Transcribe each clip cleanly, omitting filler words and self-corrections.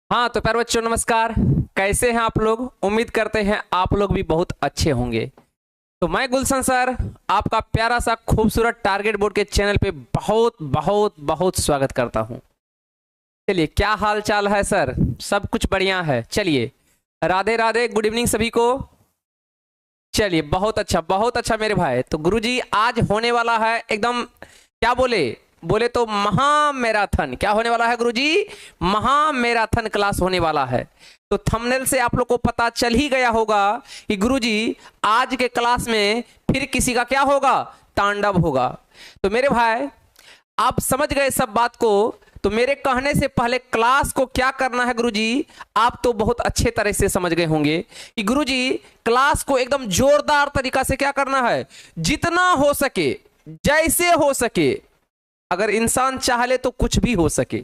हाँ तो प्यारे बच्चों नमस्कार। कैसे हैं आप लोग? उम्मीद करते हैं आप लोग भी बहुत अच्छे होंगे। तो मैं गुलशन सर आपका प्यारा सा खूबसूरत टारगेट बोर्ड के चैनल पे बहुत बहुत बहुत स्वागत करता हूं। चलिए, क्या हाल चाल है सर? सब कुछ बढ़िया है। चलिए, राधे राधे, गुड इवनिंग सभी को। चलिए, बहुत अच्छा मेरे भाई। तो गुरुजी आज होने वाला है एकदम, क्या बोले बोले तो महा मैराथन। क्या होने वाला है गुरुजी? महा मैराथन क्लास होने वाला है। तो थंबनेल से आप लोग को पता चल ही गया होगा कि गुरुजी आज के क्लास में फिर किसी का क्या होगा? तांडव होगा। तो मेरे भाई आप समझ गए सब बात को। तो मेरे कहने से पहले क्लास को क्या करना है गुरुजी, आप तो बहुत अच्छे तरह से समझ गए होंगे कि गुरुजी क्लास को एकदम जोरदार तरीका से क्या करना है, जितना हो सके, जैसे हो सके, अगर इंसान चाह ले तो कुछ भी हो सके,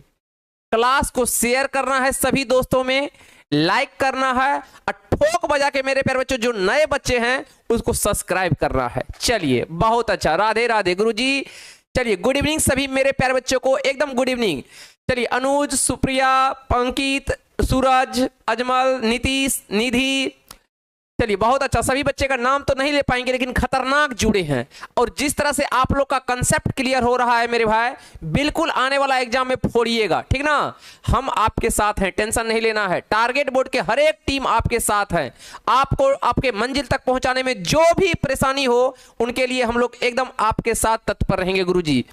क्लास को शेयर करना है सभी दोस्तों में, लाइक करना है और ठोक बजा के मेरे प्यारे बच्चों जो नए बच्चे हैं उसको सब्सक्राइब करना है। चलिए, बहुत अच्छा, राधे राधे गुरुजी। चलिए, गुड इवनिंग सभी मेरे प्यारे बच्चों को, एकदम गुड इवनिंग। चलिए, अनुज, सुप्रिया, पंकित, सूरज, अजमल, नीतीश, निधि। चलिए, बहुत अच्छा। सभी बच्चे का नाम तो नहीं ले पाएंगे लेकिन खतरनाक जुड़े हैं। और जिस तरह से आप लोग का कंसेप्ट क्लियर हो रहा है मेरे भाई, बिल्कुल आने वाला एग्जाम में फोड़िएगा, ठीक ना? हम आपके साथ हैं, टेंशन नहीं लेना है। टारगेट बोर्ड के हर एक टीम आपके साथ है। आपको आपके मंजिल तक पहुंचाने में जो भी परेशानी हो उनके लिए हम लोग एकदम आपके साथ तत्पर रहेंगे गुरुजी।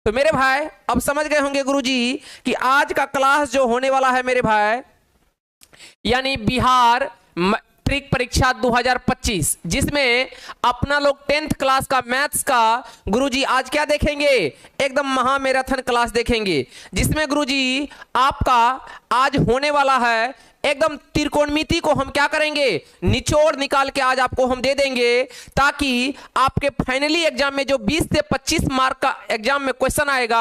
तो मेरे भाई अब समझ गए होंगे गुरुजी कि आज का क्लास जो होने वाला है मेरे भाई, यानी बिहार मैट्रिक परीक्षा 2025, जिसमें अपना लोग 10th क्लास का मैथ्स का गुरुजी आज क्या देखेंगे? एकदम महा मैराथन क्लास देखेंगे, जिसमें गुरुजी आपका आज होने वाला है एकदम त्रिकोणमिति को हम क्या करेंगे, निचोड़ निकाल के आज आपको हम दे देंगे, ताकि आपके फाइनली एग्जाम में जो 20 से 25 मार्क का एग्जाम में क्वेश्चन आएगा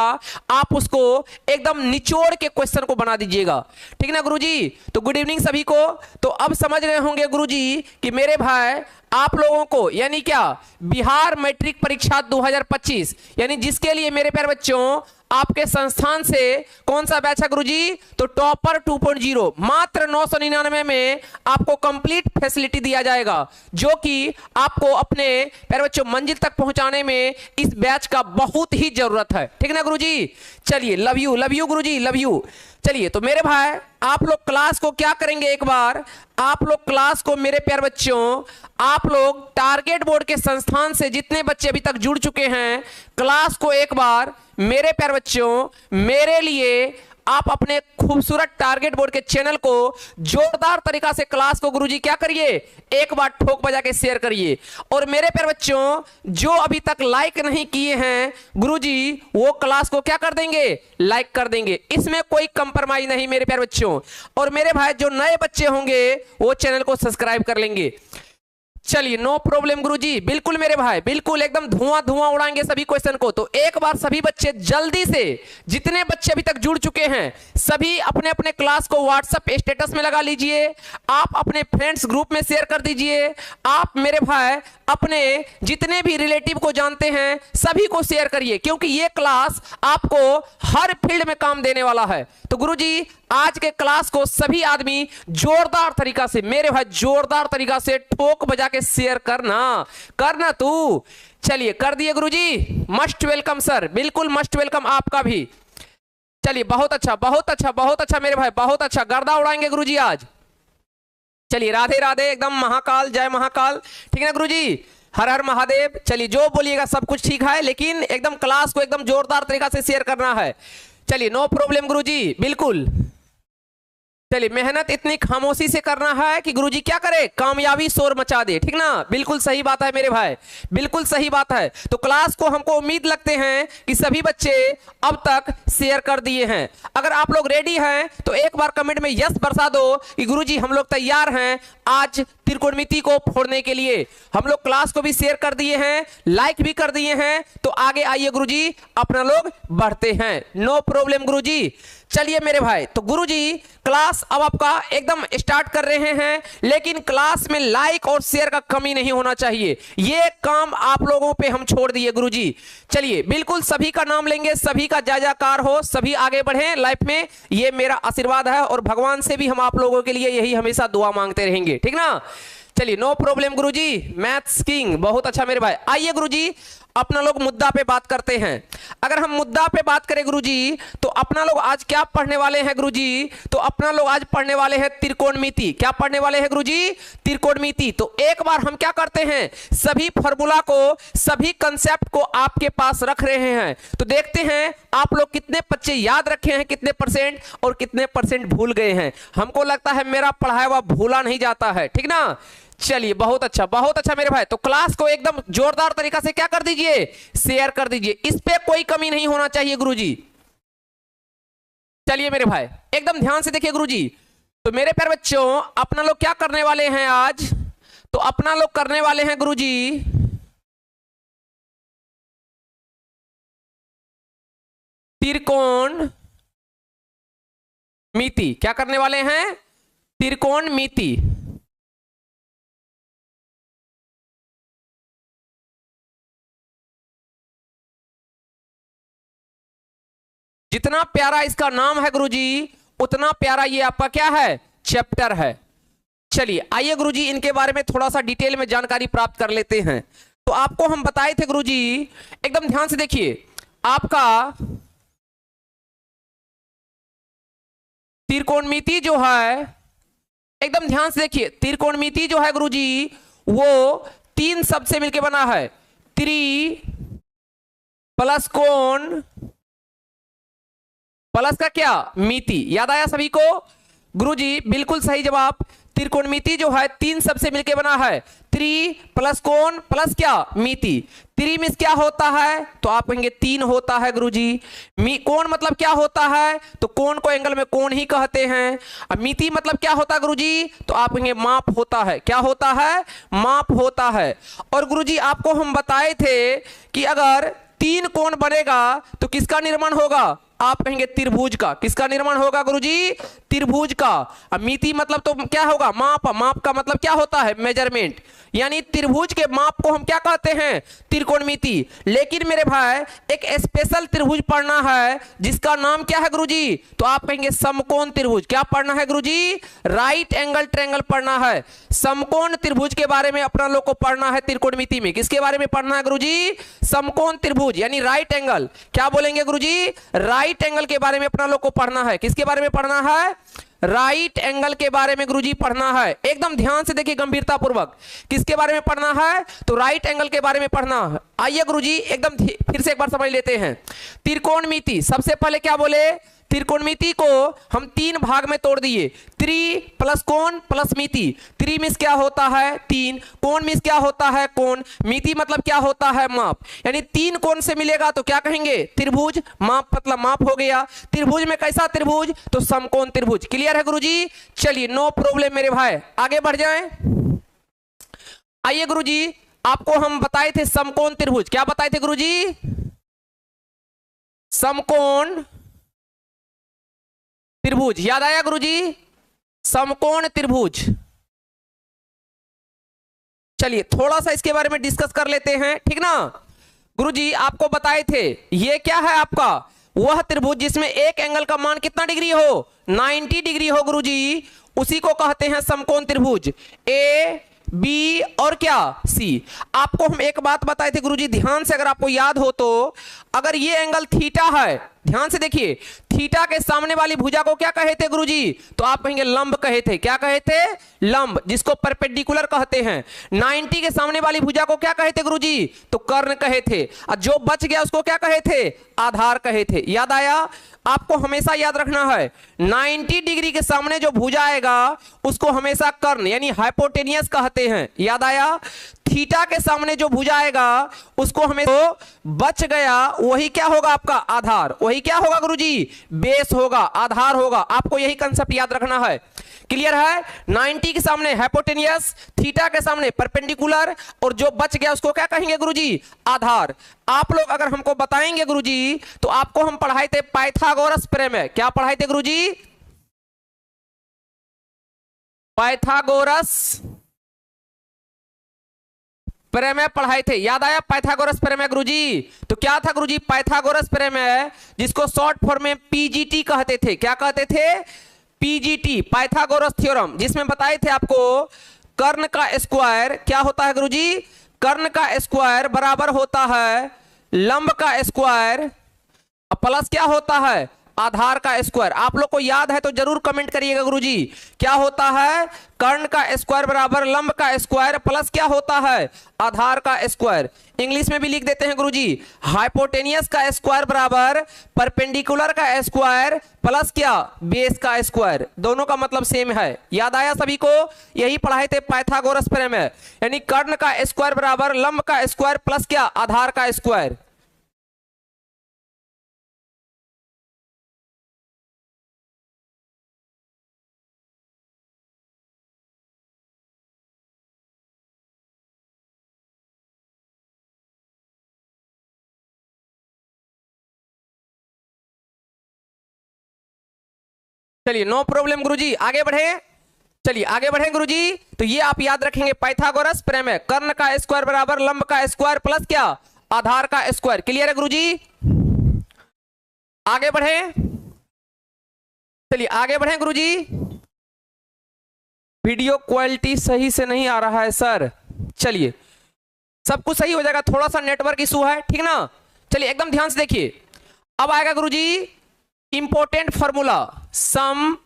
आप उसको एकदम निचोड़ के क्वेश्चन को बना दीजिएगा, ठीक ना गुरुजी? तो गुड इवनिंग सभी को। तो अब समझ रहे होंगे गुरुजी कि मेरे भाई आप लोगों को यानी क्या, बिहार मैट्रिक परीक्षा 2025 यानी जिसके लिए मेरे प्यारे बच्चों आपके संस्थान से कौन सा बैच है गुरुजी? तो टॉपर 2.0 मात्र 999 में आपको कंप्लीट फैसिलिटी दिया जाएगा, जो कि आपको अपने प्यारे बच्चों मंजिल तक पहुंचाने में इस बैच का बहुत ही जरूरत है, ठीक ना गुरुजी? चलिए, love you Guruji, love you. चलिए, तो मेरे भाई आप लोग क्लास को क्या करेंगे, एक बार आप लोग क्लास को मेरे प्यारे बच्चों, आप लोग टारगेट बोर्ड के संस्थान से जितने बच्चे अभी तक जुड़ चुके हैं, क्लास को एक बार मेरे प्यारे बच्चों मेरे लिए आप अपने खूबसूरत टारगेट बोर्ड के चैनल को जोरदार तरीका से क्लास को गुरुजी क्या करिए, एक बार ठोक बजा के शेयर करिए। और मेरे प्यारे बच्चों जो अभी तक लाइक नहीं किए हैं गुरुजी वो क्लास को क्या कर देंगे, लाइक कर देंगे, इसमें कोई कंप्रोमाइज नहीं मेरे प्यारे बच्चों। और मेरे भाई जो नए बच्चे होंगे वो चैनल को सब्सक्राइब कर लेंगे। चलिए, नो प्रॉब्लम गुरुजी, बिल्कुल मेरे भाई, बिल्कुल एकदम धुआं उड़ाएंगे सभी क्वेश्चन को। तो एक बार सभी बच्चे जल्दी से, जितने बच्चे अभी तक जुड़ चुके हैं सभी अपने अपने क्लास को व्हाट्सएप स्टेटस में लगा लीजिए, आप अपने फ्रेंड्स ग्रुप में शेयर कर दीजिए, आप मेरे भाई अपने जितने भी रिलेटिव को जानते हैं सभी को शेयर करिए, क्योंकि ये क्लास आपको हर फील्ड में काम देने वाला है। तो गुरुजी आज के क्लास को सभी आदमी जोरदार तरीका से मेरे भाई, जोरदार तरीका से ठोक बजा के शेयर करना तू। चलिए, कर दिए गुरुजी, मस्ट वेलकम सर, बिल्कुल मस्ट वेलकम आपका भी। चलिए, बहुत अच्छा मेरे भाई, बहुत अच्छा, गर्दा उड़ाएंगे गुरुजी आज। चलिए, राधे राधे, एकदम महाकाल, जय महाकाल, ठीक है गुरुजी, हर हर महादेव। चलिए, जो बोलिएगा सब कुछ ठीक है, लेकिन एकदम क्लास को एकदम जोरदार तरीका से शेयर करना है। चलिए, नो प्रॉब्लम गुरुजी, बिल्कुल। चलिए, मेहनत इतनी खामोशी से करना है कि गुरुजी क्या करे, कामयाबी शोर मचा दे, ठीक ना? बिल्कुल सही बात है मेरे भाई, बिल्कुल सही बात है। तो क्लास को हमको उम्मीद लगते हैं कि सभी बच्चे अब तक शेयर कर दिए हैं। अगर आप लोग रेडी हैं तो एक बार कमेंट में यस बरसा दो कि गुरुजी हम लोग तैयार हैं आज त्रिकोणमिति को फोड़ने के लिए। हम लोग क्लास को भी शेयर कर दिए हैं, लाइक भी कर दिए हैं, तो आगे आइए गुरुजी अपना लोग बढ़ते हैं, नो प्रॉब्लम गुरुजी। चलिए मेरे भाई, तो गुरुजी क्लास अब आपका एकदम स्टार्ट कर रहे हैं, लेकिन क्लास में लाइक और शेयर का कमी नहीं होना चाहिए, ये काम आप लोगों पे हम छोड़ दिए गुरुजी। चलिए बिल्कुल सभी का नाम लेंगे, सभी का जयकार हो, सभी आगे बढ़ें लाइफ में, ये मेरा आशीर्वाद है, और भगवान से भी हम आप लोगों के लिए यही हमेशा दुआ मांगते रहेंगे, ठीक ना। चलिए नो प्रॉब्लम गुरुजी, मैथ्स किंग, बहुत अच्छा मेरे भाई। आइए गुरुजी अपना लोग मुद्दा पे बात करते हैं। अगर हम मुद्दा पे बात करें गुरुजी, तो अपना लोग आज क्या पढ़ने वाले हैं गुरुजी, तो अपना लोग आज पढ़ने वाले हैं त्रिकोणमिति। क्या पढ़ने वाले हैं गुरुजी? त्रिकोणमिति। तो एक बार हम क्या करते हैं, सभी फॉर्मूला को, सभी कंसेप्ट को आपके पास रख रहे हैं, तो देखते हैं आप लोग कितने बच्चे याद रखे हैं, कितने परसेंट, और कितने परसेंट भूल गए हैं। हमको लगता है मेरा पढ़ाया हुआ भूला नहीं जाता है, ठीक ना। चलिए बहुत अच्छा मेरे भाई। तो क्लास को एकदम जोरदार तरीका से क्या कर दीजिए, शेयर कर दीजिए, इस पे कोई कमी नहीं होना चाहिए गुरुजी। चलिए मेरे भाई एकदम ध्यान से देखिए गुरुजी। तो मेरे प्यारे बच्चों अपना लोग क्या करने वाले हैं आज, तो अपना लोग करने वाले हैं गुरुजी त्रिकोणमिति। क्या करने वाले हैं? त्रिकोणमिति। जितना प्यारा इसका नाम है गुरुजी, उतना प्यारा ये आपका क्या है, चैप्टर है। चलिए आइए गुरुजी इनके बारे में थोड़ा सा डिटेल में जानकारी प्राप्त कर लेते हैं। तो आपको हम बताए थे गुरुजी, एकदम ध्यान से देखिए, आपका त्रिकोणमिति जो है, एकदम ध्यान से देखिए, त्रिकोणमिति जो है गुरुजी वो 3 शब्द से मिलकर बना है। त्रि प्लस कोण प्लस का क्या, मिति। याद आया सभी को गुरुजी? बिल्कुल सही जवाब। त्रिकोणमिति जो है 3 शब्द से मिलकर बना है, त्रि प्लस कोण प्लस क्या, मिति। त्रि में क्या होता है, तो आप कहेंगे 3 होता है गुरुजी। कोण मतलब क्या होता है, तो कोण को एंगल में कोण ही कहते हैं। अब मिति मतलब क्या होता है गुरुजी, तो आप कहेंगे माप होता है। क्या होता है? माप होता है। और गुरुजी आपको हम बताए थे कि अगर 3 कोण बनेगा तो किसका निर्माण होगा, आप कहेंगे त्रिभुज का। किसका निर्माण होगा गुरुजी? त्रिभुज का। अब मिति मतलब तो क्या होगा, माप। माप का मतलब क्या होता है, मेजरमेंट। यानी त्रिभुज के माप को हम क्या कहते हैं, त्रिकोणमिति। लेकिन मेरे भाई एक स्पेशल त्रिभुज पढ़ना है जिसका नाम क्या है गुरुजी, तो आप कहेंगे समकोण त्रिभुज। क्या पढ़ना है गुरुजी? राइट एंगल ट्रायंगल पढ़ना है। समकोण त्रिभुज के बारे में अपना लोग को पढ़ना है त्रिकोणमिति में। किसके बारे में पढ़ना है गुरुजी? समकोण त्रिभुज यानी राइट एंगल। क्या बोलेंगे गुरुजी? राइट एंगल के बारे में अपना लोग को पढ़ना है। किसके बारे में पढ़ना है? राइट एंगल के बारे में गुरुजी पढ़ना है। एकदम ध्यान से देखिए गंभीरता पूर्वक, किसके बारे में पढ़ना है, तो राइट एंगल के बारे में पढ़ना है। आइए गुरुजी एकदम फिर से एक बार समझ लेते हैं। त्रिकोणमिति, सबसे पहले क्या बोले, त्रिकोणमिति को हम 3 भाग में तोड़ दिए, त्रि प्लस कोण प्लस मिति। त्रि मीन्स क्या होता है, 3। कोण मीन्स क्या होता है, कोण। मिति मतलब क्या होता है, माप। यानी 3 कोण से मिलेगा तो क्या कहेंगे, त्रिभुज। माप मतलब माप हो गया। त्रिभुज में कैसा त्रिभुज, तो समकोण त्रिभुज। क्लियर है गुरुजी? चलिए नो प्रॉब्लम मेरे भाई, आगे बढ़ जाएं। आइए गुरुजी आपको हम बताए थे समकोण त्रिभुज। क्या बताए थे गुरुजी? समकोण त्रिभुज। याद आया गुरुजी? समकोण त्रिभुज। चलिए थोड़ा सा इसके बारे में डिस्कस कर लेते हैं, ठीक ना। गुरुजी आपको बताए थे ये क्या है आपका, वह त्रिभुज जिसमें एक एंगल का मान कितना डिग्री हो, 90 डिग्री हो गुरुजी, उसी को कहते हैं समकोण त्रिभुज। ए बी और क्या, सी। आपको हम एक बात बताए थे गुरुजी, ध्यान से अगर आपको याद हो तो, अगर ये एंगल थीटा है, ध्यान से देखिए, थीटा के सामने वाली भुजा को क्या कहे थे गुरुजी, तो आप कहेंगे लंब कहे थे। क्या कहे थे? लंब, जिसको परपेंडिकुलर कहते हैं। 90 के सामने वाली भुजा को क्या कहे थे गुरुजी, तो कर्ण कहे थे। और जो बच गया उसको क्या कहे थे, आधार कहे थे। याद आया? आपको हमेशा याद रखना है 90 डिग्री के सामने जो भुजा आएगा उसको हमेशा कर्ण यानी हाइपोटेनियस कहते हैं। याद आया? थीटा के सामने जो भुजा आएगा उसको हमें तो बच गया वही क्या होगा आपका आधार। वही क्या होगा गुरुजी, बेस होगा, आधार होगा। आपको यही कंसेप्ट याद रखना है। क्लियर है? 90 के सामने हाइपोटेनियस, थीटा के सामने परपेंडिकुलर, और जो बच गया उसको क्या कहेंगे गुरुजी? आधार। आप लोग अगर हमको बताएंगे गुरुजी, तो आपको हम पढ़ाए थे पाइथागोरस प्रमेय। क्या पढ़ाए थे गुरुजी? पाइथागोरस प्रमेय पढ़ाए थे। याद आया पाइथागोरस प्रमेय गुरुजी? तो क्या था गुरुजी पाइथागोरस प्रमेय, जिसको शॉर्ट फॉर्म में पीजीटी कहते थे। क्या कहते थे? पीजीटी, पाइथागोरस थ्योरम, जिसमें बताए थे आपको कर्ण का स्क्वायर क्या होता है गुरुजी? कर्ण का स्क्वायर बराबर होता है लंब का स्क्वायर प्लस क्या होता है? आधार का स्क्वायर। आप लोग को याद है तो जरूर कमेंट करिएगा गुरुजी, क्या होता है? कर्ण का स्क्वायर बराबर लंब का स्क्वायर प्लस क्या होता है? आधार का स्क्वायर। इंग्लिश में भी लिख देते हैं गुरुजी, हाइपोटेनियस का स्क्वायर बराबर परपेंडिकुलर का स्क्वायर प्लस क्या? बेस का स्क्वायर। दोनों का मतलब सेम है। याद आया सभी को? यही पढ़ाए थे पाइथागोरस प्रमेय, यानी कर्ण का स्क्वायर बराबर लंब का स्क्वायर प्लस क्या? आधार का स्क्वायर। चलिए नो प्रॉब्लम गुरुजी, आगे बढ़े। चलिए आगे बढ़े गुरुजी। तो ये आप याद रखेंगे पाइथागोरस प्रमेय, कर्ण का स्क्वायर बराबर लंब का स्क्वायर प्लस क्या? आधार का स्क्वायर। क्लियर है गुरुजी? आगे बढ़े। चलिए आगे बढ़े गुरुजी। वीडियो क्वालिटी सही से नहीं आ रहा है सर। चलिए सब कुछ सही हो जाएगा, थोड़ा सा नेटवर्क इशू है, ठीक ना? चलिए एकदम ध्यान से देखिए। अब आएगा गुरुजी important formula, some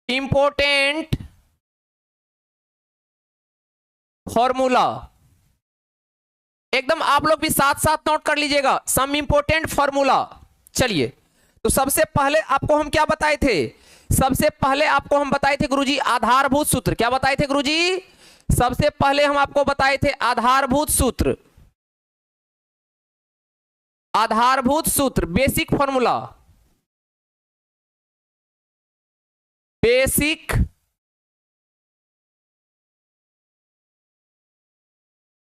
important formula. एकदम आप लोग भी साथ साथ नोट कर लीजिएगा, सम इंपॉर्टेंट फॉर्मूला। चलिए तो सबसे पहले आपको हम क्या बताए थे? सबसे पहले आपको हम बताए थे गुरुजी आधारभूत सूत्र। क्या बताए थे गुरुजी? सबसे पहले हम आपको बताए थे आधारभूत सूत्र, आधारभूत सूत्र, बेसिक फॉर्मूला, बेसिक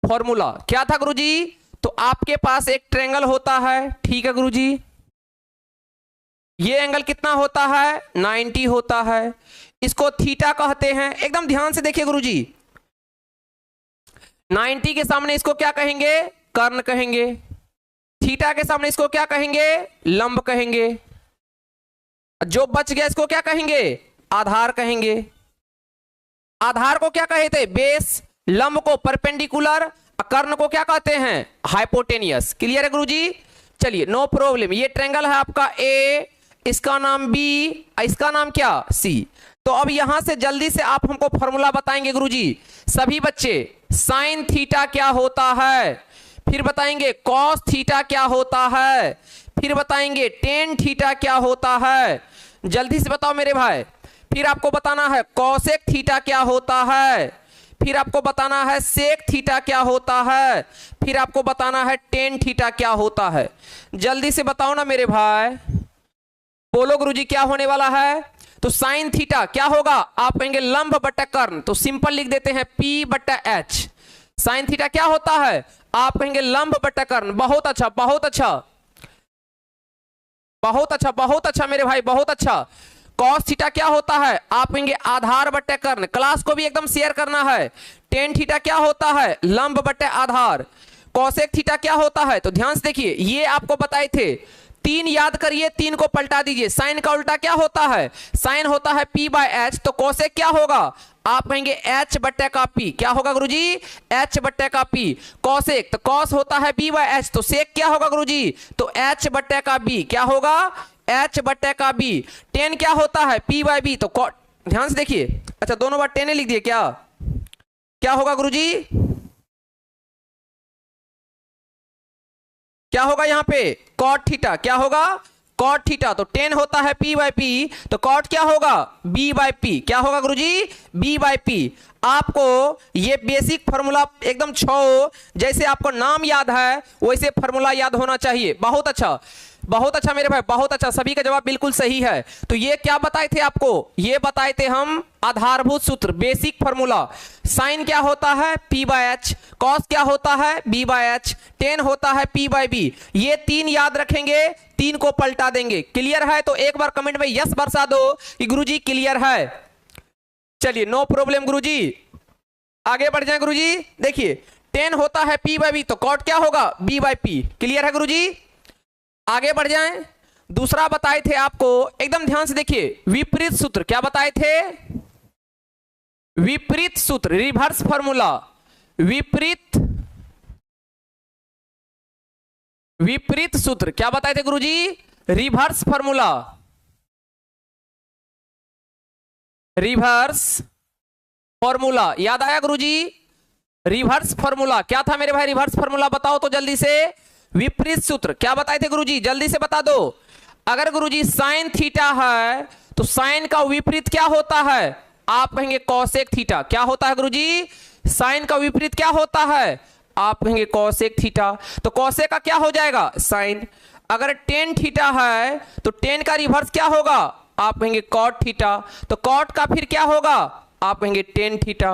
फॉर्मूला। क्या था गुरुजी? तो आपके पास एक ट्रायंगल होता है, ठीक है गुरुजी? ये एंगल कितना होता है? 90 होता है। इसको थीटा कहते हैं। एकदम ध्यान से देखिए गुरुजी, 90 के सामने इसको क्या कहेंगे? कर्ण कहेंगे। थीटा के सामने इसको क्या कहेंगे? लंब कहेंगे। जो बच गया इसको क्या कहेंगे? आधार कहेंगे। आधार को क्या कहे थे? बेस। लंब को परपेंडिकुलर, कर्ण को क्या कहते हैं? हाइपोटेनियस। क्लियर है गुरुजी? चलिए नो प्रॉब्लम। ये ट्रायंगल है आपका ए, इसका नाम बी, इसका नाम क्या? सी। तो अब यहां से जल्दी से आप हमको फॉर्मूला बताएंगे गुरुजी सभी बच्चे। साइन थीटा क्या होता है, फिर बताएंगे कॉस थीटा क्या होता है, फिर बताएंगे टेन थीटा क्या होता है। जल्दी से बताओ मेरे भाई। फिर आपको बताना है कॉसेक थीटा क्या होता है, फिर आपको बताना है सेक थीटा क्या होता है, फिर आपको बताना है टेन थीटा क्या होता है। जल्दी से बताओ ना मेरे भाई, बोलो गुरुजी क्या होने वाला है? तो साइन थीटा क्या होगा? आप कहेंगे लंब बटा कर्ण, तो सिंपल लिख देते हैं P बटा H। साइन थीटा क्या होता है? आप कहेंगे लंब बटा कर्ण। बहुत अच्छा, बहुत अच्छा, बहुत अच्छा, बहुत अच्छा मेरे भाई, बहुत अच्छा। कॉस थीटा क्या होता है? आप कहेंगे आधार बटे कर्ण। क्लास को भी एकदम शेयर करना है। टेन थीटा क्या होता है? लंब बटे आधार। कॉसेक थीटा क्या होता है? तो ध्यान से देखिए, ये आपको बताए थे। तीन याद करिए, तीन को पलटा दीजिए। साइन का उल्टा क्या होता है? साइन होता है P बाय H। तो कॉसेक क्या होगा? आप कहेंगे H बटे का P। क्या होगा गुरुजी? H बटे का P। कॉसेक तो कॉस होता है B बाय H, तो सेक क्या होगा गुरुजी? तो H बटे का B। क्या होगा? H बटे का B। टेन क्या होता है? P by B। तो ध्यान से देखिए, अच्छा दोनों बार टेन लिख दिए। क्या क्या होगा गुरुजी? क्या होगा यहाँ पे? Cot theta. क्या होगा? Cot theta. तो टेन होता है P बाय P, तो कॉट क्या होगा? B by P। क्या होगा गुरुजी? B by P। आपको ये बेसिक फॉर्मूला एकदम जैसे आपको नाम याद है वैसे फॉर्मूला याद होना चाहिए। बहुत अच्छा। बहुत अच्छा मेरे भाई, बहुत अच्छा, सभी का जवाब बिल्कुल सही है। तो ये क्या बताए थे आपको, ये बताए थे हम आधारभूत सूत्र, बेसिक फॉर्मूला। साइन क्या होता है, पी बाय एच, कॉस क्या होता है, बी बाय एच, टेन होता है पी बाय बी। ये तीन याद रखेंगे, तीन को पलटा देंगे। क्लियर है तो एक बार कमेंट में यस बरसा दो कि गुरुजी क्लियर है। चलिए नो प्रॉब्लम गुरुजी, आगे बढ़ जाए गुरुजी। देखिए 10 होता है पी बाय बी, तो कॉट क्या होगा, बी बाय पी। क्लियर है गुरुजी, आगे बढ़ जाएं। दूसरा बताए थे आपको, एकदम ध्यान से देखिए, विपरीत सूत्र। क्या बताए थे, विपरीत सूत्र, रिवर्स फॉर्मूला। विपरीत सूत्र क्या बताए थे गुरुजी, रिवर्स फॉर्मूला। रिवर्स फॉर्मूला याद आया गुरुजी, रिवर्स फॉर्मूला क्या था मेरे भाई, रिवर्स फॉर्मूला बताओ तो जल्दी से। विपरीत सूत्र क्या बताए थे गुरुजी, जल्दी से बता दो। अगर गुरुजी साइन थीटा है तो साइन का विपरीत क्या होता है, आप कहेंगे कॉसेक थीटा। क्या होता है गुरुजी, साइन का विपरीत क्या होता है, आप कहेंगे कॉसेक थीटा। तो कॉसेक का क्या हो जाएगा, साइन। अगर टेन थीटा है तो टेन का रिवर्स क्या होगा, आप कहेंगे कॉट थीटा। तो कॉट का फिर क्या होगा, आप कहेंगे टेन थीटा।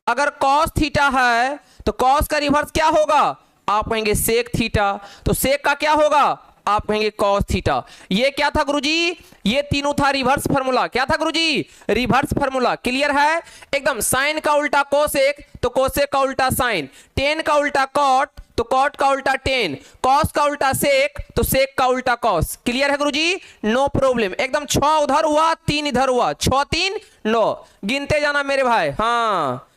अगर कॉस थीटा है तो कॉस का रिवर्स क्या होगा, आप कहेंगे सेक थीटा। तो सेक का क्या होगा, आप कहेंगे कॉस थीटा। ये क्या था गुरुजी, ये तीनों था रिवर्स फार्मूला। क्या था गुरुजी, रिवर्स फार्मूला। क्लियर है एकदम। साइन का उल्टा कोसेक तो कोसेक का उल्टा साइन, टेन का उल्टा कॉट तो कॉट का उल्टा टेन, कॉस का उल्टा सेक तो सेक का उल्टा कॉस। क्लियर है गुरुजी, नो प्रॉब्लम एकदम। 6 उधर हुआ, 3 इधर हुआ, 6 3 9, गिनते जाना मेरे भाई। हाँ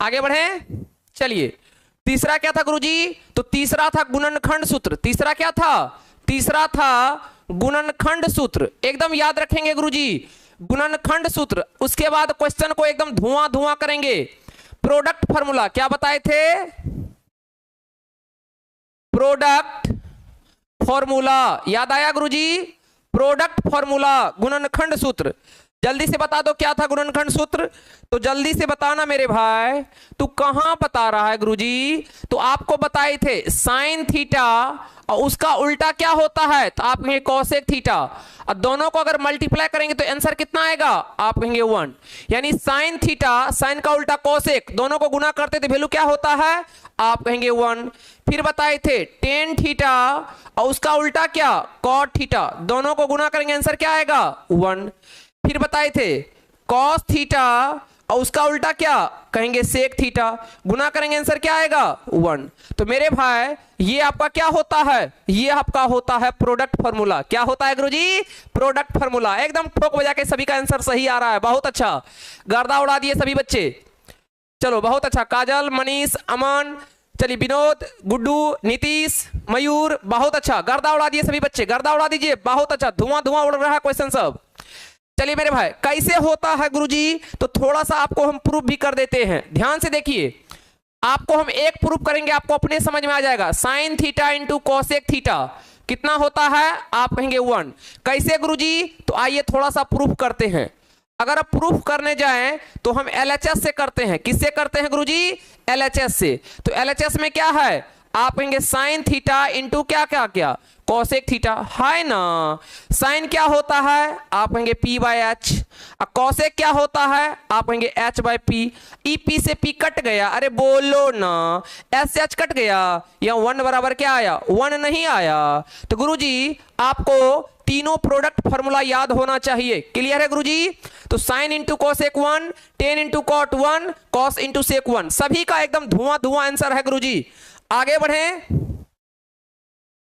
आगे बढ़े, चलिए तीसरा क्या था गुरुजी, तो तीसरा था गुणनखंड सूत्र। तीसरा क्या था, तीसरा था गुणनखंड सूत्र। एकदम याद रखेंगे गुरुजी, गुणनखंड सूत्र। उसके बाद क्वेश्चन को एकदम धुआं धुआं करेंगे। प्रोडक्ट फॉर्मूला क्या बताए थे, प्रोडक्ट फॉर्मूला याद आया गुरुजी, प्रोडक्ट फॉर्मूला गुणनखंड सूत्र। जल्दी से बता दो क्या था गुणनखंड सूत्र, तो जल्दी से बताना मेरे भाई। तू कहां बता रहा है गुरुजी, तो आपको बताए थे साइन थीटा और उसका उल्टा क्या होता है, तो आप कहेंगे कोसेक थीटा। और दोनों को अगर मल्टीप्लाई करेंगे तो आंसर कितना आएगा, आप कहेंगे 1। यानी साइन थीटा, साइन का उल्टा कोसेक, दोनों को गुना करते थे वैल्यू क्या होता है, आप कहेंगे 1। फिर बताए थे टेन थीटा और उसका उल्टा क्या, कॉट थीटा, दोनों को गुना करेंगे आंसर क्या आएगा, 1। फिर बताए थे कॉस थीटा और उसका उल्टा क्या, कहेंगे सेक थीटा, गुना करेंगे आंसर क्या आएगा, 1। तो मेरे भाई ये आपका क्या होता है, ये आपका होता है प्रोडक्ट फार्मूला। क्या होता है गुरुजी, प्रोडक्ट फार्मूला। एकदम ठोक बजा के सभी का आंसर सही आ रहा है, बहुत अच्छा, गर्दा उड़ा दिए सभी बच्चे। चलो बहुत अच्छा, काजल, मनीष, अमन, चलिए विनोद, गुड्डू, नीतीश, मयूर, बहुत अच्छा, गर्दा उड़ा दिए सभी बच्चे, गर्दा उड़ा दीजिए, बहुत अच्छा, धुआं धुआं उड़ रहा है क्वेश्चन सब। चलिए मेरे भाई कैसे होता है गुरुजी, तो थोड़ा सा आपको हम प्रूफ भी कर देते हैं, ध्यान से देखिए। आपको हम एक प्रूफ करेंगे, आपको अपने समझ में आ जाएगा। Sine theta into cosec theta कितना होता है, आप कहेंगे 1। कैसे गुरुजी, तो आइए थोड़ा सा प्रूफ करते हैं। अगर आप प्रूफ करने जाएं तो हम एलएचएस से करते हैं। किससे करते हैं गुरुजी, एलएचएस से। तो एलएचएस में क्या है, आप कहेंगे साइन थीटा इंटू क्या क्या क्या, कोसेक थीटा है ना। साइन क्या होता है, आप कहेंगे पी बाय एच। कोसेक क्या होता है, आप कहेंगे H by P. E P से पी कट गया, अरे बोलो ना, एच से एच कट गया, या 1 बराबर क्या आया, 1 नहीं आया। तो गुरुजी आपको तीनों प्रोडक्ट फार्मूला याद होना चाहिए। क्लियर है गुरुजी, तो sine into cosec 1, tan into cot 1, cos into sec 1, सभी का एकदम धुआं धुआं आंसर है गुरुजी। आगे बढ़े,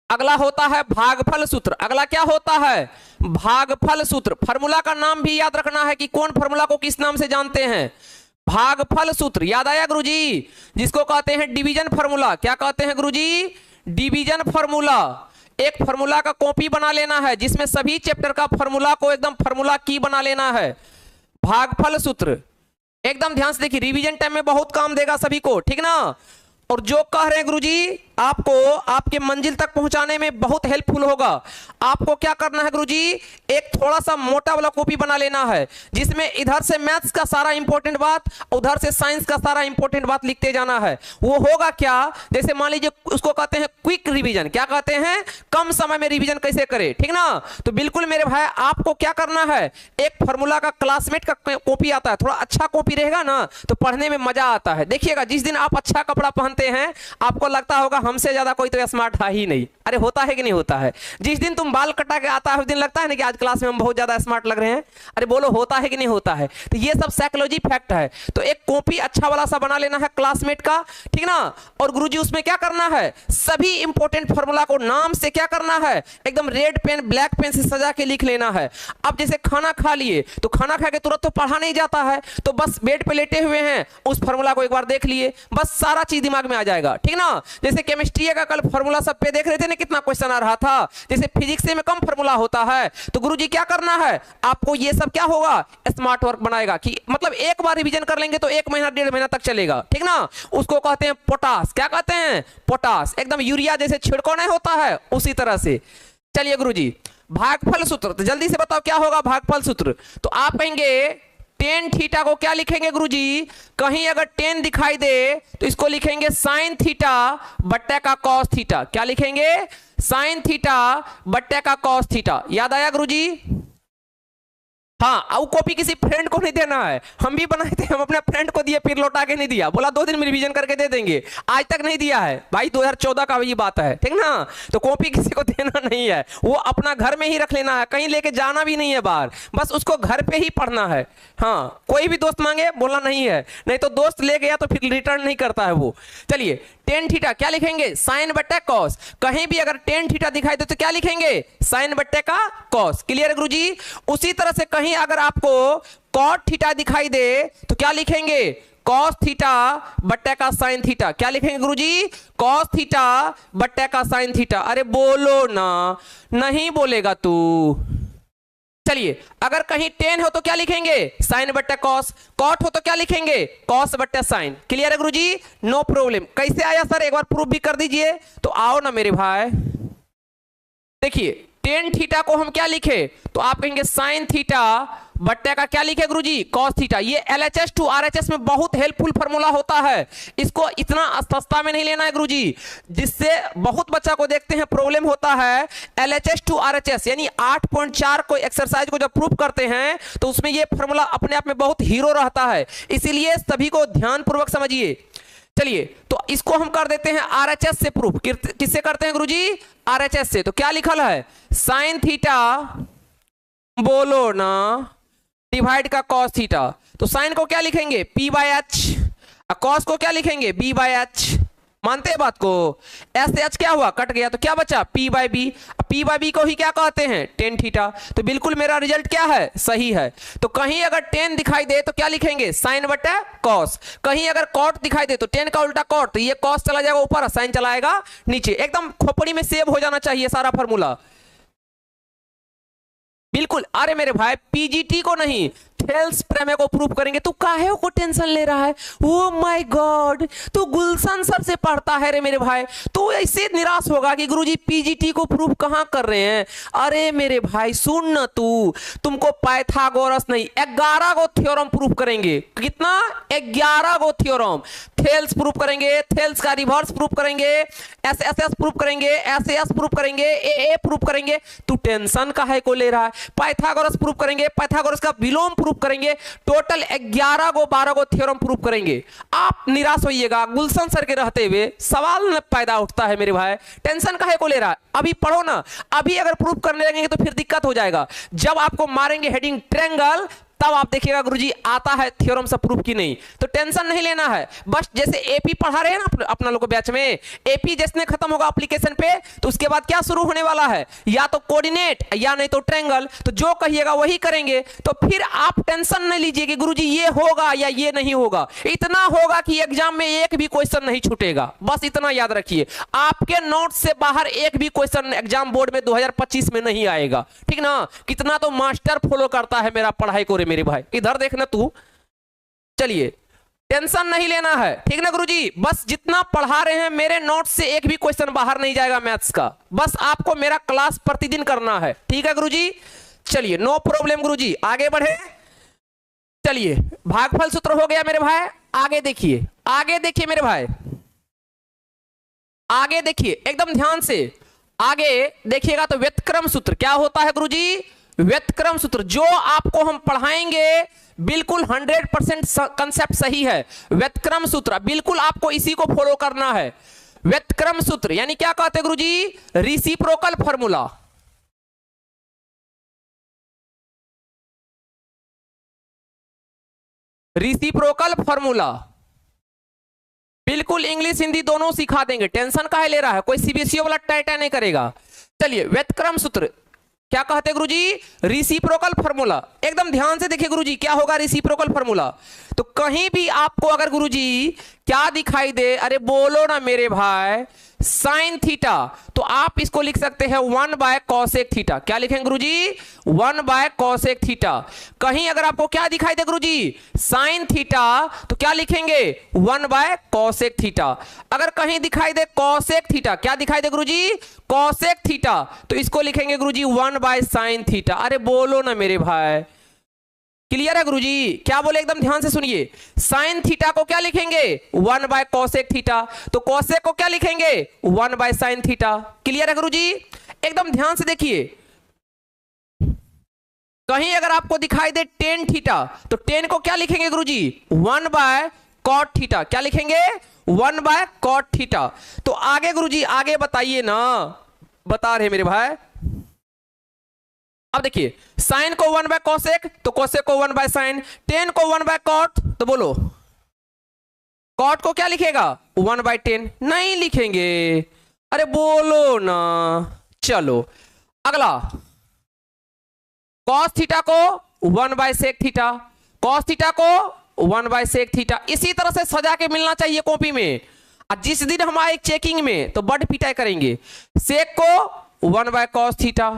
अगला होता है भागफल सूत्र। अगला क्या होता है, भागफल सूत्र। फार्मूला का नाम भी याद रखना है कि कौन फार्मूला को किस नाम से जानते हैं। भागफल सूत्र याद आया गुरुजी, जिसको कहते हैं डिवीजन फार्मूला। क्या कहते हैं गुरुजी, डिवीजन फार्मूला। एक फार्मूला का कॉपी बना लेना है जिसमें सभी चैप्टर का फार्मूला को एकदम फार्मूला की बना लेना है। भागफल सूत्र एकदम ध्यान से देखिए, रिवीजन टाइम में बहुत काम देगा सभी को, ठीक ना। और जो कह रहे हैं गुरुजी आपको आपके मंजिल तक पहुंचाने में बहुत हेल्पफुल होगा। आपको क्या करना है गुरुजी, एक थोड़ा सा मोटा वाला कॉपी बना लेना है जिसमें इधर से मैथ्स का सारा इंपॉर्टेंट बात, उधर से साइंस का सारा इंपॉर्टेंट बात लिखते जाना है। वो होगा क्या, जैसे मान लीजिए उसको कहते हैं क्विक रिवीजन। क्या कहते हैं, कम समय में रिवीजन कैसे करें, ठीक ना। तो बिल्कुल मेरे भाई आपको क्या करना है, एक फार्मूला का क्लासमेट का कॉपी आता है, थोड़ा अच्छा कॉपी रहेगा ना तो पढ़ने में मजा आता है। देखिएगा जिस दिन आप अच्छा कपड़ा पहनते हैं आपको लगता होगा हमसे ज्यादा कोई तो स्मार्ट है ही नहीं। अरे होता है कि नहीं होता है। जिस दिन तुम बाल कटा के आता है उस दिन लगता है ना कि आज क्लास में हम बहुत ज्यादा स्मार्ट लग रहे हैं। अरे बोलो होता है कि नहीं होता है। तो ये सब साइकोलॉजी फैक्ट है। तो एक कॉपी अच्छा वाला सा बना लेना है क्लासमेट का, ठीक ना। और गुरुजी उसमें क्या करना है, सभी इंपॉर्टेंट फार्मूला को नाम से क्या करना है, एकदम रेड पेन ब्लैक पेन से सजा के लिख लेना है। अब जैसे खाना खा लिए तो खाना खा के तुरंत तो पढ़ा नहीं जाता है, तो बस बेड पे लेटे हुए हैं उस फार्मूला को एक बार देख लिए, बस सारा चीज दिमाग में आ जाएगा, ठीक ना। जैसे केमिस्ट्री का कल फार्मूला सब पे देख रहे थे ना, कितना क्वेश्चन आ रहा था। जैसे फिजिक्स में कम फार्मूला होता है, तो गुरुजी क्या करना है, आपको ये सब क्या होगा, स्मार्ट वर्क बनाएगा कि मतलब एक बार रिवीजन कर लेंगे तो 1 महीना 1.5 महीना तक चलेगा, ठीक ना। उसको कहते हैं पोटास। क्या कहते हैं, पोटास। एकदम यूरिया जैसे छिड़काव नहीं होता है उसी तरह से। चलिए गुरुजी भागफल सूत्र, तो जल्दी से बताओ क्या होगा भागफल सूत्र। तो आप कहेंगे टेन थीटा को क्या लिखेंगे गुरुजी, कहीं अगर टेन दिखाई दे तो इसको लिखेंगे साइन थीटा बट्टे का कॉस थीटा। क्या लिखेंगे, साइन थीटा बट्टे का कॉस थीटा। याद आया गुरुजी। हाँ, अब कॉपी किसी फ्रेंड को नहीं देना है। हम भी बनाए थे, हम अपने फ्रेंड को दिए फिर लौटा के नहीं दिया, बोला 2 दिन में रिवीजन करके दे देंगे, आज तक नहीं दिया है भाई। 2014 का ये बात है, ठीक ना। तो कॉपी किसी को देना नहीं है, वो अपना घर में ही रख लेना है, कहीं लेके जाना भी नहीं है बाहर, बस उसको घर पे ही पढ़ना है। हाँ, कोई भी दोस्त मांगे बोलना नहीं है, नहीं तो दोस्त ले गया तो फिर रिटर्न नहीं करता है वो। चलिए टेन थीटा क्या लिखेंगे, साइन बट्टे कॉस। कहीं भी अगर टेन थीटा दिखाई दे तो क्या लिखेंगे, साइन बट्टे का कॉस। क्लियर गुरुजी। उसी तरह से कहीं अगर आपको कॉट थीटा दिखाई दे तो क्या लिखेंगे, कॉस थीटा बट्टे का साइन थीटा। क्या लिखेंगे गुरुजी, कॉस थीटा बट्टे का साइन थीटा। अरे बोलो ना, नहीं बोलेगा तू। चलिए अगर कहीं टेन हो तो क्या लिखेंगे, साइन बट्टे कॉस। कॉट हो तो क्या लिखेंगे, कॉस बट्टे साइन। क्लियर है गुरुजी, नो प्रॉब्लम। कैसे आया सर, एक बार प्रूफ भी कर दीजिए। तो आओ ना मेरे भाई, देखिए टेन थीटा को हम क्या लिखे, तो आप कहेंगे साइन थीटा बट्टे का क्या लिखे गुरुजी, कॉस थीटा। ये LHS टू RHS में बहुत हेल्पफुल फार्मूला होता है, इसको इतना सस्ता में नहीं लेना है गुरुजी, जिससे बहुत बच्चा को देखते हैं प्रॉब्लम होता है। LHS टू RHS यानी 8.4 को एक्सरसाइज को जब प्रूफ करते हैं तो उसमें ये फार्मूला अपने आप में बहुत हीरो रहता है, इसीलिए सभी को ध्यानपूर्वक समझिए। चलिए तो इसको हम कर देते हैं RHS से प्रूफ। किससे करते हैं गुरुजी, RHS से। तो क्या लिखल है, साइन थीटा बोलो ना डिवाइड का कॉस थीटा। तो साइन को क्या लिखेंगे, P/H, कॉस को क्या लिखेंगे, B/H। मानते हैं बात को। एस से एच क्या हुआ, कट गया, तो क्या बचा, P/B। P/B को ही क्या कहते हैं, टेन थीटा। तो बिल्कुल मेरा रिजल्ट क्या है, सही है। तो कहीं अगर टेन दिखाई दे तो क्या लिखेंगे, साइन बटे कॉस। कहीं अगर कॉट दिखाई दे तो टेन का उल्टा कॉट, तो ये कॉस चला जाएगा ऊपर, साइन चला आएगा नीचे। एकदम खोपड़ी में सेव हो जाना चाहिए सारा फॉर्मूला, बिल्कुल। अरे मेरे भाई पीजीटी को नहीं, थेल्स प्रमेय को प्रूव करेंगे। तू काहे को टेंशन ले रहा है, ओ माय गॉड, तू गुलशन सर से पढ़ता है रे मेरे भाई। तू ऐसे निराश होगा कि गुरुजी पीजीटी को प्रूव कहां कर रहे हैं। अरे मेरे भाई सुन न, तुमको पाइथागोरस नहीं 11 गो थ्योरम प्रूव करेंगे। कितना, 11 गो थ्योरम। थेल्स प्रूव करेंगे, थेल्स का रिवर्स प्रूव करेंगे, एस प्रूव करेंगे, एस प्रूव करेंगे, ए प्रूव करेंगे। तू टेंशन काहे को ले रहा है। पाइथागोरस प्रूव करेंगे, पाइथागोरस का विलोम प्रूव करेंगे, टोटल 11 गो 12 गो थ्योरम प्रूव करेंगे। आप निराश होइएगा, गुलशन सर के रहते हुए सवाल न पैदा उठता है मेरे भाई। टेंशन काहे को ले रहा है, अभी पढ़ो ना। अभी अगर प्रूव करने लगेंगे तो फिर दिक्कत हो जाएगा। जब आपको मारेंगे हेडिंग ट्रायंगल तब आप देखिएगा गुरुजी आता है थ्योरम से प्रूफ की नहीं। तो टेंशन नहीं लेना है, बस जैसे एपी पढ़ा रहे हैं ना अपना लोगों बैच में, एपी जैसे खत्म होगा एप्लीकेशन पे तो उसके बाद क्या शुरू होने वाला है, या तो कोऑर्डिनेट या नहीं तो ट्रायंगल। तो जो कहिएगा वही करेंगे। तो फिर आप टेंशन नहीं लीजिए कि गुरुजी ये होगा या ये नहीं होगा। इतना होगा कि एग्जाम में एक भी क्वेश्चन नहीं छूटेगा, बस इतना याद रखिए। आपके नोट से बाहर एक भी क्वेश्चन एग्जाम बोर्ड में 2025 में नहीं आएगा, ठीक ना। कितना तो मास्टर फॉलो करता है मेरा पढ़ाई को रे मेरे भाई, इधर देखना तू। चलिए टेंशन नहीं लेना है, ठीक ना गुरुजी। बस जितना पढ़ा रहे हैं मेरे नोट से एक भी क्वेश्चन बाहर नहीं जाएगा मैथ्स का, बस आपको मेरा क्लास प्रतिदिन करना है, ठीक है गुरुजी। चलिए नो प्रॉब्लम गुरुजी, आगे बढ़े। चलिए भागफल सूत्र हो गया मेरे भाई, आगे देखिए, आगे देखिए मेरे भाई, आगे देखिए एकदम ध्यान से, आगे देखिएगा तो व्युत्क्रम सूत्र क्या होता है गुरुजी। व्युत्क्रम सूत्र जो आपको हम पढ़ाएंगे बिल्कुल 100% कंसेप्ट सही है। व्युत्क्रम सूत्र बिल्कुल आपको इसी को फॉलो करना है। व्युत्क्रम सूत्र यानी क्या कहते हैं गुरुजी, रेसिप्रोकल फार्मूला। रेसिप्रोकल फार्मूला बिल्कुल इंग्लिश हिंदी दोनों सिखा देंगे, टेंशन काहे ले रहा है, कोई सीबीएसई वाला टाइटा नहीं करेगा। चलिए व्युत्क्रम सूत्र क्या कहते हैं गुरुजी, रेसिप्रोकल फार्मूला। एकदम ध्यान से देखिए गुरुजी क्या होगा रेसिप्रोकल फार्मूला। तो कहीं भी आपको अगर गुरुजी क्या दिखाई दे, अरे बोलो ना मेरे भाई, साइन थीटा, तो आप इसको लिख सकते हैं 1/cosec थीटा। क्या लिखेंगे गुरुजी, 1/cosec थीटा। कहीं अगर आपको क्या दिखाई दे गुरुजी, साइन थीटा, तो क्या लिखेंगे 1/cosec थीटा। अगर कहीं दिखाई दे cosec थीटा, क्या दिखाई दे गुरुजी, cosec थीटा, तो इसको लिखेंगे गुरुजी 1/sin थीटा। अरे बोलो ना मेरे भाई, क्लियर है गुरुजी, क्या बोले एकदम ध्यान से सुनिए। साइन थीटा को क्या लिखेंगे 1/cosec थीटा, तो cosec को क्या लिखेंगे 1/sin थीटा। क्लियर है गुरुजी, एकदम ध्यान से देखिए। कहीं अगर आपको दिखाई दे tan थीटा, तो tan को क्या लिखेंगे गुरुजी 1/cot थीटा। क्या लिखेंगे 1/cot थीटा। तो आगे गुरुजी आगे बताइए ना, बता रहे मेरे भाई। अब देखिए साइन को 1/cosec, तो cosec को 1/sin, tan को 1/cot, तो बोलो cot को क्या लिखेगा 1/tan, नहीं लिखेंगे, अरे बोलो ना। चलो अगला cos थीटा को 1/sec थीटा, cos थीटा को 1/sec थीटा। इसी तरह से सजा के मिलना चाहिए कॉपी में। जिस दिन हम आए चेकिंग में तो बड़ पिटाई करेंगे। sec को 1/cos थीटा,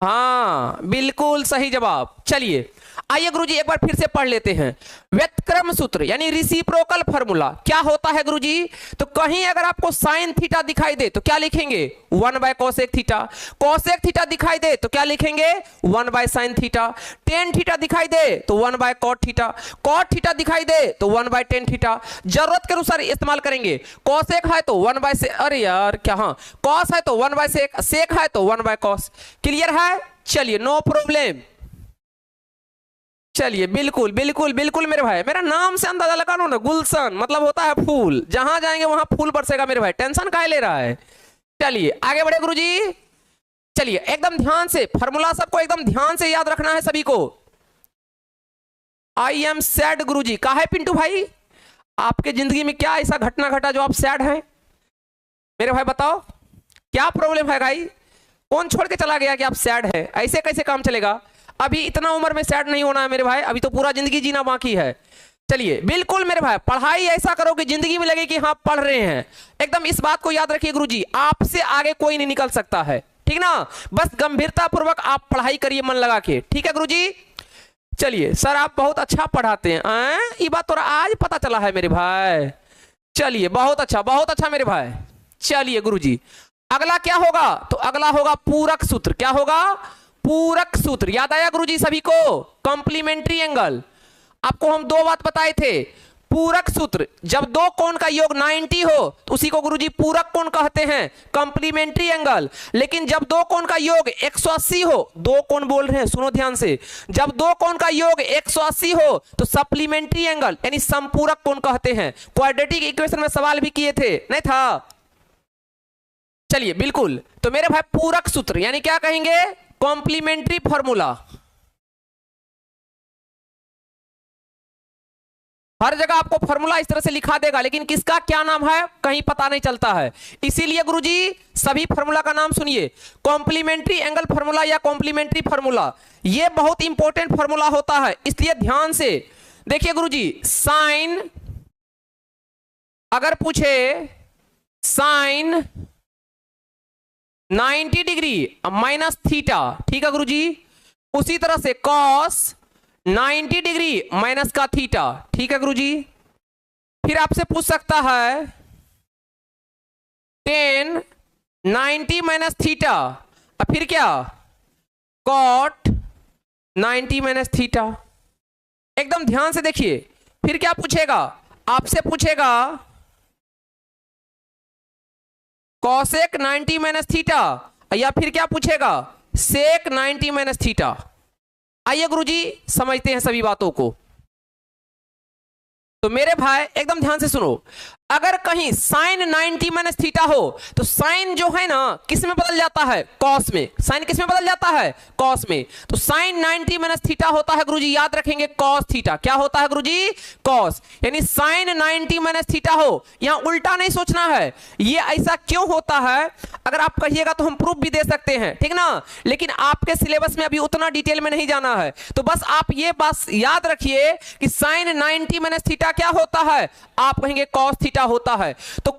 हाँ बिल्कुल सही जवाब। चलिए आइए गुरुजी एक बार फिर से पढ़ लेते हैं। व्युत्क्रम सूत्र यानी रेसिप्रोकल फार्मूला क्या होता है गुरुजी, तो कहीं अगर आपको साइन थीटा दिखाई दे तो क्या लिखेंगे 1/cosec थीटा, cosec थीटा दिखाई दे तो क्या लिखेंगे 1/sin थीटा, tan थीटा दिखाई दे तो 1/cot थीटा, cot थीटा दिखाई दे तो 1/tan थीटा। जरूरत के अनुसार इस्तेमाल करेंगे। cosec है तो 1/sec, अरे यार क्या, हाँ cos है तो 1/sec, sec है तो 1/cos। क्लियर है, चलिए नो प्रॉब्लम। चलिए बिल्कुल बिल्कुल बिल्कुल मेरे भाई, मेरा नाम से अंदाजा लगा लो ना, गुलशन मतलब होता है फूल, जहां जाएंगे वहां फूल बरसेगा मेरे भाई, टेंशन काहे ले रहा है। चलिए आगे बढ़े गुरुजी। चलिए एकदम ध्यान से फार्मूला सबको एकदम ध्यान से याद रखना है सभी को। आई एम सैड गुरुजी, का है पिंटू भाई, आपके जिंदगी में क्या ऐसा घटना घटा जो आप सैड हैं मेरे भाई, बताओ क्या प्रॉब्लम है भाई, कौन छोड़ के चला गया कि आप सैड है, ऐसे कैसे काम चलेगा। अभी इतना उम्र में सैड नहीं होना है मेरे भाई, अभी तो पूरा जिंदगी जीना बाकी है। चलिए बिल्कुल मेरे भाई, पढ़ाई ऐसा करो कि जिंदगी में लगे कि हाँ पढ़ रहे हैं। एकदम इस बात को याद रखिए गुरुजी, आपसे आगे कोई नहीं निकल सकता है, ठीक ना। बस गंभीरता पूर्वक आप पढ़ाई करिए मन लगा के, ठीक है गुरुजी। चलिए सर आप बहुत अच्छा पढ़ाते हैं, ये बात तो आज पता चला है मेरे भाई। चलिए बहुत अच्छा मेरे भाई। चलिए गुरुजी अगला क्या होगा, तो अगला होगा पूरक सूत्र। क्या होगा, पूरक सूत्र। याद आया गुरुजी सभी को, कॉम्प्लीमेंट्री एंगल। आपको हम दो बात बताए थे, पूरक सूत्र जब दो कोण का योग 90 हो तो उसी को गुरुजी पूरक कोण कहते हैं, कॉम्प्लीमेंट्री एंगल। लेकिन जब दो कोण का योग 180 हो, दो कोण बोल रहे हैं सुनो ध्यान से, जब दो कोण का योग 180 हो तो सप्लीमेंट्री एंगल यानी संपूरक कोण कहते हैं। क्वाड्रेटिक इक्वेशन में सवाल भी किए थे, नहीं था। चलिए बिल्कुल, तो मेरे भाई पूरक सूत्र यानी क्या कहेंगे, कॉम्प्लीमेंट्री फॉर्मूला। हर जगह आपको फॉर्मूला इस तरह से लिखा देगा, लेकिन किसका क्या नाम है कहीं पता नहीं चलता है। इसीलिए गुरुजी सभी फॉर्मूला का नाम सुनिए, कॉम्प्लीमेंट्री एंगल फॉर्मूला या कॉम्प्लीमेंट्री फॉर्मूला, ये बहुत इंपॉर्टेंट फॉर्मूला होता है, इसलिए ध्यान से देखिए गुरुजी। साइन अगर पूछे साइन 90 डिग्री माइनस थीटा, ठीक है गुरुजी, उसी तरह से कॉस 90 डिग्री माइनस का थीटा, ठीक है गुरुजी। फिर आपसे पूछ सकता है tan 90 माइनस थीटा, और फिर क्या cot 90 माइनस थीटा। एकदम ध्यान से देखिए, फिर क्या पूछेगा, आपसे पूछेगा cosec 90 माइनस थीटा, या फिर क्या पूछेगा sec 90 माइनस थीटा। आइए गुरुजी समझते हैं सभी बातों को। तो मेरे भाई एकदम ध्यान से सुनो, अगर कहीं साइन 90 माइनस थीटा हो तो साइन जो है ना किस में बदल जाता है, कॉस में। साइन किस में बदल जाता है, कॉस में। तो साइन 90 माइनस थीटा होता है गुरुजी, याद रखेंगे, कॉस थीटा। क्या होता है गुरुजी, कॉस। यानी साइन 90 माइनस थीटा हो, यहां उल्टा नहीं सोचना है। ये ऐसा क्यों होता है, अगर आप कहिएगा तो हम प्रूफ भी दे सकते हैं, ठीक ना, लेकिन आपके सिलेबस में अभी उतना डिटेल में नहीं जाना है। तो बस आप ये बात याद रखिए कि साइन 90 माइनस थीटा क्या होता है, आप कहेंगे कॉस थीटा होता है। तो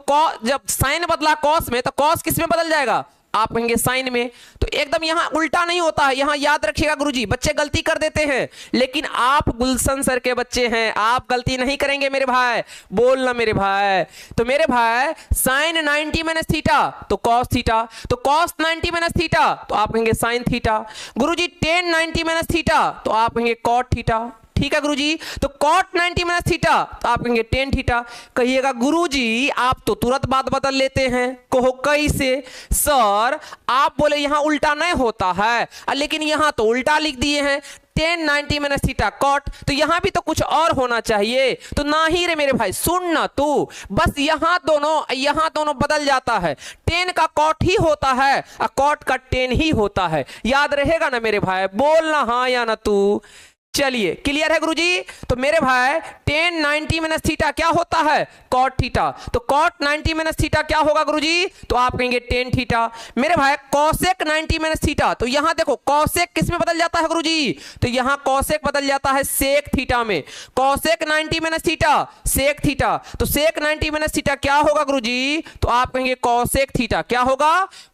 जब साइन बदला कॉस में, तो कॉस किस में बदल जाएगा, आप कहेंगे साइन में। तो एकदम यहां उल्टा नहीं होता है, यहां याद रखिएगा गुरुजी, बच्चे गलती कर देते हैं, लेकिन आप गुलशन सर के बच्चे हैं, आप गलती नहीं करेंगे मेरे भाई, बोलना मेरे भाई। तो मेरे भाई साइन 90 माइनस थीटा तो कॉस थीटा, तो कॉस 90 माइनस थीटा तो आप कहेंगे साइन थीटा। गुरुजी tan 90 माइनस थीटा तो आप कहेंगे कॉट थीटा। ठीक है गुरुजी, तो cot 90 माइनस थीटा तो आप कहेंगे tan थीटा। कहिएगा गुरुजी आप तो तुरंत बात बदल लेते हैं, कहो कैसे सर, आप बोले यहां उल्टा नहीं होता है, लेकिन यहां तो उल्टा लिख दिए हैं, tan 90 माइनस थीटा कॉट, तो यहां भी तो कुछ और होना चाहिए। तो ना ही रे मेरे भाई, सुन ना तू, बस यहां दोनों बदल जाता है, tan का कॉट ही होता है और कॉट का tan ही होता है। याद रहेगा ना मेरे भाई, बोलना हाँ या ना तू। चलिए क्लियर है गुरुजी। तो मेरे भाई tan 90 माइनस थीटा क्या होता है, कॉट थीटा, तो cot 90 माइनस थीटा क्या होगा गुरुजी, तो आप कहेंगे tan थीटा। मेरे भाई cosec 90 माइनस थीटा, तो यहां देखो cosec किस में बदल जाता है गुरुजी, तो यहां cosec बदल जाता है sec थीटा में। cosec 90 minus theta sec theta, तो sec 90 माइनस थीटा क्या होगा गुरुजी, तो आप कहेंगे cosec थीटा। क्या होगा,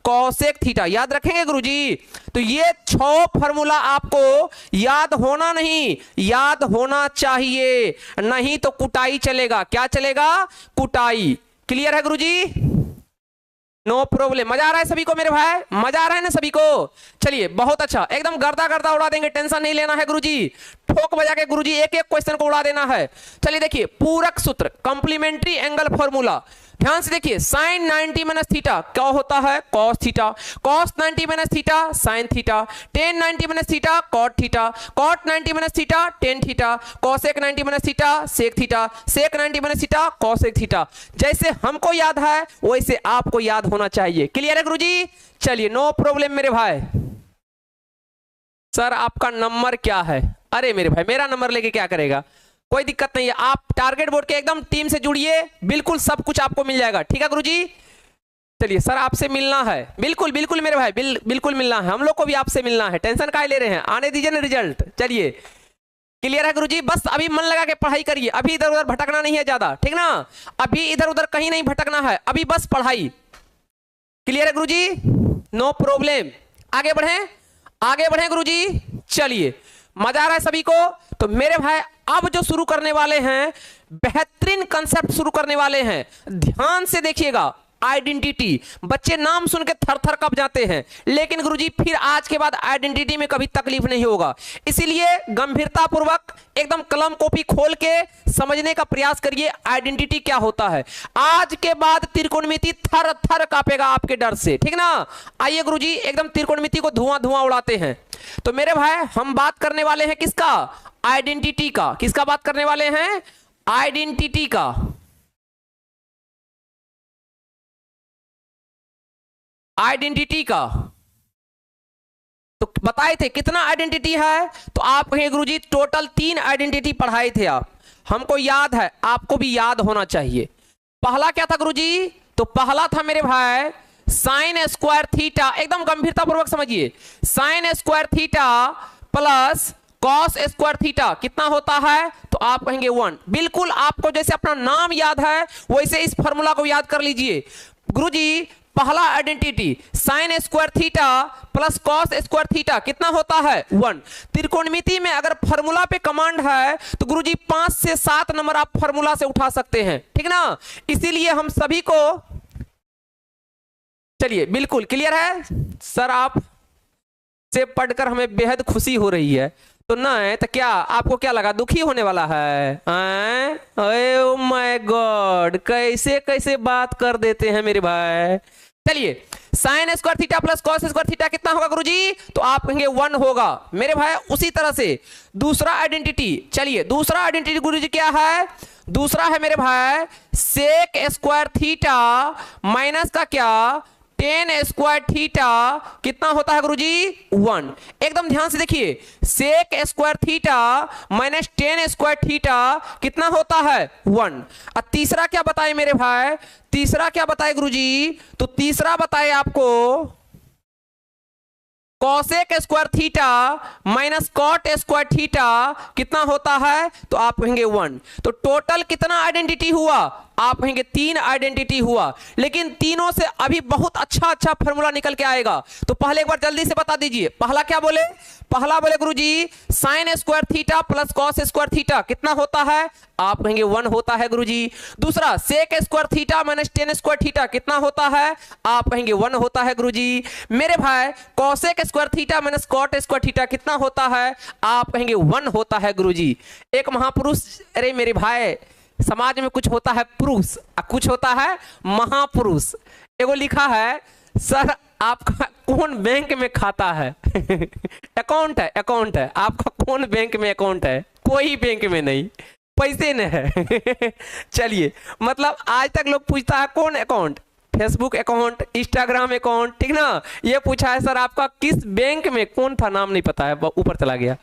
cosec थीटा। याद रखेंगे गुरुजी। तो ये 6 फार्मूला आपको याद होना नहीं, याद होना चाहिए, नहीं तो कुटाई चलेगा। क्या चलेगा, कुटाई। क्लियर है गुरुजी, नो प्रॉब्लम। मजा आ रहा है सभी को मेरे भाई, मजा आ रहा है ना सभी को। चलिए बहुत अच्छा, एकदम गर्दा गर्दा उड़ा देंगे, टेंशन नहीं लेना है गुरुजी, ठोक बजा के गुरुजी एक एक क्वेश्चन को उड़ा देना है। चलिए देखिए, पूरक सूत्र, कंप्लीमेंट्री एंगल फॉर्मूला, ध्यान से देखिए, साइन 90 माइनस थीटा क्या होता है, cos theta, cos 90 minus theta sine theta, tan 90 minus theta cot theta, cot 90 minus theta tan theta, cosec 90 minus theta sec theta, sec 90 minus theta cosec theta. जैसे हमको याद है वैसे आपको याद होना चाहिए। क्लियर है गुरुजी। चलिए नो प्रॉब्लम मेरे भाई। सर आपका नंबर क्या है, अरे मेरे भाई मेरा नंबर लेके क्या करेगा, कोई दिक्कत नहीं है, आप टारगेट बोर्ड के एकदम टीम से जुड़िए, बिल्कुल सब कुछ आपको मिल जाएगा। ठीक है गुरुजी। चलिए सर आपसे मिलना है, बिल्कुल बिल्कुल मेरे भाई, बिल्कुल मिलना है, हम लोग को भी आपसे मिलना है, टेंशन काहे ले रहे हैं, आने दीजिए ना रिजल्ट। चलिए क्लियर है गुरुजी, बस अभी मन लगा के पढ़ाई करिए, अभी इधर उधर भटकना नहीं है ज्यादा, ठीक ना, अभी इधर उधर कहीं नहीं भटकना है, अभी बस पढ़ाई। क्लियर है गुरुजी, नो प्रॉब्लम। आगे बढ़े गुरुजी। चलिए मजा आ रहा है सभी को। तो मेरे भाई अब जो शुरू करने वाले हैं, बेहतरीन कंसेप्ट शुरू करने वाले हैं, ध्यान से देखिएगा। आइडेंटिटी, बच्चे नाम सुन के थर थर कब जाते हैं, लेकिन गुरुजी फिर आज के बाद आइडेंटिटी में कभी तकलीफ नहीं होगा, इसीलिए गंभीरता पूर्वक एकदम कलम कॉपी खोल के समझने का प्रयास करिए आइडेंटिटी क्या होता है। आज के बाद त्रिकोणमिति थर थर कांपेगा आपके डर से, ठीक ना। आइए गुरुजी एकदम त्रिकोणमिति को धुआं धुआं उड़ाते हैं। तो मेरे भाई हम बात करने वाले हैं किसका, आइडेंटिटी का। किसका बात करने वाले हैं, आइडेंटिटी का। आइडेंटिटी का तो बताए थे कितना आइडेंटिटी है, तो आप कहेंगे गुरुजी टोटल 3 आइडेंटिटी पढ़ाए थे आप, हमको याद है, आपको भी याद होना चाहिए। पहला क्या था गुरुजी, तो पहला था मेरे भाई साइन स्क्वायर थीटा, एकदम गंभीरता पूर्वक समझिए, sign square theta plus cos square theta कितना होता है, तो आप कहेंगे 1। बिल्कुल आपको जैसे अपना नाम याद है वैसे इस फॉर्मूला को याद कर लीजिए। गुरुजी पहला identity sign square theta plus cos square theta कितना होता है 1। त्रिकोणमिति में अगर फार्मूला पे कमांड है तो गुरुजी 5 से 7 नंबर आप फार्मूला से उठा सकते हैं, ठीक ना। इसीलिए हम सभी को, चलिए बिल्कुल क्लियर है सर, आप से पढ़कर हमें बेहद खुशी हो रही है, तो ना है तो क्या आपको क्या लगा दुखी होने वाला है? ओह माय गॉड, कैसे कैसे बात कर देते हैं मेरे भाई। चलिए sign square theta plus cos square theta कितना होगा गुरुजी? तो आप कहेंगे 1 होगा मेरे भाई। उसी तरह से दूसरा आइडेंटिटी, चलिए दूसरा आइडेंटिटी गुरुजी क्या है? दूसरा है मेरे भाई सेक स्क्वायर थीटा माइनस का क्या टेन स्क्वायर थीटा कितना होता है गुरुजी? 1। एकदम ध्यान से देखिए, sec square theta minus tan square theta कितना होता है? 1। और तीसरा क्या बताए मेरे भाई? तीसरा क्या बताए गुरुजी? तो तीसरा बताए आपको cosec square theta minus cot square theta कितना होता है? तो आप कहेंगे 1। तो टोटल कितना आइडेंटिटी हुआ? आप कहेंगे 3 आइडेंटिटी हुआ। लेकिन तीनों से अभी बहुत अच्छा फॉर्मूला निकल के आएगा। तो पहले एक बार जल्दी से बता दीजिए, पहला क्या बोले? पहला बोले गुरुजी sine square theta plus cos square theta कितना होता है? आप कहेंगे 1 होता है गुरुजी। दूसरा sec square theta minus tan square theta कितना होता है? आप कहेंगे 1 होता है गुरुजी। मेरे भाई cosec square theta minus cot square theta कितना होता है? आप कहेंगे 1 होता है गुरुजी। एक महापुरुष, अरे मेरे भाई समाज में कुछ होता है पुरुष, कुछ होता है महापुरुष। एगो लिखा है सर आपका कौन बैंक में खाता है? अकाउंट है, अकाउंट है आपका, कौन बैंक में अकाउंट है? कोई बैंक में नहीं, पैसे न है। चलिए मतलब आज तक लोग पूछता है कौन account, Facebook account, Instagram account, ठीक ना। ये पूछा है सर आपका किस बैंक में, कौन था नाम नहीं पता है, ऊपर चला गया।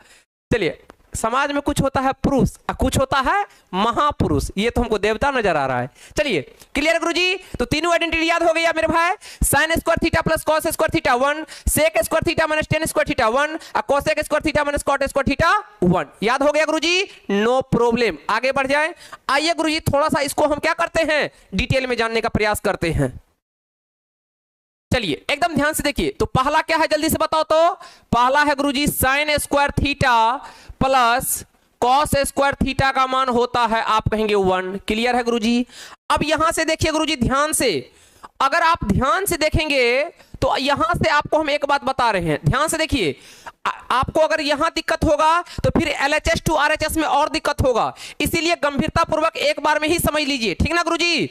चलिए समाज में कुछ होता है पुरुष, कुछ होता है महापुरुष, ये तो हमको देवता नजर आ रहा है। चलिए क्लियर गुरुजी? तो तीनों आइडेंटिटी याद हो गया मेरे भाई। Sine square theta plus cos square theta 1, sec square theta minus tan square theta 1, cosec square theta minus cot square theta 1। याद हो गया गुरुजी? नो प्रॉब्लम, आगे बढ़ जाए। आइए गुरुजी थोड़ा सा इसको हम क्या करते हैं, डिटेल में जानने का प्रयास करते हैं। चलिए एकदम ध्यान से देखिए, तो पहला क्या है जल्दी से बताओ तो? पहला है गुरुजी sine square theta plus cos square theta का मान होता है, आप कहेंगे 1। क्लियर है गुरुजी? अब यहां से देखिए गुरुजी ध्यान से, अगर आप ध्यान से देखेंगे तो यहां से आपको हम एक बात बता रहे हैं, ध्यान से देखिए। आपको अगर यहां दिक्कत होगा तो फिर LHS टू RHS में और दिक्कत होगा, इसीलिए गंभीरता पूर्वक एक बार में ही समझ लीजिए, ठीक ना गुरुजी?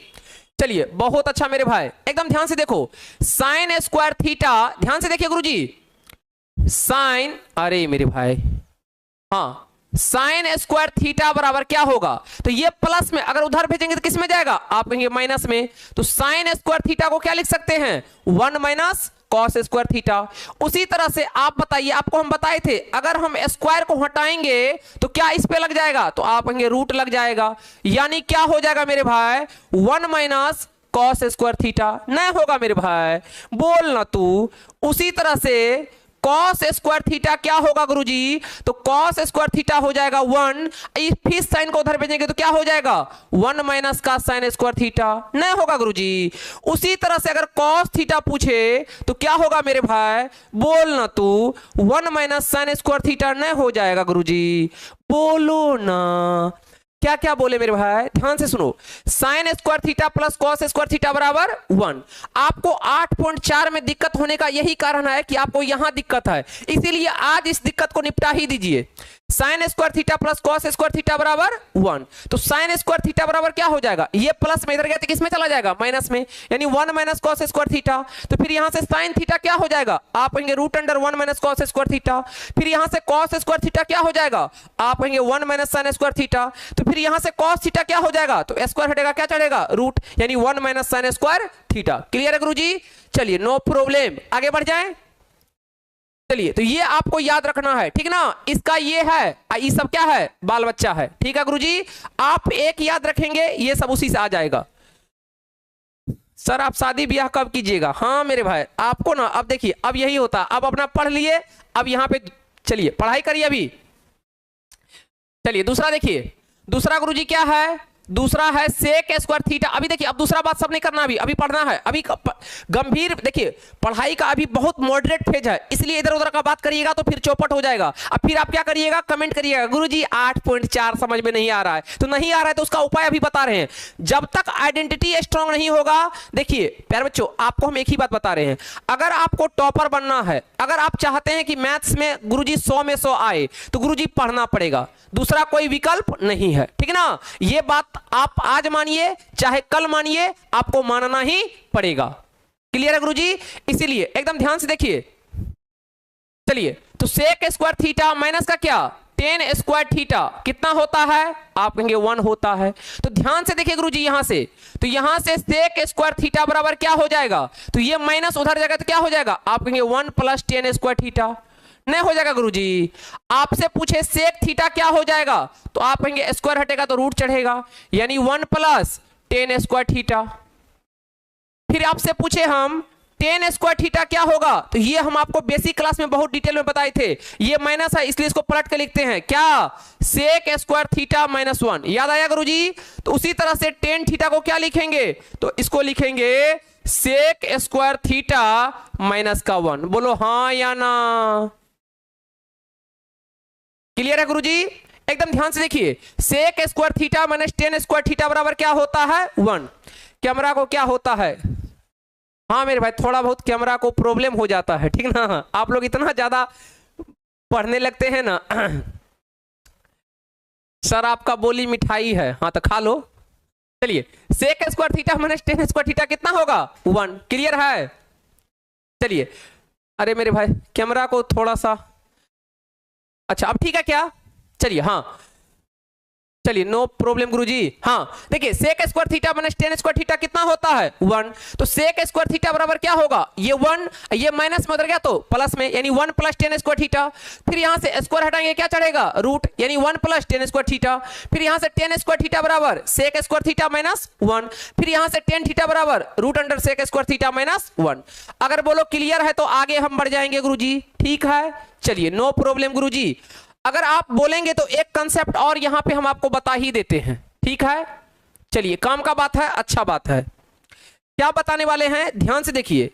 चलिए बहुत अच्छा मेरे भाई, एकदम ध्यान से देखो। साइन स्क्वायर थीटा, ध्यान से देखिए गुरुजी, साइन, अरे मेरे भाई हाँ, साइन स्क्वायर थीटा बराबर क्या होगा? तो ये प्लस में अगर उधर भेजेंगे तो किस में जाएगा? आप कहेंगे माइनस में। तो साइन स्क्वायर थीटा को क्या लिख सकते हैं? 1 माइनस कॉस स्क्वायर थीटा। उसी तरह से आप बताइए, आपको हम बताए थे अगर हम स्क्वायर को हटाएंगे तो क्या इस पे लग जाएगा? तो आप कहेंगे रूट लग जाएगा, यानी क्या हो जाएगा मेरे भाई? 1 माइनस कॉस स्क्वायर थीटा। नहीं होगा मेरे भाई, बोल ना तू। उसी तरह से कॉस स्क्वायर थीटा क्या होगा गुरुजी? तो कॉस स्क्वायर थीटा हो जाएगा 1, फिर साइन को उधर भेजेंगे तो क्या हो जाएगा? 1 माइनस का साइन स्क्वायर थीटा। नहीं होगा गुरुजी। उसी तरह से अगर कॉस थीटा पूछे तो क्या होगा मेरे भाई? बोल ना तू, 1 माइनस साइन स्क्वायर थीटा। नहीं हो जाएगा गुरुजी, बोलो ना। क्या क्या बोले मेरे भाई? ध्यान से सुनो। Sign square theta plus cos square theta बराबर 1। आपको 8.4 में दिक्कत होने का यही कारण है कि आपको यहां दिक्कत है, इसीलिए आज इस दिक्कत को निपटा ही दीजिए। Sign square theta plus cos square theta बराबर 1। तो साइन स्क्वायर थीटा बराबर क्या हो जाएगा? ये प्लस में इधर गया तो किस में चला जाएगा? माइनस में, यानी 1 माइनस कॉस स्क्वायर थीटा। तो फिर यहां से साइन थीटा क्या हो जाएगा? आप कहेंगे root under 1 minus cos square theta. फिर यहां से कॉस स्क्वायर थीटा क्या हो जाएगा? आप कहेंगे 1 माइनस साइन स्क्वायर थीटा। तो फिर यहां से कॉस थीटा क्या हो जाएगा? तो स्क्वायर हटेगा, क्या चढ़ेगा? रूट, यानी 1 minus sine square theta. Clear है गुरुजी? चलिए नो प्रॉब्लम, आगे बढ़ जाएं। चलिए तो ये आपको याद रखना है, ठीक ना। इसका ये है, ये सब क्या है? बाल बच्चा है, ठीक है गुरुजी। आप एक याद रखेंगे, ये सब उसी से आ जाएगा। सर आप शादी ब्याह कब कीजिएगा? हाँ मेरे भाई, आपको ना अब देखिए, अब यही होता, अब अपना पढ़ लिए, अब यहां पे चलिए पढ़ाई करिए अभी। चलिए दूसरा देखिए, दूसरा गुरुजी क्या है? दूसरा है सेक स्क्वायर थीटा। अभी देखिए, अब दूसरा बात सब नहीं करना, अभी पढ़ना है। अभी गंभीर देखिए, पढ़ाई का अभी बहुत मॉडरेट फेज है, इसलिए इधर उधर का बात करिएगा तो फिर चौपट हो जाएगा। अब फिर आप क्या करिएगा, कमेंट करिएगा गुरुजी 8.4 समझ में नहीं आ रहा है। तो नहीं आ रहा है तो उसका उपाय अभी बता रहे हैं। जब तक आइडेंटिटी स्ट्रांग नहीं होगा, देखिए प्यारे बच्चों, आपको हम एक ही बात बता रहे हैं, अगर आपको टॉपर बनना है, अगर आप चाहते हैं कि मैथ्स में गुरुजी 100 में 100 आए, तो गुरुजी पढ़ना पड़ेगा, दूसरा कोई विकल्प नहीं है। ठीक ना, ये बात आप आज मानिए चाहे कल मानिए, आपको मानना ही पड़ेगा। क्लियर है गुरुजी? इसीलिए एकदम ध्यान से देखिए। चलिए, तो सेक स्क्वायर थीटा माइनस का क्या, टेन स्क्वायर थीटा कितना होता है, आप कहेंगे 1 होता है। तो ध्यान से देखिए गुरुजी, यहां से तो यहां से सेक स्क्वायर थीटा बराबर क्या हो जाएगा, तो ये माइनस उधर जाएगा तो क्या हो जाएगा, आप कहेंगे 1 प्लस टेन स्क्वायर थीटा। नहीं हो जाएगा गुरुजी। आपसे पूछे सेक थीटा क्या हो जाएगा, तो आप कहेंगे स्क्वायर हटेगा तो रूट चढ़ेगा, यानी 1 प्लस टेन स्क्वायर थीटा। फिर आपसे पूछे हम टेन स्क्वायर थीटा क्या होगा, तो ये हम आपको बेसिक क्लास में बहुत डिटेल में बताए थे, ये माइनस है इसलिए इसको पलट के लिखते हैं क्या, सेक स्क्वायर थीटा माइनस 1। याद आया गुरुजी? तो उसी तरह से टेन थीटा को क्या लिखेंगे, तो इसको लिखेंगे सेक स्क्वायर थीटा माइनस का 1। बोलो हाँ या ना? क्लियर है गुरुजी? एकदम ध्यान से देखिए, sec square theta minus tan square theta बराबर क्या होता है, 1। कैमरा को क्या होता है, हाँ मेरे भाई थोड़ा बहुत कैमरा को प्रॉब्लम हो जाता है, ठीक ना, आप लोग इतना ज्यादा पढ़ने लगते हैं ना। सर आपका बोली मिठाई है, हाँ तो खा लो। चलिए, sec square theta minus tan square theta कितना होगा, 1। क्लियर है? चलिए, अरे मेरे भाई कैमरा को थोड़ा सा, अच्छा अब ठीक है क्या? चलिए, हाँ चलिए, नो प्रॉब्लम गुरुजी। हाँ देखिए, sec square theta minus tan square theta कितना होता है, 1। तो सेक स्क्वायर थीटा बराबर क्या होगा, ये 1, ये माइनस में उधर गया तो प्लस में, यानी 1 प्लस टेन स्क्वायर थीटा। फिर यहां से स्क्वायर हटाएंगे क्या चढ़ेगा, रूट, यानी 1 प्लस टेन स्क्वायर थीटा। फिर यहां से टेन स्क्वायर थीटा बराबर सेक स्क्वायर थीटा माइनस 1। फिर यहां से टेन थीटा बराबर root under sec square theta minus 1। अगर बोलो क्लियर है तो आगे हम बढ़ जाएंगे गुरुजी। ठीक है, चलिए नो प्रॉब्लम गुरुजी। अगर आप बोलेंगे तो एक कंसेप्ट और यहां पे हम आपको बता ही देते हैं। ठीक है, चलिए काम का बात है, अच्छा बात है। क्या बताने वाले हैं, ध्यान से देखिए।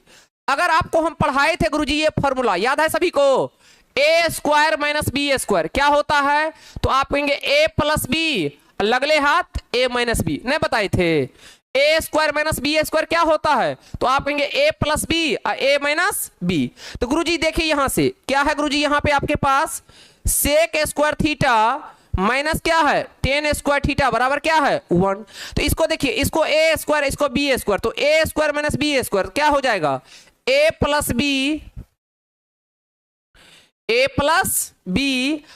अगर आपको हम पढ़ाए थे गुरुजी ये फॉर्मूला याद है सभी को, ए स्क्वायर माइनस बी स्क्वायर क्या होता है, तो आप कहेंगे ए प्लस बी, लगले हाथ ए माइनस बी, नहीं बताए थे। ए स्क्वायर माइनस बी स्क्वायर क्या होता है, तो आप कहेंगे ए प्लस बी ए माइनस बी। तो गुरुजी देखिए यहां से क्या है गुरुजी, यहां पे आपके पास सेक स्क्वायर थीटा माइनस क्या है, टेन स्क्वायर थीटा बराबर क्या है, 1। तो इसको देखिए, इसको ए स्क्वायर इसको बी स्क्वायर, तो ए स्क्वायर माइनस बी स्क्वायर क्या हो जाएगा, ए प्लस बी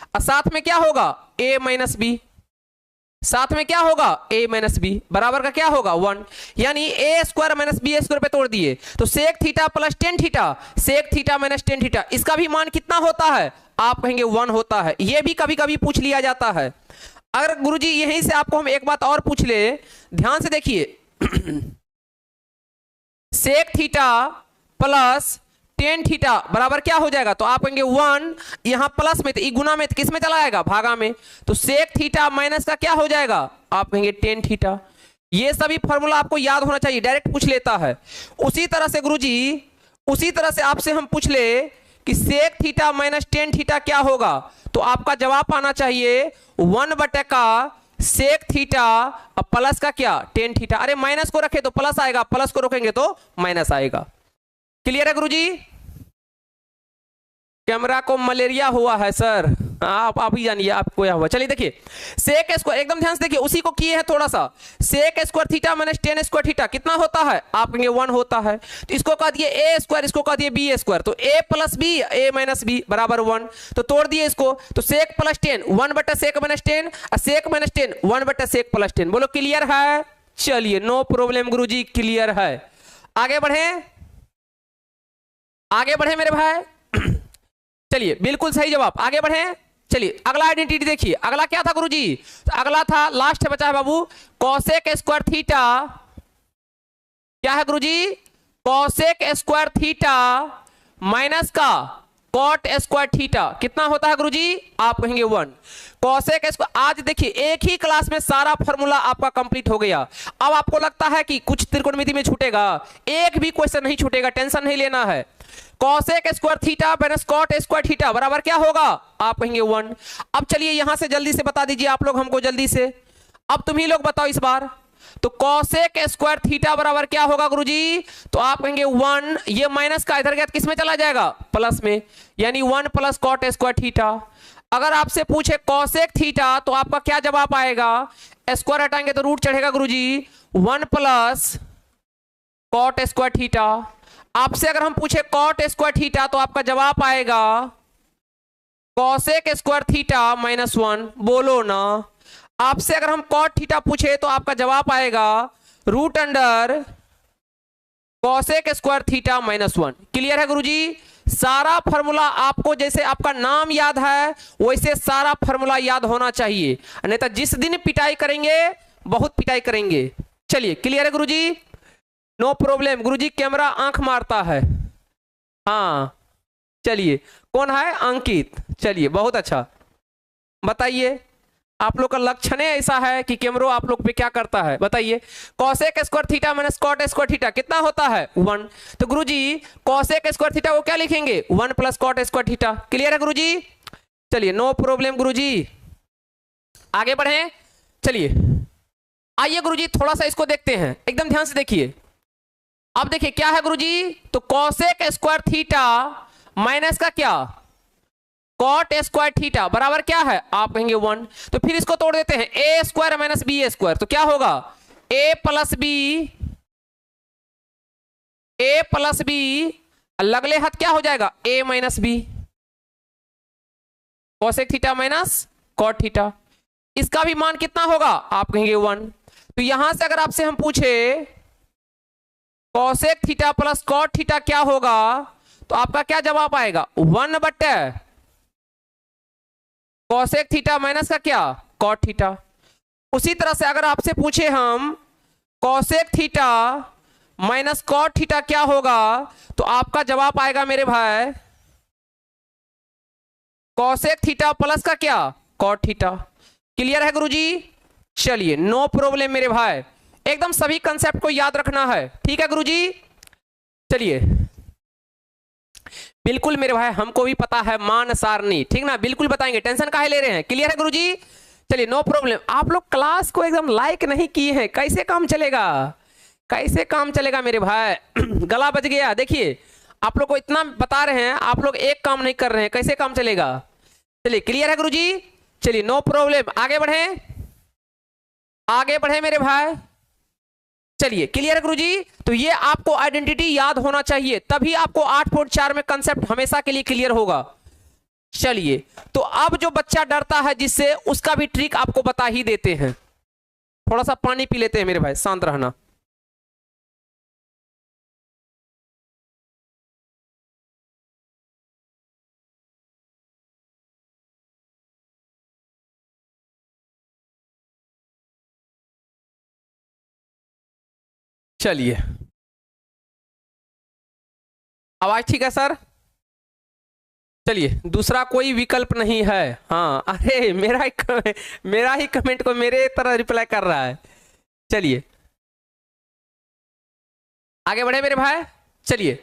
और साथ में क्या होगा, ए माइनस बी, साथ में क्या होगा, a माइनस बी बराबर का क्या होगा, 1। यानी A square minus B square पे तोड़ दिए तो sec theta plus tan theta, sec theta minus tan theta, इसका भी मान कितना होता है, आप कहेंगे 1 होता है। ये भी कभी कभी पूछ लिया जाता है। अगर गुरुजी यहीं से आपको हम एक बात और पूछ ले, ध्यान से देखिए, sec theta plus tan theta बराबर क्या हो जाएगा, तो आप कहेंगे 1, यहां प्लस में तो गुना में, तो किस में चला जाएगा, भागा में, तो सेक थीटा माइनस का क्या हो जाएगा, आप कहेंगे टेन थीटा। ये सभी फॉर्मूला आपको याद होना चाहिए, डायरेक्ट पूछ लेता है। उसी तरह से गुरुजी, उसी तरह से आपसे हम पूछ ले कि sec theta minus tan theta क्या होगा, तो आपका जवाब आना चाहिए 1 बटे का सेक थीटा और प्लस का क्या, टेन थीटा। अरे माइनस को रखे तो प्लस आएगा, प्लस को रोकेंगे तो माइनस आएगा। क्लियर है गुरुजी? कैमरा को मलेरिया हुआ है सर, आप ही जानिए आपको क्या हुआ। चलिए देखिए, सेक स्क्वायर, एकदम ध्यान से देखिए, उसी को किए हैं थोड़ा सा, sec square theta minus tan square theta कितना होता है, आप कहेंगे 1 होता है। तो इसको कह दिए ए स्क्वायर, इसको कह दिए बी स्क्वायर, तो ए प्लस बी ए माइनस बी बराबर 1। तो तोड़ दिए इसको, तो सेक प्लस टेन 1 बटा सेक माइनस टेन, और सेक माइनस टेन 1 बटा सेक प्लस टेन। बोलो क्लियर है? चलिए नो प्रॉब्लम गुरुजी, क्लियर है। आगे बढ़े, आगे बढ़े मेरे भाई। चलिए बिल्कुल सही जवाब, आगे बढ़े। चलिए अगला आइडेंटिटी देखिए, अगला क्या था गुरुजी, तो अगला था, लास्ट है बचा है बाबू, कॉसेक स्क्वायर थीटा, क्या है गुरुजी, कॉसेक स्क्वायर थीटा माइनस का कॉट स्क्वायर थीटा कितना होता है गुरुजी? आप कहेंगे 1। कॉसेक स्क्वायर, आज देखिए एक ही क्लास में सारा फॉर्मूला आपका कंप्लीट हो गया। अब आपको लगता है कि कुछ त्रिकोणमिति में छूटेगा? एक भी क्वेश्चन नहीं छूटेगा, टेंशन नहीं लेना है। Cosec square theta minus cot square theta बराबर क्या होगा? आप कहेंगे 1। अब चलिए यहां से जल्दी से बता दीजिए आप लोग हमको, जल्दी से। अब तुम ही लोग बताओ इस बार। तो कॉसेक स्क्वायर थीटा बराबर क्या होगा गुरुजी? तो आप कहेंगे 1, ये माइनस का इधर गया तो किस में चला जाएगा? प्लस में, यानी 1 प्लस कॉट स्क्वायर थीटा। अगर आपसे पूछे कॉसेक थीटा तो आपका क्या जवाब आएगा? स्क्वायर हटाएंगे तो रूट चढ़ेगा गुरुजी, 1 प्लस कॉट स्क्वायर थीटा। आपसे अगर हम पूछे कॉट स्क्वायर थीटा तो आपका जवाब आएगा कॉसेक स्क्वायर थीटा माइनस 1। बोलो ना। आपसे अगर हम कॉट थीटा पूछे तो आपका जवाब आएगा root under cosec square theta minus 1। Clear है गुरुजी? सारा फॉर्मूला आपको जैसे आपका नाम याद है वैसे सारा फॉर्मूला याद होना चाहिए, नहीं तो जिस दिन पिटाई करेंगे बहुत पिटाई करेंगे। चलिए क्लियर है गुरुजी? No problem. गुरुजी कैमरा आंख मारता है। हाँ चलिए, कौन है? अंकित। चलिए बहुत अच्छा, बताइए आप लोग का लक्षण ऐसा है कि कैमरा आप लोग पे क्या करता है, बताइए। Cosec square theta minus cot square theta कितना होता है? 1। तो गुरुजी कॉसेक स्क्वायर थीटा को क्या लिखेंगे? 1 plus cot square theta. Clear है गुरुजी? चलिए नो प्रॉब्लम गुरुजी, आगे बढ़े। चलिए आइए गुरुजी थोड़ा सा इसको देखते हैं, एकदम ध्यान से देखिए। अब देखिए क्या है गुरुजी? तो कॉसेक स्क्वायर थीटा माइनस का क्या? कॉट स्क्वायर थीटा बराबर क्या है? आप कहेंगे 1। तो फिर इसको तोड़ देते हैं, ए स्क्वायर माइनस बी स्क्वायर, तो क्या होगा? ए प्लस बी, लगले हाथ क्या हो जाएगा? A minus B. Cosec theta minus cot theta, इसका भी मान कितना होगा? आप कहेंगे 1। तो यहां से अगर आपसे हम पूछे cosec theta plus cot theta क्या होगा, तो आपका क्या जवाब आएगा? 1 बटे कॉसेक थीटा माइनस का क्या? Cot theta. उसी तरह से अगर आपसे पूछे हम cosec theta minus cot theta क्या होगा, तो आपका जवाब आएगा मेरे भाई कॉसेक थीटा प्लस का क्या? Cot theta. क्लियर है गुरुजी? चलिए नो प्रॉब्लम मेरे भाई, एकदम सभी कंसेप्ट को याद रखना है, ठीक है गुरुजी? चलिए बिल्कुल मेरे भाई, हमको भी पता है मान सारणी, ठीक ना, बिल्कुल बताएंगे, टेंशन काहे ले रहे हैं। क्लियर है गुरुजी? चलिए नो प्रॉब्लम। आप लोग क्लास को एकदम लाइक नहीं किए हैं, कैसे काम चलेगा? कैसे काम चलेगा मेरे भाई? गला बच गया। देखिए आप लोग को इतना बता रहे हैं, आप लोग एक काम नहीं कर रहे हैं, कैसे काम चलेगा? चलिए क्लियर है गुरुजी? चलिए नो प्रॉब्लम, आगे बढ़े, आगे बढ़े मेरे भाई। चलिए क्लियर है गुरुजी? तो ये आपको आइडेंटिटी याद होना चाहिए, तभी आपको 8.4 में कंसेप्ट हमेशा के लिए क्लियर होगा। चलिए तो अब जो बच्चा डरता है जिससे, उसका भी ट्रिक आपको बता ही देते हैं। थोड़ा सा पानी पी लेते हैं मेरे भाई, शांत रहना। चलिए आवाज ठीक है सर? चलिए दूसरा कोई विकल्प नहीं है। हाँ अरे मेरा ही कमेंट को मेरे तरह रिप्लाई कर रहा है। चलिए आगे बढ़े मेरे भाई। चलिए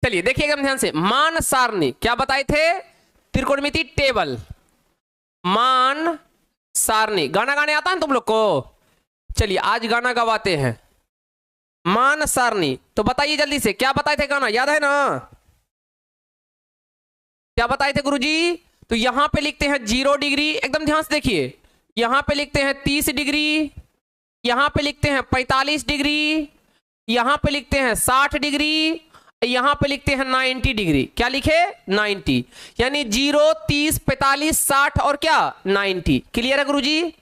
चलिए देखिएगा ध्यान से, मान सारणी क्या बताए थे? त्रिकोणमिति टेबल, मान सारणी। गाना गाने आता है तुम लोग को? चलिए आज गाना गवाते हैं। मान सारणी, तो बताइए जल्दी से, क्या बताए थे गाना, याद है ना? क्या बताए थे गुरुजी? तो यहां पे लिखते हैं 0 डिग्री, एकदम ध्यान से देखिए। यहां पे लिखते हैं 30 डिग्री, यहां पे लिखते हैं 45 डिग्री, यहां पे लिखते हैं 60 डिग्री, यहां पे लिखते हैं 90 डिग्री। क्या लिखे? 90, यानी 0, 30, 45, 60 और क्या 90। क्लियर है गुरुजी?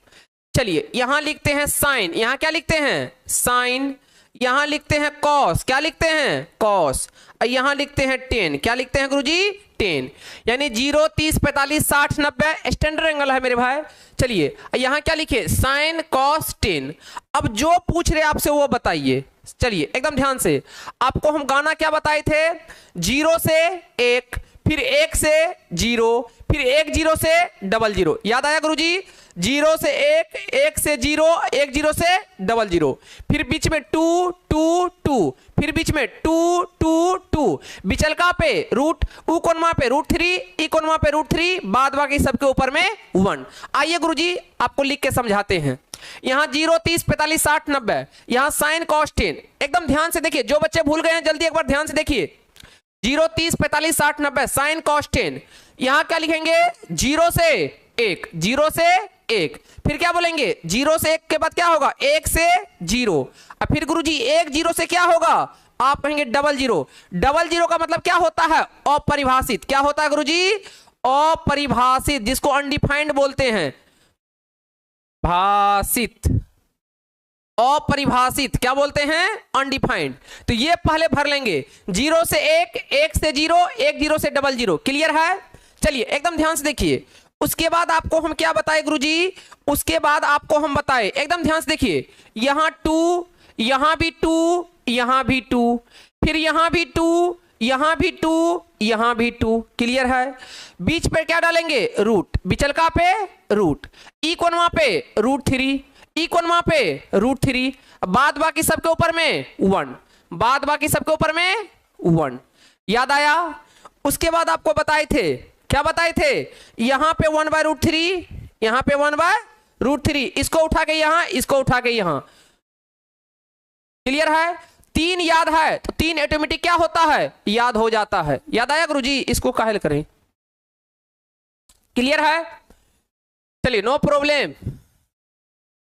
चलिए यहां लिखते हैं साइन, यहां क्या लिखते हैं? साइन। यहां लिखते हैं कॉस, क्या लिखते हैं? कॉस। यहां लिखते हैं टेन, क्या लिखते हैं गुरुजी? टेन। यानी 0, 30, 45, 60, 90 स्टैंडर्ड एंगल है मेरे भाई। चलिए यहां क्या लिखे? Sine cos tan. अब जो पूछ रहे आपसे वो बताइए। चलिए एकदम ध्यान से, आपको हम गाना क्या बताए थे? 0 से 1, फिर 1 से 0, फिर 1 0 से डबल 0, याद आया गुरुजी? 0 से 1, 1 से 0, 1 0 से डबल 0, फिर बीच में 2 2 2, फिर बीच में 2 2 2, बिचलका पे रूट, ऊ कोनमा पे √3, ई कोनमा पे √3, बाद बाकी सबके ऊपर में 1। आइए गुरुजी आपको लिख के समझाते हैं। यहां 0 30 45 60 90, यहां साइन कॉस टेन। एकदम ध्यान से देखिए, जो बच्चे भूल गए हैं जल्दी एक बार ध्यान से देखिए। 0 30 45 60 90 साइन कॉस टेन। यहां क्या लिखेंगे? 0 से 1, 0 से 1, फिर क्या बोलेंगे? 0 से 1 के बाद क्या होगा? 1 से 0, और फिर गुरुजी 1 0 से क्या होगा? आप कहेंगे डबल 0। डबल 0 का मतलब क्या होता है? अपरिभाषित। क्या होता है गुरुजी? अपरिभाषित, जिसको अनडिफाइंड बोलते हैं। भाषित, अपरिभाषित क्या बोलते हैं? अनडिफाइंड। तो ये पहले भर लेंगे, 0 से 1, 1 से 0, 1 0 से डबल 0। क्लियर है? चलिए एकदम ध्यान से देखिए। उसके बाद आपको हम क्या बताए गुरुजी? उसके बाद आपको हम बताए, एकदम ध्यान से देखिए, यहां 2, यहां भी 2, यहां भी 2, फिर यहां भी 2, यहां भी 2, यहां भी 2। क्लियर है? बीच पे क्या डालेंगे? रूट, बिचलका पे रूट, ई कोनमा पे √3, ई कोनमा पे √3, बाद बाकी सबके ऊपर में 1, बाद बाकी सबके ऊपर में 1। याद आया? उसके बाद आपको बताए थे, क्या बताए थे? यहां पे 1/√3, यहां पे 1/√3, इसको उठा के यहां, इसको उठा के यहां। क्लियर है? 3 याद है तो 3 ऑटोमेटिक क्या होता है? याद हो जाता है। याद आया गुरुजी? इसको काहे करें? क्लियर है? चलिए नो प्रॉब्लम।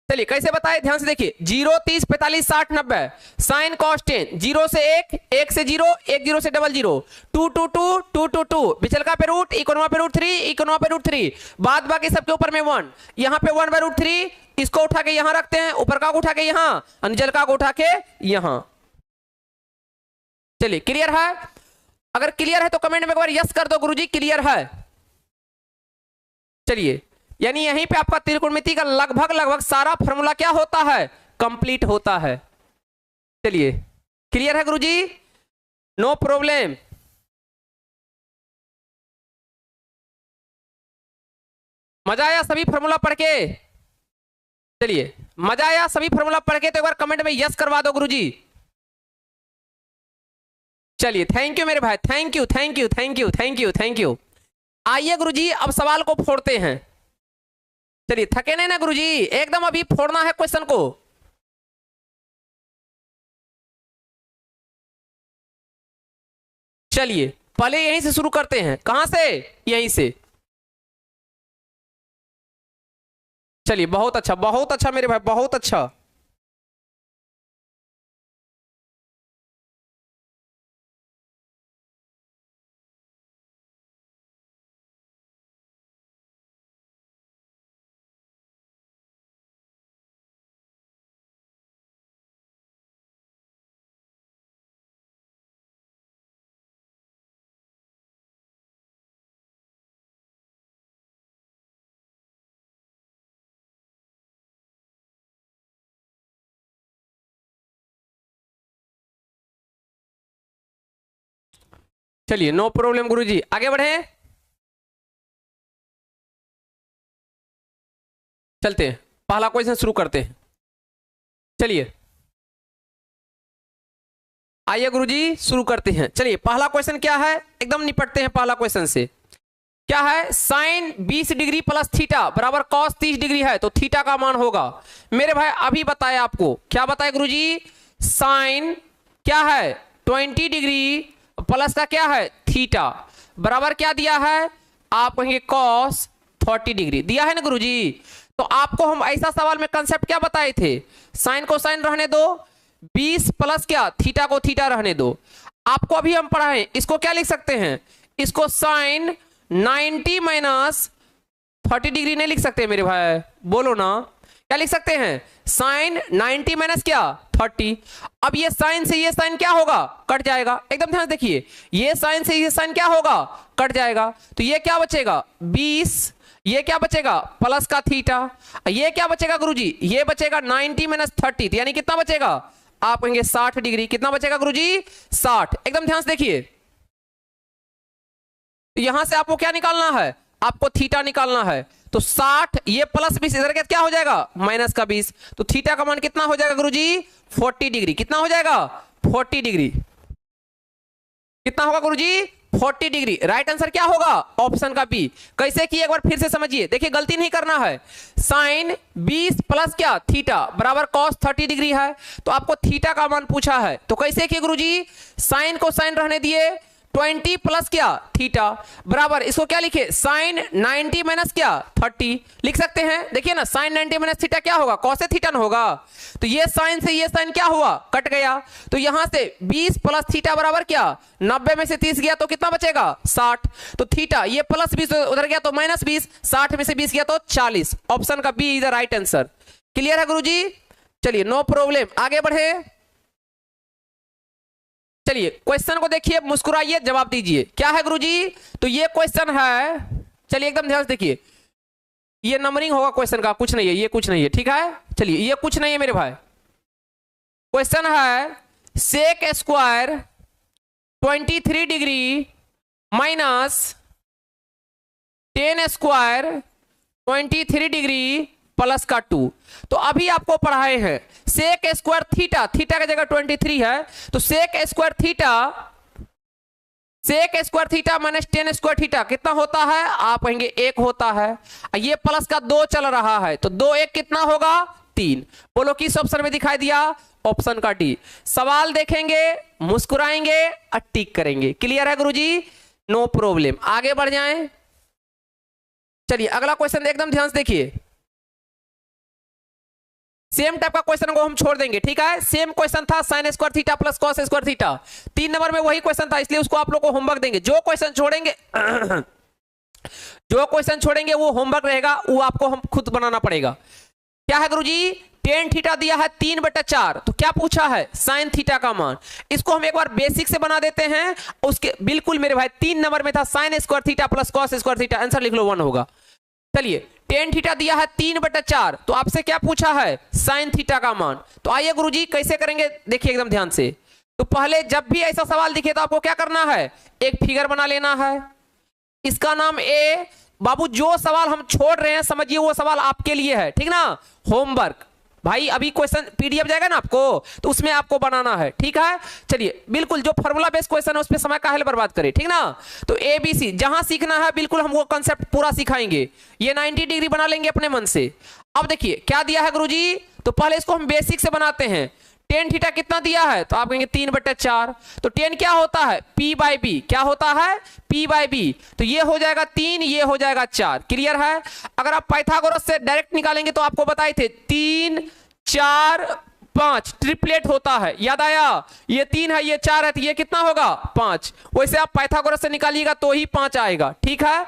चलिए कैसे बताए, ध्यान से देखिए। 0 30 45 60 90 साइन कॉस टेन। 0 से 1, 1 से 0, 1 0 से डबल 0, 2 2 2 2 2 2, बिचलका पे रूट, ई कोनमा पे √3, ई कोनमा पे √3, बाद बाकी सबके ऊपर में 1। यहां पे 1/√3, इसको उठा के यहां रखते हैं, ऊपर का को उठा के यहां, और निचलका को उठा के यहां। चलिए क्लियर है? अगर क्लियर है तो कमेंट में एक बार यस कर दो गुरुजी, क्लियर है। चलिए, यानी यहीं पे आपका त्रिकोणमिति का लगभग सारा फॉर्मूला क्या होता है? कंप्लीट होता है। चलिए क्लियर है गुरुजी? No problem. मजा आया सभी फॉर्मूला पढ़ के? चलिए, मजा आया सभी फॉर्मूला पढ़ के? तो एक बार कमेंट में यस करवा दो गुरुजी। चलिए थैंक यू मेरे भाई, thank you thank you thank you thank you thank you. आइए गुरुजी अब सवाल को फोड़ते हैं। चलिए थके नहीं ना गुरुजी? एकदम अभी फोड़ना है क्वेश्चन को। चलिए पहले यहीं से शुरू करते हैं। कहां से? यहीं से। चलिए बहुत अच्छा मेरे भाई, बहुत अच्छा। चलिए नो प्रॉब्लम गुरुजी, आगे बढ़े। चलते हैं, पहला क्वेश्चन शुरू करते हैं। चलिए आइए गुरुजी शुरू करते हैं। चलिए पहला क्वेश्चन क्या है, एकदम निपटते हैं पहला क्वेश्चन से। क्या है? साइन 20 डिग्री प्लस थीटा बराबर कॉस 30 डिग्री है, तो थीटा का मान होगा। मेरे भाई अभी बताया आपको, क्या बताया गुरुजी? साइन क्या है? 20 डिग्री प्लस का क्या है? थीटा, बराबर क्या दिया है? आप कहेंगे कॉस 40 डिग्री दिया है ना गुरुजी? तो आपको हम ऐसा सवाल में कंसेप्ट क्या बताए थे? साइन को साइन रहने दो, 20 प्लस क्या? थीटा को थीटा रहने दो। आपको अभी हम पढ़ाएं, इसको क्या लिख सकते हैं? इसको साइन 90 माइनस 30 डिग्री नहीं लिख सकते मेरे भाई? बोलो ना, क्या लिख सकते हैं? साइन 90 माइनस क्या? 30। अब ये साइन से ये साइन क्या होगा? कट जाएगा। एकदम ध्यान देखिए, ये साइन से ये साइन क्या होगा? कट जाएगा। तो ये क्या बचेगा? 20, ये क्या बचेगा? प्लस का थीटा, ये क्या बचेगा गुरुजी? ये बचेगा 90 माइनस 30, यानी कितना बचेगा? आप कहेंगे 60 डिग्री। कितना बचेगा गुरुजी? 60। एकदम ध्यान से देखिए, तो यहां से आपको क्या निकालना है, आपको थीटा निकालना है। तो 60 ये प्लस 20 इधर क्या हो जाएगा माइनस का 20, तो थीटा का मान कितना हो जाएगा गुरुजी 40 डिग्री। कितना हो जाएगा 40 डिग्री। कितना होगा गुरुजी 40 डिग्री। राइट आंसर क्या होगा ऑप्शन का बी। कैसे की एक बार फिर से समझिए, देखिए गलती नहीं करना है। साइन 20 प्लस क्या थीटा बराबर कॉस 30 डिग्री है, तो आपको थीटा का मान पूछा है। तो कैसे किए गुरुजी, साइन को साइन रहने दिए, 20 प्लस क्या थीटा बराबर इसको क्या लिखे साइन 90 माइनस क्या 30 लिख सकते हैं। देखिए ना साइन 90 माइनस थीटा क्या होगा कॉस थीटा न होगा, तो ये साइन से ये साइन क्या हुआ कट गया। तो यहां से 20 प्लस थीटा बराबर क्या 90 में से 30 गया तो कितना बचेगा 60। तो थीटा ये प्लस 20 उधर गया तो माइनस 20, 60 में से 20 गया तो 40। ऑप्शन का B is the right answer. Clear है गुरुजी, चलिए नो प्रॉब्लम आगे बढ़े। चलिए क्वेश्चन को देखिए, मुस्कुराइए जवाब दीजिए। क्या है गुरुजी, तो ये क्वेश्चन है, चलिए एकदम ध्यान से देखिए। ये नंबरिंग होगा क्वेश्चन का, कुछ नहीं है, ये कुछ नहीं है, ठीक है। चलिए ये कुछ नहीं है मेरे भाई। क्वेश्चन है sec square 23 degree minus 10 square 23 degree plus का 2। तो अभी आपको पढ़ाए हैं सेक स्क्वायर थीटा, थीटा की जगह 23 है, तो sec square theta minus 10 square theta कितना होता है, आप कहेंगे 1 होता है। ये प्लस का 2 चल रहा है, तो 2 1 कितना होगा 3। बोलो किस ऑप्शन में दिखाई दिया, ऑप्शन का डी। सवाल देखेंगे, मुस्कुराएंगे और टिक करेंगे। क्लियर है गुरुजी, नो प्रॉब्लम आगे बढ़ जाएं। चलिए अगला क्वेश्चन एकदम ध्यान से देखिए। सेम टाइप का क्वेश्चन को हम छोड़ देंगे, ठीक है। सेम क्वेश्चन था sign square theta plus cos square theta, 3 number में वही क्वेश्चन था, इसलिए उसको आप लोग को होमवर्क देंगे। जो क्वेश्चन छोड़ेंगे वो होमवर्क रहेगा, वो आपको हम खुद बनाना पड़ेगा। क्या है गुरुजी, टेन थीटा दिया है 3/4, तो क्या पूछा है साइन थीटा का मान। इसको हम एक बार बेसिक से बना देते हैं। उसके बिल्कुल मेरे भाई 3 नंबर में था sign square theta plus cos square theta, answer लिख लो 1 होगा। चलिए टेन थीटा दिया है 3/4, तो आपसे क्या पूछा है साइन थीटा का मान। तो आइए गुरुजी कैसे करेंगे, देखिए एकदम ध्यान से। तो पहले जब भी ऐसा सवाल दिखे तो आपको क्या करना है, एक फिगर बना लेना है, इसका नाम ए। बाबू जो सवाल हम छोड़ रहे हैं समझिए वो सवाल आपके लिए है, ठीक ना। होमवर्क भाई अभी क्वेश्चन पीडीएफ जाएगा ना आपको, तो उसमें आपको बनाना है, ठीक है। चलिए बिल्कुल जो फॉर्मूला बेस्ड क्वेश्चन है उस पर समय काहे बर्बाद करें, ठीक ना। तो ABC जहां सीखना है बिल्कुल हम वो कंसेप्ट पूरा सिखाएंगे। ये 90 डिग्री बना लेंगे अपने मन से। अब देखिए क्या दिया है गुरुजी, तो पहले इसको हम बेसिक से बनाते हैं। टेन थीटा कितना दिया है, तो आप कहेंगे 3/4, तो टेन क्या होता है P/B, क्या होता है P/B, तो ये हो जाएगा 3, ये हो जाएगा 4। क्लियर है। अगर आप पाइथागोरस से डायरेक्ट निकालेंगे तो आपको बताए थे 3 4 5 ट्रिपलेट होता है, याद आया। ये 3 है ये 4 है, तो ये कितना होगा 5। वैसे आप पाइथागोरस से निकालिएगा तो ही 5 आएगा, ठीक है।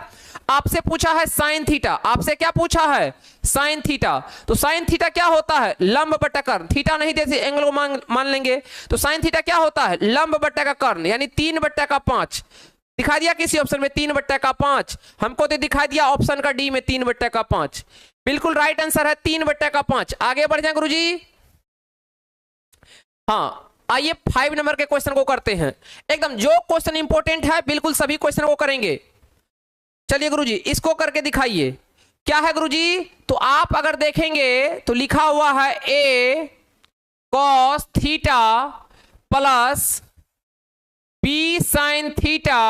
आपसे पूछा है साइन थीटा, आपसे क्या पूछा है साइन थीटा, तो साइन थीटा क्या होता है लंब बटा कर्ण। थीटा नहीं देते एंगल को मान लेंगे, तो साइन थीटा क्या होता है लंब बटा का कर्ण, यानी 3/5। दिखा दिया किसी ऑप्शन में 3/5, हमको तो दिखा दिया ऑप्शन का डी में 3/5। बिल्कुल राइट आंसर है 3/5। आगे बढ़ जाए गुरुजी। हाँ आइए 5 नंबर के क्वेश्चन को करते हैं। एकदम जो क्वेश्चन इंपॉर्टेंट है बिल्कुल सभी क्वेश्चन को करेंगे। चलिए गुरुजी इसको करके दिखाइए। क्या है गुरुजी, तो आप अगर देखेंगे तो लिखा हुआ है a cos theta plus b sin theta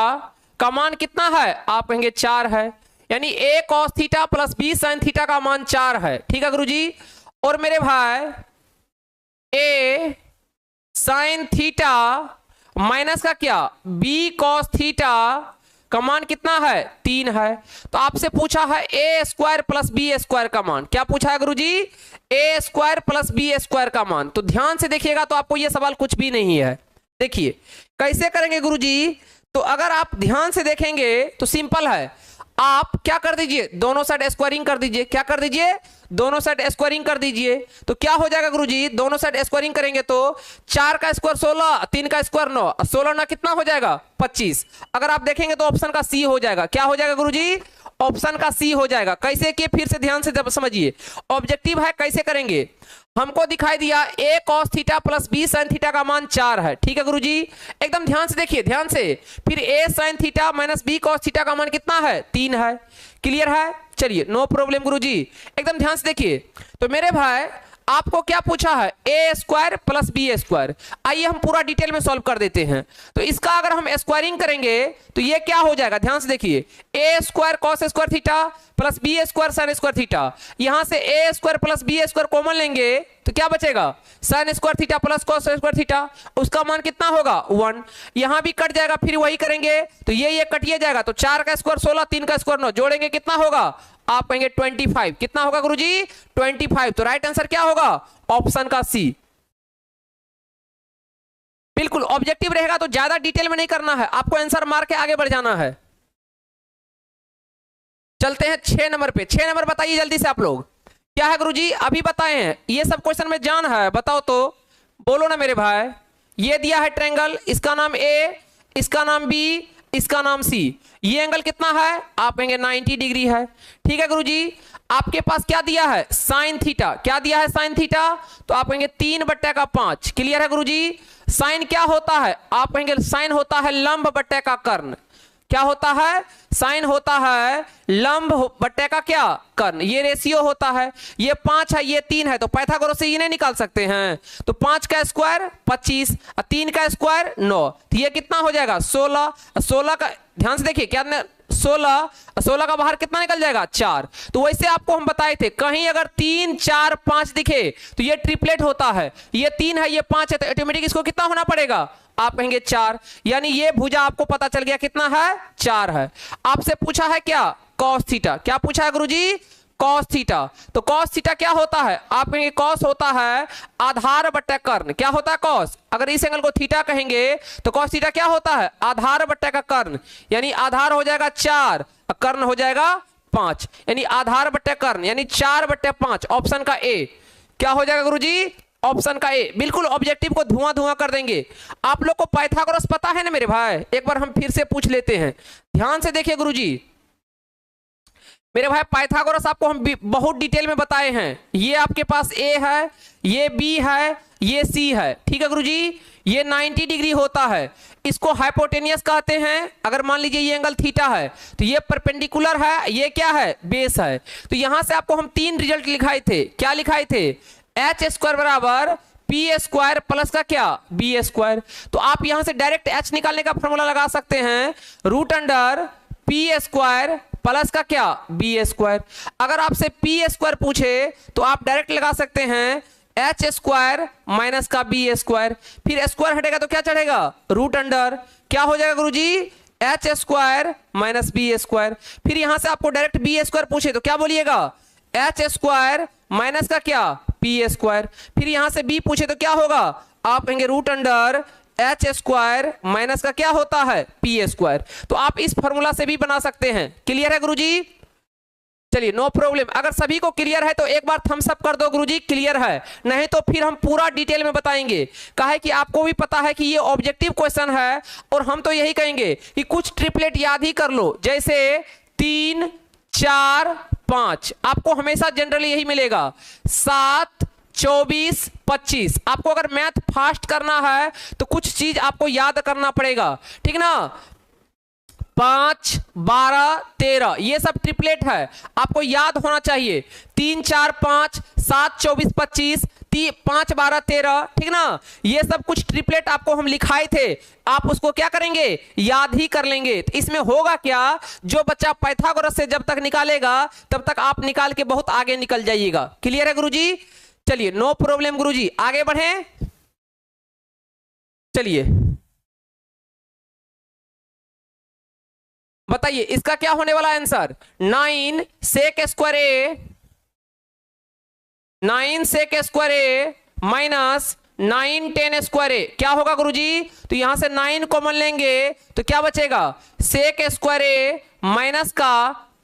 का मान कितना है, आप कहेंगे 4 है, यानी a cos theta plus b sin theta का मान 4 है, ठीक है गुरुजी। और मेरे भाई a sin थीटा माइनस का क्या b cos थीटा का मान कितना है 3 है। तो आपसे पूछा है a square plus B square का मान। क्या पूछा है guruji, a square plus B square का मान। तो ध्यान से देखिएगा तो आपको यह सवाल कुछ भी नहीं है। देखिए कैसे करेंगे गुरुजी, तो अगर आप ध्यान से देखेंगे तो सिंपल है। आप क्या कर दीजिए दोनों साइड स्क्वायरिंग कर दीजिए। क्या कर दीजिए दोनों साइड स्क्वायरिंग कर दीजिए। तो क्या हो जाएगा गुरुजी, दोनों साइड स्क्वायरिंग करेंगे तो 4 का स्क्वायर 16, 3 का स्क्वायर 9, 16 ना कितना हो जाएगा 25। अगर आप देखेंगे तो ऑप्शन का सी हो जाएगा। क्या हो जाएगा गुरुजी, ऑप्शन का सी हो जाएगा। कैसे किए फिर से ध्यान से समझिए, ऑब्जेक्टिव है कैसे करेंगे। हमको दिखाई दिया a cos theta plus b sin theta का मान 4 है। ठीक है गुरुजी, एकदम ध्यान से देखिए, ध्यान से। फिर a sin theta minus b cos theta का मान कितना है? 3 है। क्लियर है? चलिए नो प्रॉब्लम गुरुजी, एकदम ध्यान से देखिए। तो मेरे भाई आपको क्या पूछा है? ए स्क्वायर प्लस बी स्क्वायर। आइए हम पूरा डिटेल में सॉल्व कर देते हैं। तो इसका अगर हम स्क्वायरिंग करेंगे तो ये क्या हो जाएगा? ध्यान से देखिए, A square cos square theta plus B square sine square theta. यहां से A square plus B square common लेंगे तो क्या बचेगा? Sine square theta plus cos square theta. उसका मान कितना होगा? 1। यहां भी कट जाएगा, फिर वही करेंगे तो ये कटिए जाएगा। तो 4 का स्क्वायर 16, 3 का स्क्वायर 9, जोड़ेंगे कितना होगा? आप कहेंगे 25। कितना होगा गुरुजी? 25। तो राइट आंसर क्या होगा? ऑप्शन का सी। बिल्कुल ऑब्जेक्टिव रहेगा तो ज्यादा डिटेल में नहीं करना है, आपको आंसर मार के आगे बढ़ जाना है। चलते हैं 6 नंबर पे। 6 नंबर बताइए जल्दी से आप लोग, क्या है गुरुजी? अभी बताए हैं, ये सब क्वेश्चन में जान है, बताओ तो, बोलो ना मेरे भाई। ये दिया है ट्रायंगल, इसका नाम ए, इसका नाम बी, इसका नाम सी। ये एंगल कितना है? आप कहेंगे 90 डिग्री है। ठीक है गुरुजी, आपके पास क्या दिया है? Sine theta. क्या दिया है? Sine theta. तो आप कहेंगे 3/5। क्लियर है गुरुजी? साइन क्या होता है? आप कहेंगे साइन होता है लंब बट्टे का कर्ण। क्या होता है? साइन होता है लंब बट्टे का क्या? कर्ण। ये रेशियो होता है, ये 5 है, ये 3 है, तो पाइथागोरस से इन्हें निकाल सकते हैं। तो 5 का स्क्वायर 25 और 3 का स्क्वायर 9, तो ये कितना हो जाएगा? 16। 16 का ध्यान से देखिए, क्या 16 का बाहर कितना निकल जाएगा? 4। तो वैसे आपको हम बताए थे, कहीं अगर 3 4 5 दिखे तो ये ट्रिपलेट होता है। ये 3 है, ये 5 है, तो ऑटोमेटिक इसको कितना होना पड़ेगा? आप कहेंगे 4। यानी ये भुजा आपको पता चल गया कितना है? 4 है। आपसे पूछा है क्या? Cos theta. क्या पूछा है गुरुजी? Cos theta. तो कॉस थीटा क्या होता है? आप कहेंगे कॉस होता है आधार बट्टा कर्ण। क्या होता है कॉस? अगर इस एंगल को थीटा कहेंगे तो कॉस थीटा क्या होता है? आधार बट्टा का कर्ण। यानी आधार हो जाएगा 4 और कर्ण हो जाएगा 5, यानी आधार बट्टा कर्ण, यानी 4/5। ऑप्शन का ए क्या हो जाएगा गुरुजी? ऑप्शन का ए। बिल्कुल ऑब्जेक्टिव को धुआं धुआं कर देंगे। आप लोग को पाइथागोरस पता है ना मेरे भाई? एक बार हम फिर से पूछ लेते हैं, ध्यान से देखिए गुरुजी। मेरे भाई पाइथागोरस आपको हम बहुत डिटेल में बताए हैं। ये आपके पास ए है, ये बी है, ये सी है। ठीक है गुरुजी, ये 90 डिग्री होता है, इसको हाइपोटेनियस कहते हैं। अगर मान लीजिए ये एंगल थीटा है तो ये परपेंडिकुलर है, ये क्या है? बेस है। तो यहां से आपको हम 3 रिजल्ट लिखाए थे। क्या लिखाए थे? एच स्क्वायर बराबर पी स्क्वायर प्लस का क्या? B square. तो आप यहां से डायरेक्ट एच निकालने का फॉर्मूला लगा सकते हैं, root under P square plus का क्या? B square. अगर आपसे पी स्क्वायर पूछे तो आप डायरेक्ट लगा सकते हैं एच स्क्वायर माइनस का बी स्क्वायर। फिर स्क्वायर हटेगा तो क्या चढ़ेगा? रूट अंडर क्या हो जाएगा गुरुजी? H square minus B square. फिर यहां से आपको डायरेक्ट बी स्क्वायर पूछे तो क्या बोलिएगा? एच स्क्वायर माइनस का क्या? P square. फिर यहां से बी पूछे तो क्या होगा? आप कहेंगे root under H square minus का क्या होता है? P square. तो आप इस फॉर्मूला से भी बना सकते हैं। क्लियर है गुरुजी? चलिए नो प्रॉब्लम। अगर सभी को क्लियर है तो एक बार थम्स अप कर दो गुरुजी, क्लियर है। नहीं तो फिर हम पूरा डिटेल में बताएंगे। काहे कि आपको भी पता है कि ये ऑब्जेक्टिव क्वेश्चन है, और हम तो यही कहेंगे कि कुछ ट्रिपलेट याद ही कर लो, जैसे 3 4 5। आपको हमेशा जनरली यही मिलेगा, 7 24 25। आपको अगर मैथ फास्ट करना है तो कुछ चीज आपको याद करना पड़ेगा, ठीक ना? 5 12 13 ये सब ट्रिपलेट है, आपको याद होना चाहिए। 3 4 5 7 24 25 5 12 13, ठीक ना? ये सब कुछ ट्रिपलेट आपको हम लिखाए थे, आप उसको क्या करेंगे? याद ही कर लेंगे। तो इसमें होगा क्या? जो बच्चा पाइथागोरस से जब तक निकालेगा तब तक आप निकाल के बहुत आगे निकल जाइएगा। क्लियर है गुरुजी? चलिए नो प्रॉब्लम गुरुजी, आगे बढ़ें। चलिए बताइए इसका क्या होने वाला आंसर? 9 सेक स्क्वायर ए, 9 सेक स्क्वायर ए माइनस 9 10 स्क्वायर ए। क्या होगा गुरुजी? तो यहां से 9 कॉमन लेंगे तो क्या बचेगा? सेक स्क्वायर ए माइनस का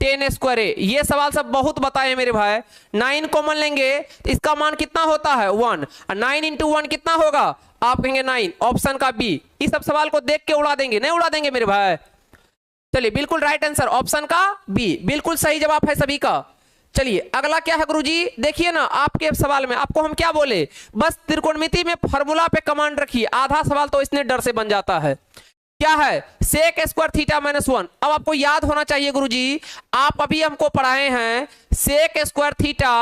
10 स्क्वायर ए। ये सवाल सब बहुत बताए मेरे भाई। 9 कॉमन लेंगे तो इसका मान कितना होता है? 1। 9 इंटू 1 कितना होगा? आप कहेंगे 9। ऑप्शन का बी। इस सब सवाल को देख के उड़ा देंगे? नहीं उड़ा देंगे मेरे भाई? चलिए बिल्कुल राइट आंसर ऑप्शन का बी, बिल्कुल सही जवाब है सभी का। चलिए अगला क्या है गुरुजी, देखिए ना आपके सवाल में आपको हम क्या बोले, बस त्रिकोणमिति में फॉर्मूला पे कमांड रखिए, आधा सवाल तो इसने डर से बन जाता है। क्या है, सेक स्क्वायर थीटा माइनस 1। अब आपको याद होना चाहिए गुरुजी, आप अभी हमको पढ़ाए हैं sec square theta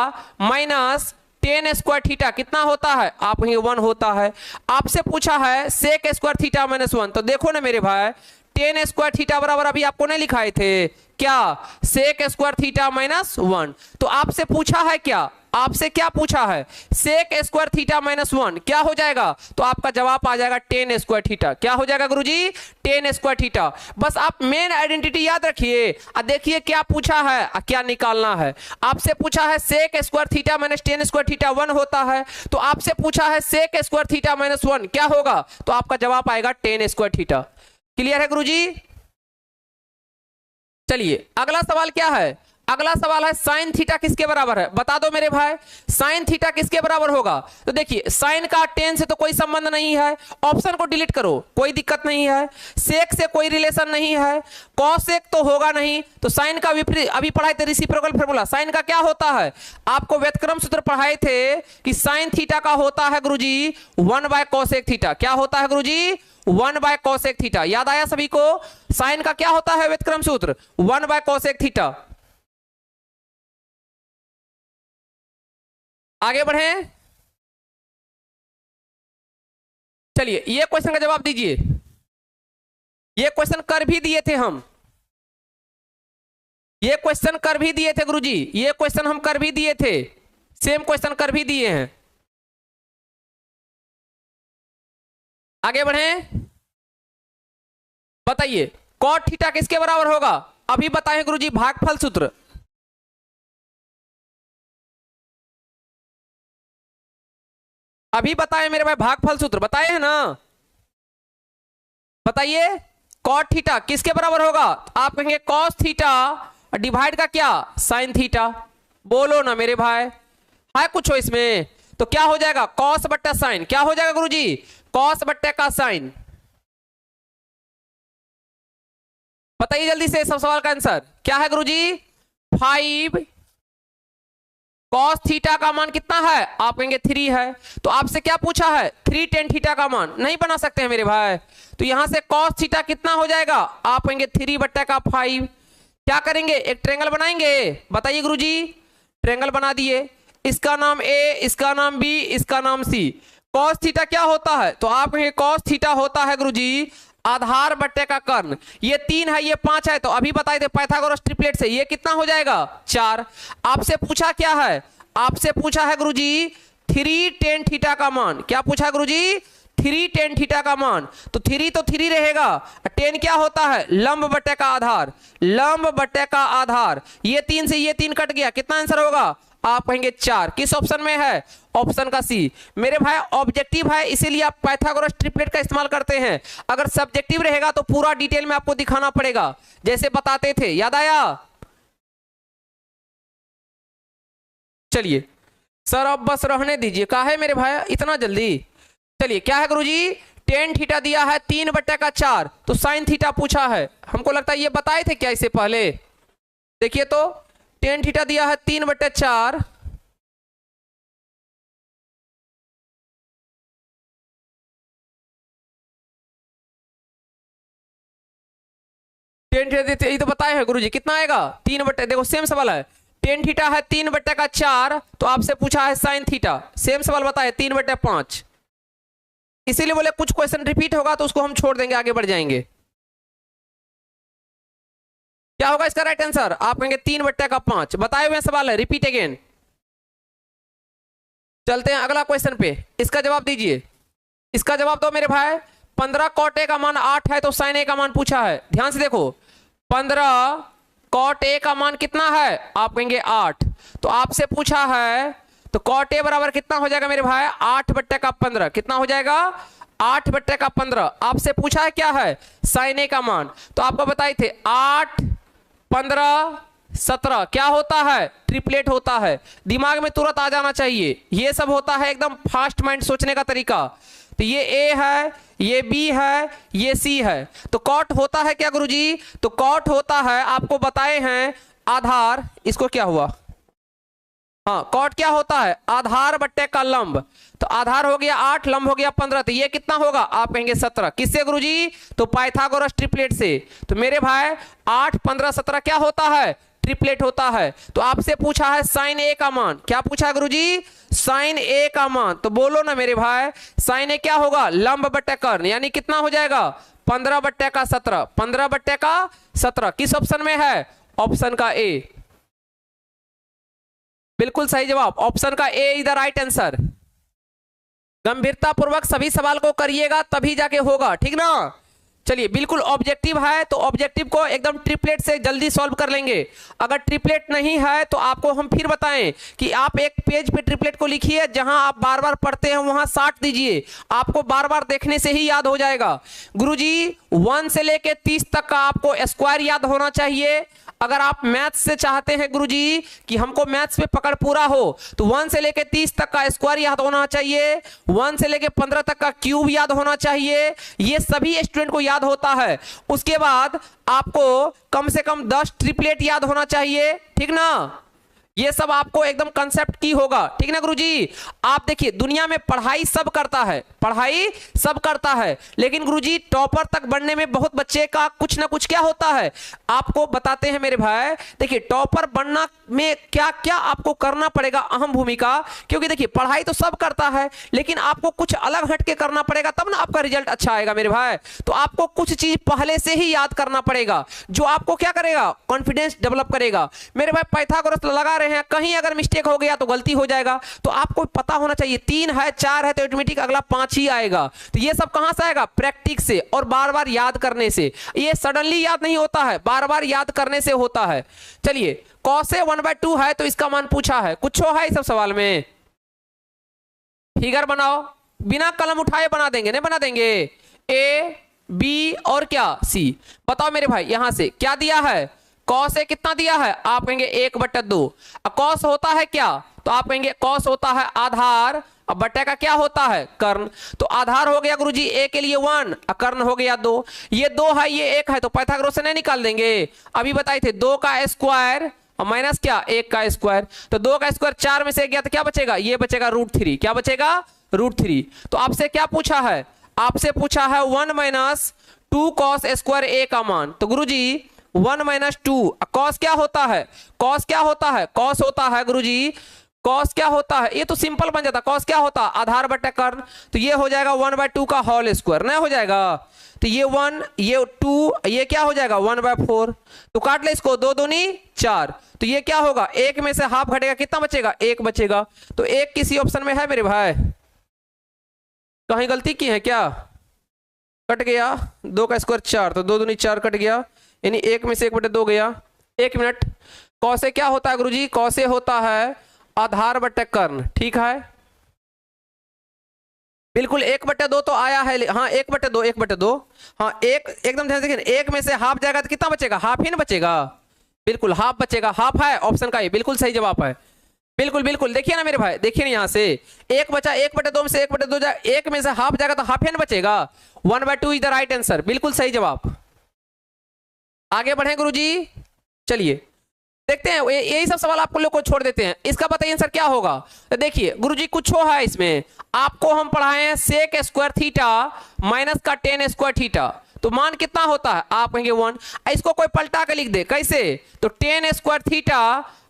minus tan square theta कितना होता है, आप कहेंगे 1 होता है। आपसे पूछा है सेक स्क्वायर थीटा माइनस 1, तो देखो ना मेरे भाई टेन स्क्वायर थीटा बराबर अभी आपको नहीं लिखाए थे क्या, सेक स्क्वायर थीटा माइनस 1। तो आपसे पूछा है क्या, आपसे क्या पूछा है, सेक स्क्वायर थीटा माइनस 1 क्या हो जाएगा, तो आपका जवाब आ जाएगा टेन स्क्वायर थीटा। क्या हो जाएगा गुरुजी, टेन स्क्वायर थीटा। बस आप मेन आइडेंटिटी याद रखिए और देखिए क्या पूछा है और क्या निकालना है। आपसे पूछा है sec square theta minus tan square theta 1 होता है, तो आपसे पूछा है सेक स्क्वायर थीटा माइनस 1 क्या होगा, तो आपका जवाब आएगा टेन स्क्वायर थीटा। क्लियर है गुरुजी। चलिए अगला सवाल क्या है, अगला सवाल है साइन थीटा किसके बराबर है, बता दो मेरे भाई साइन थीटा किसके बराबर होगा। तो देखिए साइन का टेन से तो कोई संबंध नहीं है, ऑप्शन को डिलीट करो कोई दिक्कत नहीं है, सेक से कोई रिलेशन नहीं है, कॉसेक तो होगा नहीं, तो साइन का विपरीत अभी पढ़ाए थे रेसिप्रोकल फार्मूला, साइन का क्या होता है, आपको व्युत्क्रम सूत्र पढ़ाए थे कि साइन थीटा का होता है गुरुजी 1/कोसेक थीटा। क्या होता है गुरुजी, 1/कोसेक थीटा। याद आया सभी को, साइन का क्या होता है व्युत्क्रम सूत्र 1/कोसेक थीटा। आगे बढ़े, चलिए ये क्वेश्चन का जवाब दीजिए। ये क्वेश्चन कर भी दिए थे हम, ये क्वेश्चन कर भी दिए थे गुरुजी, ये क्वेश्चन हम कर भी दिए थे, सेम क्वेश्चन कर भी दिए हैं। आगे बढ़े, बताइए कॉट थीटा किसके बराबर होगा, अभी बताएं गुरुजी भागफल सूत्र। अभी बताएं मेरे भाई भागफल सूत्र बताए हैं ना, बताइए कॉट थीटा किसके बराबर होगा, आप कहेंगे कॉस थीटा डिवाइड का क्या साइन थीटा। बोलो ना मेरे भाई, है कुछ हो इसमें, तो क्या हो जाएगा कॉस बट्टा साइन, क्या हो जाएगा गुरुजी कॉस बट्टे का साइन। बताइए जल्दी से सब सवाल का आंसर क्या है गुरुजी, 5 कॉस थीटा का मान कितना है, आप कहेंगे 3 है, तो आपसे क्या पूछा है 3 टेन थीटा का मान नहीं बना सकते हैं मेरे भाई, तो यहां से कॉस थीटा कितना हो जाएगा, आप कहेंगे 3/5। क्या करेंगे एक ट्रायंगल बनाएंगे, बताइए गुरुजी, ट्रायंगल बना दिए, इसका नाम ए, इसका नाम बी, इसका नाम सी। कॉस थीटा क्या होता है, तो आप कहेंगे कॉस थीटा होता है गुरुजी आधार बट्टे का कर्ण, ये 3 है ये 5 है, तो अभी बताए थे पाइथागोरस ट्रिपलेट से ये कितना हो जाएगा 4। आपसे पूछा क्या है, आपसे पूछा है गुरुजी 3 टेन थीटा का मान, क्या पूछा है गुरुजी 3 टेन थीटा का मान, तो 3 तो 3 रहेगा, 10 क्या होता है लंब बट्टे का आधार, लंब बट्टे का आधार, ये 3 से ये 3 कट गया, कितना आंसर होगा, आप कहेंगे 4। किस ऑप्शन में है, ऑप्शन का सी। मेरे भाई ऑब्जेक्टिव है इसीलिए आप पाइथागोरस ट्रिपलेट का इस्तेमाल करते हैं, अगर सब्जेक्टिव रहेगा तो पूरा डिटेल में आपको दिखाना पड़ेगा जैसे बताते थे, याद आया। चलिए सर अब बस रहने दीजिए, का है मेरे भाई इतना जल्दी। चलिए क्या है गुरुजी टेन थीटा दिया है 3/4, तो साइन थीटा पूछा है, हमको लगता है ये बताए थे क्या इससे पहले, देखिए तो टेन थीटा दिया है 3/4, टेन थीटा ये तो बताए हैं गुरुजी कितना आएगा 3/, देखो सेम सवाल है, टेन थीटा है 3/4, तो आपसे पूछा है साइन थीटा, सेम सवाल बताए 3/5, इसीलिए बोले कुछ क्वेश्चन रिपीट होगा तो उसको हम छोड़ देंगे आगे बढ़ जाएंगे। क्या होगा इसका राइट आंसर, आप कहेंगे 3/5, बताए हुए सवाल है रिपीट अगेन। चलते हैं अगला क्वेश्चन पे, इसका जवाब दीजिए, इसका जवाब दो मेरे भाई। 15 कॉट ए का मान 8 है, तो साइन ए का मान पूछा है, ध्यान से देखो 15 कॉट ए का मान कितना है, आप कहेंगे 8, तो आपसे पूछा है तो कॉट ए बराबर कितना हो जाएगा मेरे भाई 8/15, कितना हो जाएगा 8/15। आपसे पूछा है क्या है साइन ए का मान, तो आपको बताए थे 8, 15, 17 क्या होता है ट्रिपलेट होता है, दिमाग में तुरंत आ जाना चाहिए, ये सब होता है एकदम फास्ट माइंड सोचने का तरीका। तो ये ए है, ये बी है, ये सी है, तो कॉट होता है क्या गुरुजी, तो कॉट होता है आपको बताए हैं आधार, इसको क्या हुआ हाँ कॉट क्या होता है, आधार बट्टे का लंब। तो आधार हो गया 8, लंब हो गया 15, तो ये कितना होगा, आप कहेंगे 17। किससे गुरुजी, तो पाइथागोरस ट्रिपलेट से। तो मेरे भाई 8, 15, 17 क्या होता है, ट्रिपलेट होता है। तो आपसे पूछा है साइन ए का मान, क्या पूछा है गुरुजी, साइन ए का मान। तो बोलो ना मेरे भाई, साइन ए क्या होगा, लंब बट्टे कर्ण, यानी कितना हो जाएगा 15 बट्टे का 17, 15 बट्टे का 17। किस ऑप्शन में है, ऑप्शन का ए, बिल्कुल सही जवाब, ऑप्शन का A is the right answer. गंभीरता पूर्वक सभी सवाल को करिएगा तभी जाके होगा, ठीक ना। चलिए बिल्कुल ऑब्जेक्टिव है तो ऑब्जेक्टिव को एकदम ट्रिपलेट से जल्दी सॉल्व कर लेंगे। अगर ट्रिपलेट नहीं है तो आपको हम फिर बताएं कि आप एक पेज पे ट्रिपलेट को लिखिए, जहां आप बार बार पढ़ते हैं वहां साट दीजिए, आपको बार बार देखने से ही याद हो जाएगा। गुरुजी 1 से लेके 30 तक का आपको स्क्वायर याद होना चाहिए। अगर आप मैथ्स से चाहते हैं गुरुजी कि हमको मैथ्स पे पकड़ पूरा हो तो 1 से लेके 30 तक का स्क्वायर याद होना चाहिए, 1 से लेके 15 तक का क्यूब याद होना चाहिए, ये सभी स्टूडेंट को याद होता है। उसके बाद आपको कम से कम 10 ट्रिपलेट याद होना चाहिए, ठीक ना। ये सब आपको एकदम कंसेप्ट की होगा, ठीक ना गुरुजी। आप देखिए दुनिया में पढ़ाई सब करता है, पढ़ाई सब करता है, लेकिन गुरुजी टॉपर तक बढ़ने में बहुत बच्चे का कुछ ना कुछ क्या होता है, आपको बताते हैं मेरे भाई। देखिए टॉपर बनना में क्या क्या आपको करना पड़ेगा, अहम भूमिका। क्योंकि देखिए पढ़ाई तो सब करता है, लेकिन आपको कुछ अलग हटके करना पड़ेगा, तब ना आपका रिजल्ट अच्छा आएगा मेरे भाई। तो आपको कुछ चीज पहले से ही याद करना पड़ेगा, जो आपको क्या करेगा, कॉन्फिडेंस डेवलप करेगा। मेरे भाई पाइथागोरस लगा रहे हैं, कहीं अगर मिस्टेक हो गया तो गलती हो जाएगा, तो आपको पता होना चाहिए 3 है 4 है तो ऑटोमेटिक अगला 5 ही आएगा। तो ये सब कहां से आएगा, प्रैक्टिस से और बार बार याद करने से। ये सडनली याद नहीं होता है, बार बार याद करने से होता है। चलिए कॉस ए 1/2 है तो इसका मान पूछा है, कुछ है इस सब सवाल में, फिगर बनाओ, बिना कलम उठाए बना देंगे, नहीं बना देंगे, ए बी और क्या सी। बताओ मेरे भाई यहां से क्या दिया है, कॉस ए कितना दिया है, आप कहेंगे 1/2। कॉस होता है क्या, तो आप कहेंगे कॉस होता है आधार, अब बट्टे का क्या होता है, कर्ण। तो आधार हो गया गुरुजी ए के लिए 1, कर्ण हो गया 2। ये 2 है ये 1 है तो पाइथागोरस से नहीं निकाल देंगे। अभी बताए थे 2 का स्क्वायर और माइनस क्या 1 का स्क्वायर, तो 2 का स्क्वायर 4 में से गया तो क्या बचेगा, ये बचेगा √3, क्या बचेगा √3। तो आपसे क्या पूछा है, आपसे पूछा है 1 - 2 कॉस स्क्वायर ए का मान। तो गुरुजी 1 - 2 कॉस क्या होता है, कॉस क्या होता है, कॉस होता है गुरुजी, कॉस क्या होता है, ये तो सिंपल बन जाता, कॉस क्या होता है आधार बटे कर्ण। तो ये हो जाएगा 1/2 का होल स्क्वायर, नहीं हो जाएगा। तो ये 1 ये 2 ये क्या हो जाएगा 1/4। तो काट ले इसको, 2 दूनी 4। तो ये क्या होगा, 1 में से हाफ घटेगा, कितना बचेगा 1 बचेगा। तो 1 किसी ऑप्शन में है मेरे भाई, कहीं गलती की है क्या, कट गया 2 का स्क्वायर 4, तो 2 दूनी 4 कट गया, यानी 1 में से 1/2 गया। 1 मिनट, कौसे क्या होता है गुरुजी, कौसे होता है आधार बटे कर्ण, ठीक है बिल्कुल। 1/2 तो आया है, हाँ 1/2 1/2, हाँ एक एकदम ध्यान से देखिए, 1 में से हाफ जाएगा तो कितना बचेगा, हाफ ही ना बचेगा, बिल्कुल हाफ बचेगा, हाफ है ऑप्शन का ये बिल्कुल सही जवाब है। बिल्कुल बिल्कुल देखिए ना मेरे भाई, देखिए ना यहाँ से 1 बचा, 1/2 में से 1/2 जाए, 1 में से हाफ जाएगा तो हाफ ही ना बचेगा, 1/2 इज द राइट आंसर, बिल्कुल सही जवाब। आगे बढ़े गुरुजी, चलिए देखते हैं, यही सब सवाल आपको लोग को छोड़ देते हैं। इसका बताइए आंसर क्या होगा। तो देखिए गुरुजी कुछ हो है इसमें, आपको हम पढ़ाए हैं सेक स्क्वायर थीटा माइनस का टेन स्क्वायर थीटा, तो मान कितना होता है, आप कहेंगे 1। इसको कोई पलटा के लिख दे, कैसे, तो टेन स्क्वायर थीटा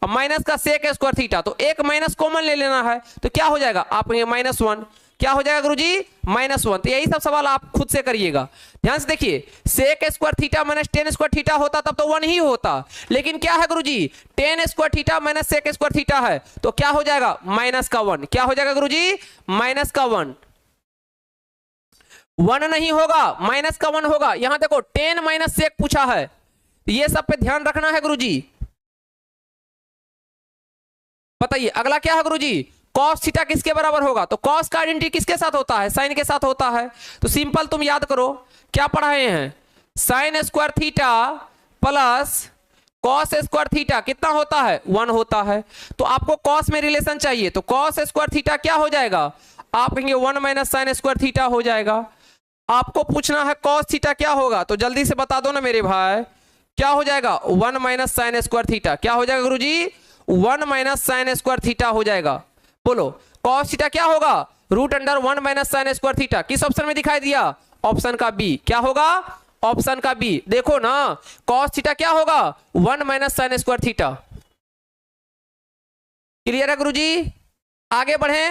माइनस का सेक स्क्वायर थीटा, तो एक माइनस कॉमन ले लेना है, तो क्या हो जाएगा, आप कहेंगे -1, क्या हो जाएगा गुरुजी -1। तो यही सब सवाल आप खुद से करिएगा, ध्यान से देखिए। Sec square theta minus tan square theta होता तब तो 1 ही होता, लेकिन क्या है गुरुजी tan square theta minus sec square theta है, तो क्या हो जाएगा -1, क्या हो जाएगा गुरुजी -1, 1 नहीं होगा -1 होगा। यहां देखो टेन माइनस सेक पूछा है, ये सब पे ध्यान रखना है गुरुजी। बताइए अगला क्या है गुरुजी, कॉस थीटा किसके बराबर होगा, तो कॉस का आइडेंटिटी किसके साथ होता है, साइन के साथ होता है। तो सिंपल तुम याद करो क्या पढ़ाए हैं, sign square theta plus cos square theta कितना होता है 1 होता है। तो आपको कॉस में रिलेशन चाहिए, तो कॉस स्क्वायर थीटा क्या हो जाएगा, आप कहेंगे 1 - साइन स्क्वायर थीटा हो जाएगा। आपको पूछना है कॉस थीटा क्या होगा, तो जल्दी से बता दो ना मेरे भाई, क्या हो जाएगा 1 - साइन स्क्वायर थीटा, क्या हो जाएगा guruji 1 minus sine square theta हो जाएगा। बोलो कॉस थीटा क्या होगा, root under 1 minus sine square theta. किस ऑप्शन में दिखाई दिया, ऑप्शन का बी। क्या होगा, ऑप्शन का बी। देखो ना कॉस थीटा क्या होगा, 1 minus sine square theta. Clear है गुरुजी, आगे बढ़े।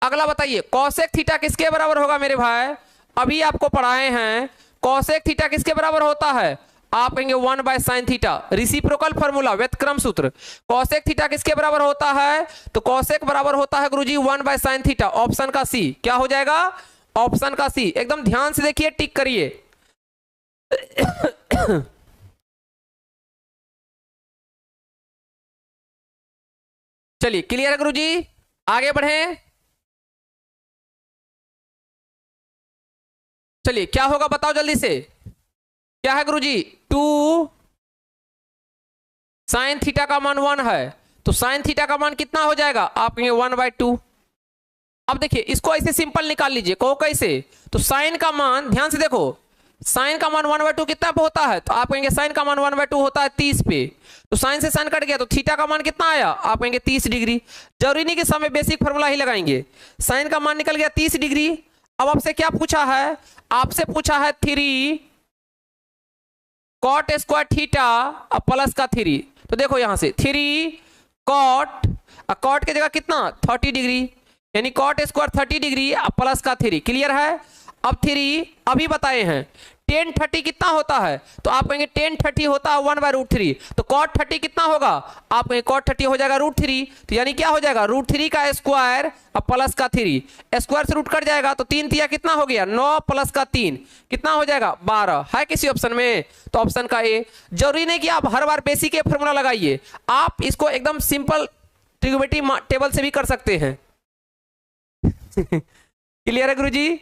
अगला बताइए कॉसेक थीटा किसके बराबर होगा मेरे भाई, अभी आपको पढ़ाए हैं कॉसेक थीटा किसके बराबर होता है, आप कहेंगे 1 by sine theta. Reciprocal formula, व्यतक्रम सूत्र। कॉसेक थीटा किसके बराबर होता है, तो कॉसेक बराबर होता है गुरुजी 1 बाय साइन थीटा। ऑप्शन का सी। क्या हो जाएगा, ऑप्शन का सी। एकदम ध्यान से देखिए, टिक करिए। चलिए क्लियर है गुरुजी, आगे बढ़े। चलिए क्या होगा बताओ जल्दी से, क्या है गुरुजी, 2 साइन थीटा का मान 1 है, तो साइन थीटा का मान कितना हो जाएगा, आप कहेंगे 1/2। अब देखिए इसको ऐसे सिंपल निकाल लीजिए, कहो कैसे, तो साइन का मान ध्यान से देखो, साइन का मान 1/2 कितना पे होता है, तो आप कहेंगे साइन का मान 1/2 होता है 30 पे, तो साइन से साइन कट गया तो थीटा का मान कितना आया, आप कहेंगे 30 डिग्री। जरूरी नहीं कि समय बेसिक फॉर्मूला ही लगाएंगे, साइन का मान निकल गया 30 डिग्री। अब आपसे क्या पूछा है, आपसे पूछा है 3 कॉट स्क्वायर थीटा और प्लस का 3, तो देखो यहां से 3 कॉट, कॉट की जगह कितना 30 डिग्री, यानी कॉट स्क्वायर 30 डिग्री और प्लस का 3। क्लियर है। अब 3 अभी बताए हैं tan 30 कितना होता है, तो आप कहेंगे tan 30 होता है 1/√3, तो cot 30 कितना होगा, आप कहेंगे cot 30 हो जाएगा √3, तो यानी क्या हो जाएगा √3 का स्क्वायर और प्लस का 3, स्क्वायर से रूट कट जाएगा तो 3 तिया कितना हो गया 9 प्लस का 3 कितना हो जाएगा 12। है किसी ऑप्शन में, तो ऑप्शन का ए। जरूरी नहीं कि आप हर बार बेसिक के फॉर्मूला लगाइए, आप इसको एकदम सिंपल ट्रिग्नोमेट्री टेबल से भी कर सकते हैं। क्लियर है गुरुजी,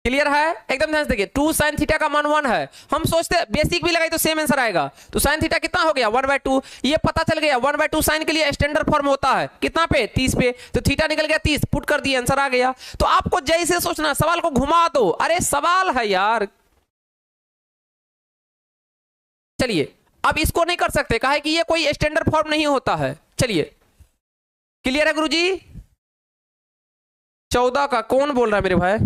क्लियर है, एकदम ध्यान से देखिए। 2 साइन थीटा का मान 1 है, हम सोचते हैं बेसिक भी लगाई तो सेम आंसर आएगा, तो साइन थीटा कितना हो गया 1/2, ये पता चल गया 1/2 साइन के लिए स्टैंडर्ड फॉर्म होता है कितना पे 30 पे, तो थीटा निकल गया 30, पुट कर दिए आंसर आ गया। तो आपको जैसे सोचना, सवाल को घुमा दो, अरे सवाल है यार। चलिए अब इसको नहीं कर सकते, कहा है कि ये कोई स्टैंडर्ड फॉर्म नहीं होता है। चलिए क्लियर है गुरुजी। 14 का कौन बोल रहा है मेरे भाई,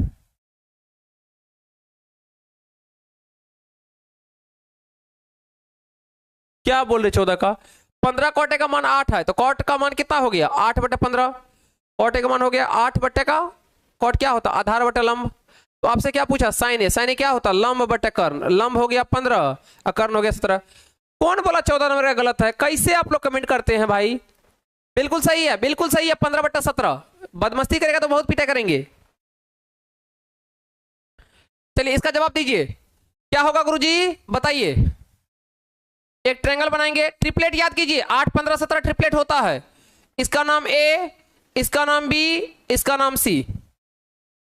क्या बोल रहे 14 का, 15 कॉट का मान 8 है, तो कॉट का मान कितना हो गया 8/15, कॉट का मान हो गया 8 का, कॉट क्या होता आधार बटा लंब। तो आपसे क्या पूछा साइन है, साइन क्या होता लंब बटा कर्ण, लंब हो गया 15 और कर्ण हो गया 17। कौन बोला 14 नंबर का गलत है, कैसे आप लोग कमेंट करते हैं भाई, बिल्कुल सही है, बिल्कुल सही है 15/17। बदमस्ती करेगा तो बहुत पीटा करेंगे। चलिए इसका जवाब दीजिए, क्या होगा गुरुजी बताइए। एक ट्रायंगल बनाएंगे, ट्रिपलेट याद कीजिए 8 15 17 ट्रिपलेट होता है, इसका नाम ए, इसका नाम बी, इसका नाम सी,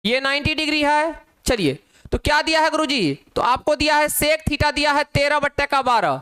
ये 90 डिग्री है। चलिए तो क्या दिया है गुरुजी, तो आपको दिया है सेक थीटा दिया है 13/12,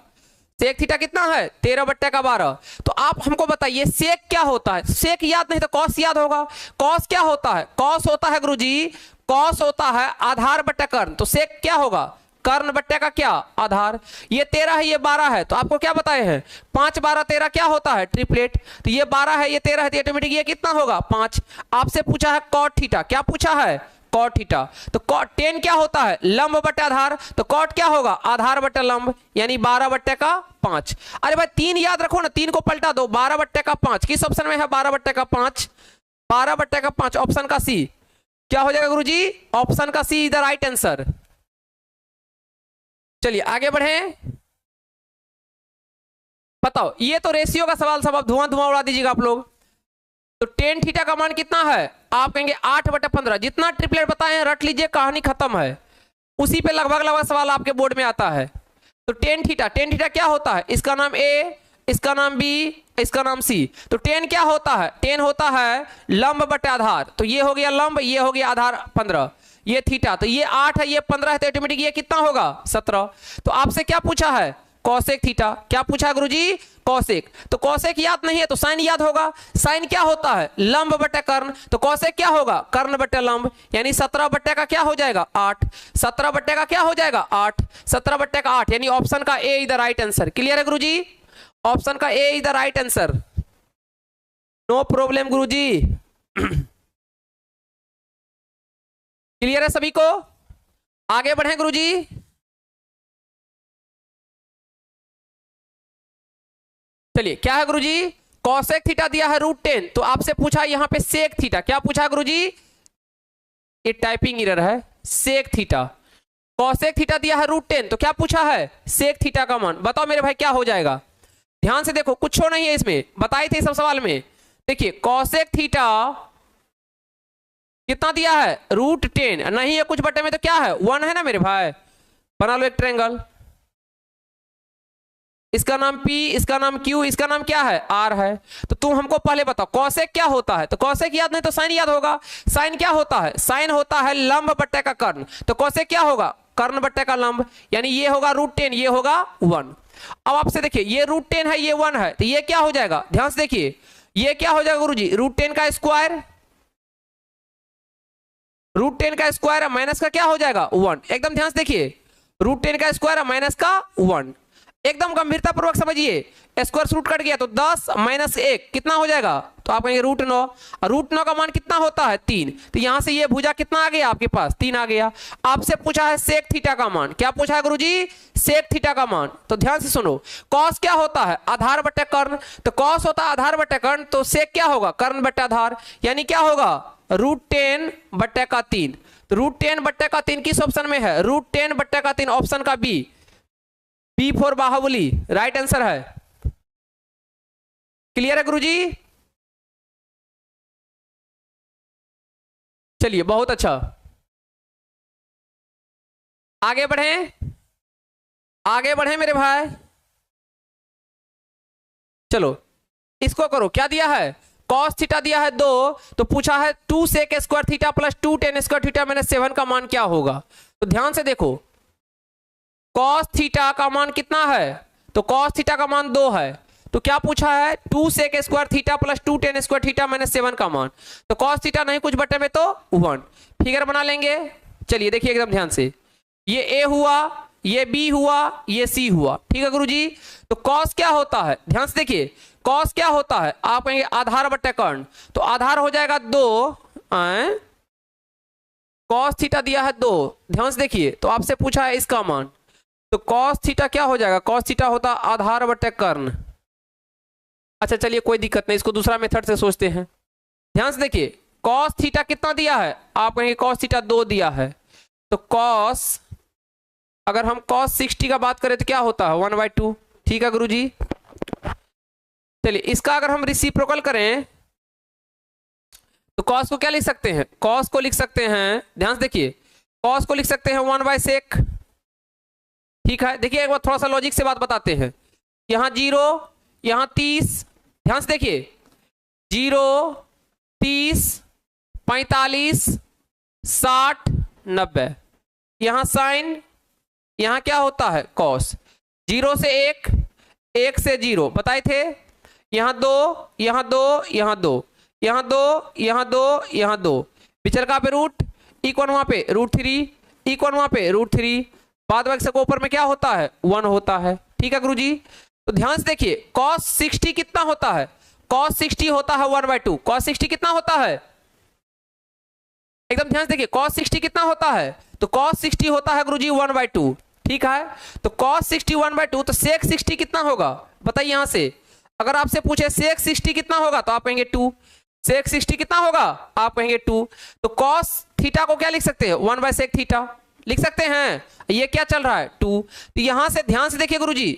सेक थीटा कितना है 13/12। तो आप हमको बताइए सेक क्या होता है, सेक याद नहीं तो कॉस याद होगा, कॉस क्या होता है, कॉस होता है गुरुजी, कॉस होता है आधार बटा कर्ण, तो सेक क्या होगा कर्ण बट्टे का क्या आधार। ये 13 है ये 12 है, तो आपको क्या बताए हैं 5 12 13 क्या होता है ट्रिपलेट, तो ये 12 है ये 13 है, तो ऑटोमेटिक ये कितना होगा 5। आपसे पूछा है कॉट थीटा, क्या पूछा है कॉट थीटा, तो कॉट टेन क्या होता है लंब बटे आधार, तो कॉट क्या होगा आधार बटे लंब, यानी 12/5। अरे भाई 3 याद रखो ना, 3 को पलटा दो 12/5, किस ऑप्शन में है 12/5, 12/5 ऑप्शन का सी। क्या हो जाएगा गुरुजी, ऑप्शन का C is the right answer. चलिए आगे बढ़े, बताओ ये तो रेशियो का सवाल, सब आप धुआं धुआं उड़ा दीजिएगा आप लोग। तो टेन थीटा का मान कितना है, आप कहेंगे 8/15, जितना ट्रिपलेट बताए हैं रट लीजिए, कहानी खत्म है, उसी पे लगभग लगभग सवाल आपके बोर्ड में आता है। तो टेन थीटा क्या होता है, इसका नाम ए, इसका नाम बी, इसका नाम सी। तो टेन क्या होता है, टेन होता है लंब बटे आधार, तो ये हो गया लंब, ये हो गया आधार 15, ये थीटा, तो ये 8 है ये 15 है, तो ऑटोमेटिक ये कितना होगा 17। तो आपसे क्या पूछा है कॉसेक थीटा। क्या पूछा है गुरुजी? कॉसेक। तो कॉसेक याद नहीं है तो साइन याद होगा। साइन क्या होता है? लंब बटे कर्ण। तो कॉसेक क्या होगा? कर्ण बटे लंब। यानी 17 बटे का क्या हो जाएगा? 8। 17 बटे का क्या हो जाएगा? 8। 17 बटे का 8, यानी ऑप्शन का A is the right answer. Clear है गुरुजी? ऑप्शन का A is the right answer. No problem गुरुजी। क्लियर है सभी को? आगे बढ़े गुरुजी। चलिए, क्या है गुरुजी? कॉसेक थीटा दिया है √10, तो आपसे पूछा यहां पे सेक थीटा। क्या पूछा गुरुजी? ये टाइपिंग एरर है। Sec theta. कॉसेक थीटा दिया है √10, तो क्या पूछा है? सेक थीटा का मान। बताओ मेरे भाई क्या हो जाएगा? ध्यान से देखो, कुछ नहीं है इसमें, बताए थे सब सवाल में। देखिए कॉसेक थीटा कितना दिया है? √10 नहीं है कुछ बटे में, तो क्या है? 1 है ना मेरे भाई। बना लो एक ट्रायंगल, इसका नाम P, इसका नाम Q, इसका नाम क्या है? R है। तो तुम हमको पहले बताओ कॉसेक क्या होता है? तो कॉसेक याद नहीं तो साइन याद होगा। साइन क्या होता है? साइन होता है लंब बट्टे का कर्ण। तो कॉसेक क्या होगा? कर्ण बट्टे का लंब। यानी ये होगा √10, ये होगा 1। अब आपसे देखिए, ये √10 है, ये 1 है, तो ये क्या हो जाएगा? ध्यान से देखिए, ये क्या हो जाएगा गुरुजी? √10 का स्क्वायर। √10 का स्क्वायर माइनस का क्या हो जाएगा? 1। एकदम ध्यान से देखिए, √10 का स्क्वायर माइनस का 1। एकदम गंभीरता पूर्वक समझिए। स्क्वायर रूट कट गया तो 10 माइनस 1 कितना हो जाएगा? तो आप कहेंगे √9। √9 का मान कितना होता है? 3। तो यहां से ये भुजा कितना आ गया आपके पास? 3 आ गया। आपसे पूछा है सेक थीटा का मान। क्या पूछा है गुरुजी? सेक थीटा का मान। तो ध्यान से सुनो, कॉस क्या होता है? आधार बटे कर्ण। तो कॉस होता है आधार बटे कर्ण, तो सेक क्या होगा? कर्ण बटे आधार। यानी क्या होगा? √10 बटे का 3। तो √10 बटे का 3 किस ऑप्शन में है? √10 बटे का 3 ऑप्शन का B. B for Baahubali right answer है। क्लियर है गुरुजी? चलिए बहुत अच्छा, आगे बढ़े, आगे बढ़े मेरे भाई। चलो इसको करो। क्या दिया है? कॉस थीटा दिया है 2, तो पूछा है 2 sec square theta plus 2 tan square theta minus 7 का मान क्या होगा? तो ध्यान से देखो, कॉस थीटा का मान कितना है? तो कॉस थीटा का मान 2 है। तो क्या पूछा है? 2 sec square theta plus 2 tan square theta minus 7 का मान। तो कॉस थीटा नहीं कुछ बटे में तो 1। फिगर बना लेंगे। चलिए देखिए एकदम ध्यान से, ये ए हुआ, ये बी हुआ, ये सी हुआ। ठीक है गुरुजी? तो कॉस क्या होता है? ध्यान से देखिए, कॉस क्या होता है? आप कहेंगे आधार बटे कर्ण। तो आधार हो जाएगा 2। कॉस थीटा दिया है 2, ध्यान से देखिए, तो आपसे पूछा है इसका मान। तो कॉस थीटा क्या हो जाएगा? कॉस थीटा होता आधार बटे कर्ण। अच्छा चलिए कोई दिक्कत नहीं, इसको दूसरा मेथड से सोचते हैं। ध्यान से देखिए, कॉस थीटा कितना दिया है? आप कहेंगे कॉस थीटा 2 दिया है। तो कॉस, अगर हम कॉस 60 का बात करें तो क्या होता है? 1/2। ठीक है गुरुजी? चलिए इसका अगर हम रेसिप्रोकल करें तो कॉस को क्या लिख सकते हैं? कॉस को लिख सकते हैं, ध्यान से देखिए, कॉस को लिख सकते हैं 1/sec। ठीक है? देखिए एक बार थोड़ा सा लॉजिक से बात बताते हैं। यहां 0, यहां 30, ध्यान से देखिए, 0, 30, 45, 60, 90। यहां साइन, यहां क्या होता है? कॉस। 0 से 1, 1 से 0 बताए थे। यहां 2, यहां 2, यहां 2, यहां 2, यहां 2, यहां 2। पिछल का पे रूट, इक्वल वहां पे √3, इक्वल वहां पे √3। बाद में से ऊपर में क्या होता है? 1 होता है। ठीक है गुरुजी? तो ध्यान से देखिए, cos 60 कितना होता है? cos 60 होता है 1/2। cos 60 कितना होता है? एकदम ध्यान से देखिए, cos 60 कितना होता है? तो cos 60 होता है गुरुजी 1/2। ठीक है? तो cos 60 1/2, तो sec 60 कितना होगा? बताइए यहां से, अगर आपसे पूछे sec 60 कितना होगा तो आप कहेंगे 2। sec 60 कितना होगा? आप कहेंगे 2। तो cos थीटा को क्या लिख सकते हैं? 1/sec थीटा लिख सकते हैं। ये क्या चल रहा है? 2। तो यहां से ध्यान से देखिए गुरुजी,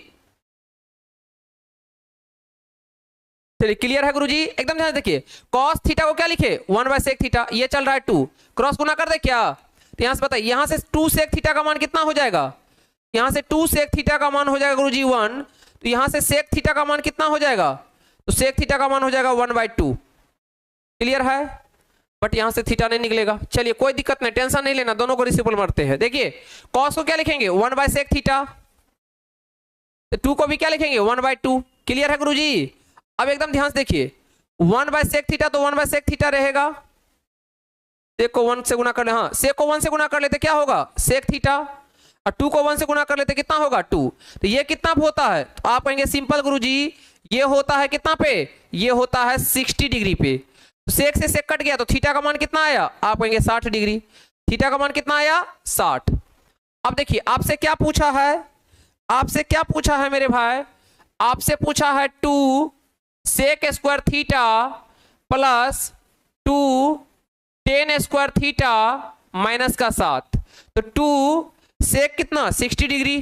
चलिए क्लियर है गुरुजी? एकदम ध्यान से देखिए, cos थीटा को क्या लिखे? 1/sec theta. ये चल रहा है 2, क्रॉस गुना कर दे क्या? तो यहां से बताइए, यहां से 2 sec थीटा का मान कितना हो जाएगा? यहां से 2 sec थीटा का मान हो जाएगा गुरुजी 1। तो यहां से sec थीटा का मान कितना हो जाएगा? तो sec थीटा का मान हो जाएगा 1/2। क्लियर है? बट यहां से थीटा नहीं निकलेगा। चलिए कोई दिक्कत नहीं, टेंशन नहीं लेना, दोनों को रिसिपल मारते हैं। देखिए cos को क्या लिखेंगे? 1/sec theta. तो 2 को भी क्या लिखेंगे 1/2। क्लियर है गुरुजी? अब एकदम ध्यान से देखिए 1/sec थीटा तो 1/sec थीटा रहेगा। सेक को 1 से गुना कर ले, हाँ सेक को 1 से गुना कर लेते क्या होगा सेक थीटा, और 2 को 1 से गुना कर लेते कितना होगा 2। तो ये कितना होता है तो आप कहेंगे सिंपल गुरुजी ये होता है कितना पे, ये होता है 60 डिग्री पे। तो सेक से सेक कट गया तो थीटा का मान कितना आया, आप कहेंगे 60 डिग्री। थीटा का मान कितना आया 60। अब देखिए आपसे क्या पूछा है, आपसे क्या पूछा है मेरे भाई, आपसे पूछा है 2 sec square theta plus 2 tan square theta minus का 7। तो 2 सेक कितना 60 degree,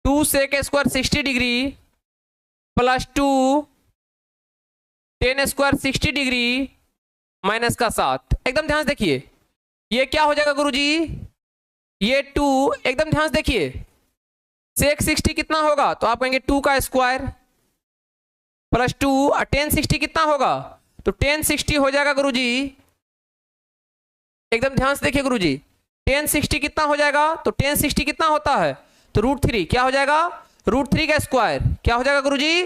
2 sec square 60 degree plus 2 tan square 60 degree minus का 7। एकदम ध्यान से देखिए ये क्या हो जाएगा गुरुजी, ये 2 एकदम ध्यान से देखिए सेक 60 कितना होगा तो आप कहेंगे 2 का स्क्वायर प्लस 2 और टेन 60 कितना होगा तो टेन 60 हो जाएगा गुरुजी। एकदम ध्यान से देखिए गुरुजी टेन 60 कितना हो जाएगा तो टेन 60 कितना होता है तो √3 क्या हो जाएगा √3 का स्क्वायर, क्या हो जाएगा गुरुजी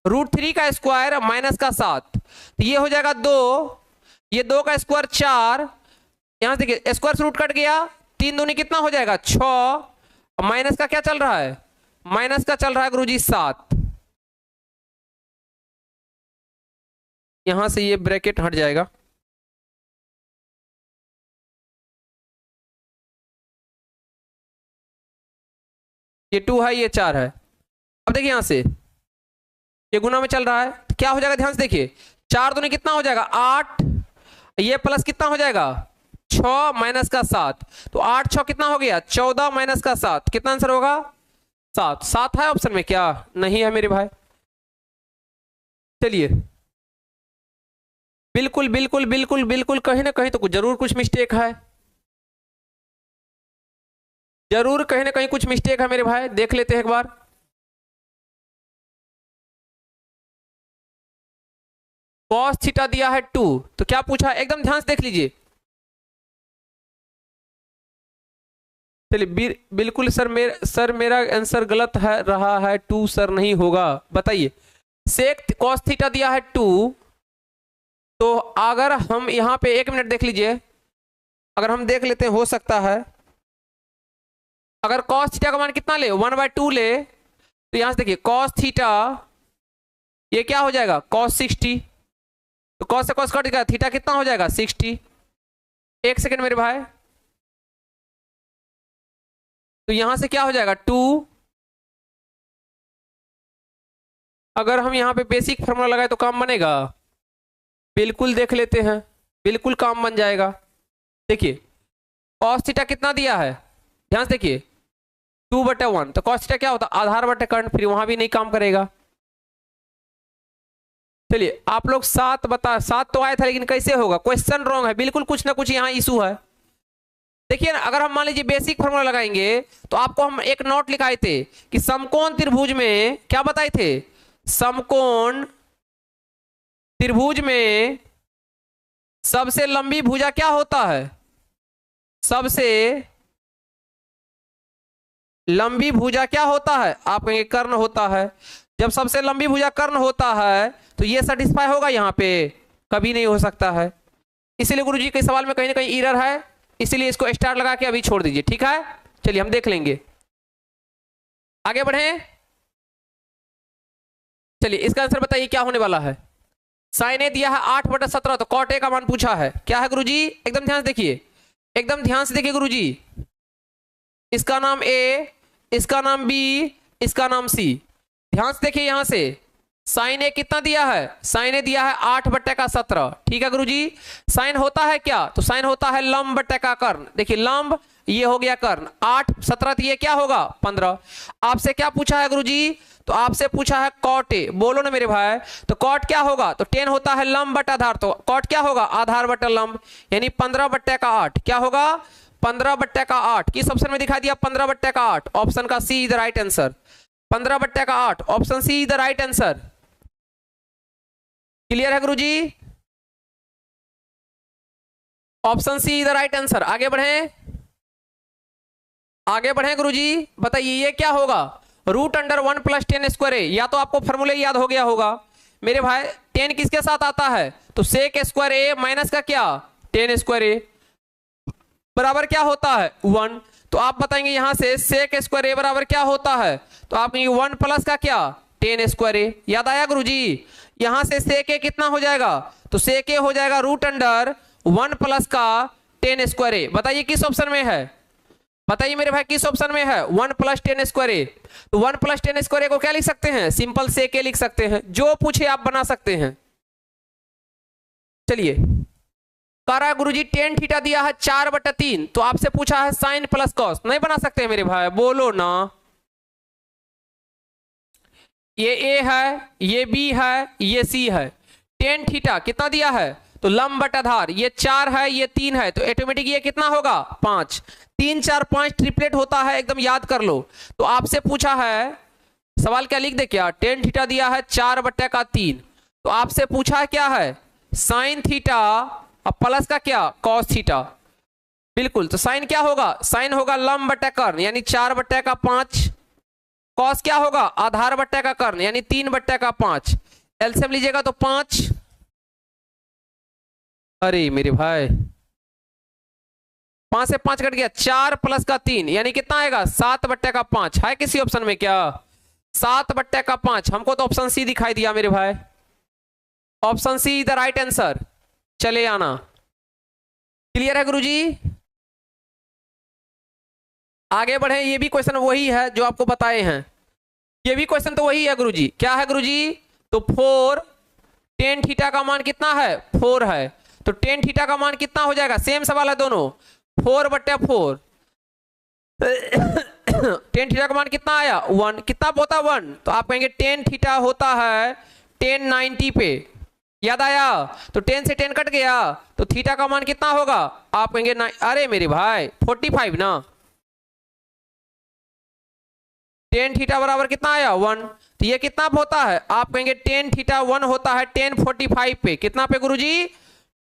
√3 का स्क्वायर माइनस का 7। तो ये हो जाएगा 2, ये 2 का स्क्वायर 4, यहां से देखिए स्क्वायर से रूट कट गया, 3 दूनी कितना हो जाएगा 6, और माइनस का क्या चल रहा है, माइनस का चल रहा है गुरुजी 7। यहां से ये ब्रैकेट हट जाएगा, ये 2 है ये 4 है। अब देखिए यहां से ये गुना में चल रहा है तो क्या हो जाएगा ध्यान से देखिए 4 दूनी कितना हो जाएगा 8, ये प्लस कितना हो जाएगा 6 माइनस का 7। तो 8 6 कितना हो गया 14 माइनस का 7, कितना आंसर होगा 7। 7 है ऑप्शन में क्या नहीं है मेरे भाई। चलिए बिल्कुल बिल्कुल बिल्कुल बिल्कुल कहीं ना कहीं तो जरूर कुछ मिस्टेक है, जरूर कहीं ना कहीं कुछ मिस्टेक है मेरे भाई, देख लेते हैं एक बार। कॉस थीटा दिया है 2 तो क्या पूछा है एकदम ध्यान से देख लीजिए। चलिए बिल्कुल सर मेरा आंसर गलत है रहा है 2 सर नहीं होगा, बताइए। सेक कॉस थीटा दिया है 2 तो अगर हम यहां पे 1 मिनट देख लीजिए, अगर हम देख लेते हैं हो सकता है अगर कॉस थीटा का मान कितना ले 1/2 ले तो यहां से देखिए कॉस थीटा ये क्या हो जाएगा कॉस 60, तो कॉस से कॉस कट गया थीटा कितना हो जाएगा 60। 1 सेकेंड मेरे भाई, तो यहां से क्या हो जाएगा 2, अगर हम यहां पे बेसिक फॉर्मूला लगाए तो काम बनेगा, बिल्कुल देख लेते हैं बिल्कुल काम बन जाएगा। देखिए कॉस थीटा कितना दिया है ध्यान से देखिए 2/1, तो कॉस थीटा क्या होता है आधार बटे कर्ण, फिर वहां भी नहीं काम करेगा। चलिए आप लोग 7 तो आया था लेकिन कैसे होगा, क्वेश्चन रॉन्ग है, बिल्कुल कुछ ना कुछ यहाँ इशू है। देखिए ना अगर हम मान लीजिए बेसिक फॉर्मूला लगाएंगे तो आपको हम एक नोट लिखाए थे कि समकोण त्रिभुज में क्या बताए थे, समकोण त्रिभुज में सबसे लंबी भुजा क्या होता है, सबसे लंबी भुजा क्या होता है आप कहेंगे कर्ण होता है। जब सबसे लंबी भुजा कर्ण होता है तो ये सेटिस्फाई होगा यहाँ पे कभी नहीं हो सकता है, इसीलिए गुरुजी के सवाल में कहीं ना कहीं एरर है, इसीलिए इसको स्टार लगा के अभी छोड़ दीजिए, ठीक है। चलिए हम देख लेंगे, आगे बढ़े। चलिए इसका आंसर बताइए क्या होने वाला है। साइन ए दिया है 8/17 तो कॉट ए का मान पूछा है, क्या है गुरुजी एकदम ध्यान से देखिए, एकदम ध्यान से देखिए गुरुजी, इसका नाम ए, इसका नाम बी, इसका नाम सी। ध्यान से देखिए यहां से साइन ए कितना दिया है, साइन ए दिया है 8/17, ठीक है गुरुजी। साइन होता है क्या तो साइन होता है लंब बटे का कर्ण, देखिए लंब ये हो गया कर्ण, 8/17 तो ये क्या होगा 15। आपसे क्या पूछा है गुरुजी तो आपसे पूछा है कॉट ए, बोलो ना मेरे भाई, तो कॉट क्या होगा तो 10 होता है लंब बटा आधार, तो कॉट क्या होगा आधार बटा लंब, यानी 15/8 क्या होगा 15/8। किस ऑप्शन में दिखा दिया 15/8, ऑप्शन का C is the right answer, 15/8 option C is the right answer. Clear है गुरुजी। Option C is the right answer. आगे बढ़े, आगे बढ़े गुरुजी, बताइए ये क्या होगा? Root under 1 plus 10 square A. या तो आपको फॉर्मूले याद हो गया होगा मेरे भाई, 10 किसके साथ आता है? तो सेक स्क्वायर ए माइनस का क्या 10 स्क्वायर ए बराबर क्या होता है 1। तो आप बताएंगे यहां से सेक स्क्वायर ए बराबर क्या होता है? तो आप कहेंगे 1 प्लस का क्या 10 स्क्वायर ए। याद आया गुरुजी? यहां से सेक ए कितना हो जाएगा? तो सेक ए हो जाएगा रूट अंडर 1 प्लस का 10 स्क्वायर ए। बताइए किस ऑप्शन में है? बताइए मेरे भाई किस ऑप्शन में है? 1 प्लस 10 स्क्वायर ए। तो 1 प्लस 10 स्क्वायर ए को क्या लिख सकते हैं? सिंपल सेक ए लिख सकते हैं, जो पूछे आप बना सकते हैं। चलिए, कह रहा है गुरुजी टेन थीटा दिया है 4/3, तो आपसे पूछा है साइन प्लस कॉस, नहीं बना सकते मेरे भाई? बोलो ना। ये ए है, ये बी है, ये सी है। टेन थीटा कितना दिया है? तो लंब बटा आधार, ये 4 है, ये 3 है, तो ऑटोमेटिक ये कितना होगा 5। 3 4 5 ट्रिपलेट होता है, एकदम याद कर लो। तो आपसे पूछा है, सवाल क्या लिख दे क्या? टेन थीटा दिया है 4/3, तो आपसे पूछा है क्या है? साइन थीटा और प्लस का क्या कॉस थीटा। बिल्कुल, तो साइन क्या होगा? साइन होगा लंब बटा कर्ण यानी 4/5। कॉस क्या होगा? आधार बट्टा का कर्ण यानी 3/5। एलसीएम लीजिएगा तो 5। अरे मेरे भाई 5 से 5 कट गया, 4 प्लस का 3 यानी कितना आएगा 7/5। है किसी ऑप्शन में क्या 7/5? हमको तो ऑप्शन सी दिखाई दिया मेरे भाई, option see the right answer. चले आना, क्लियर है गुरुजी? आगे बढ़े, ये भी क्वेश्चन वही है जो आपको बताए हैं, ये भी क्वेश्चन तो वही है गुरुजी। क्या है गुरुजी? तो 4 टेन थीटा का मान कितना है 4 है, तो टेन थीटा का मान कितना हो जाएगा? सेम सवाल है दोनों, 4/4। टेन थीटा का मान कितना आया 1, कितना होता 1? तो आप कहेंगे टेन थीटा होता है 1090 पे। याद आया? तो 10 से 10 कट गया, तो थीटा का मान कितना होगा? आप कहेंगे अरे मेरे भाई 45 ना। 10 थीटा बराबर कितना आया 1, तो ये कितना होता है? आप कहेंगे 10 थीटा 1 होता है 1045 पे। कितना पे गुरुजी?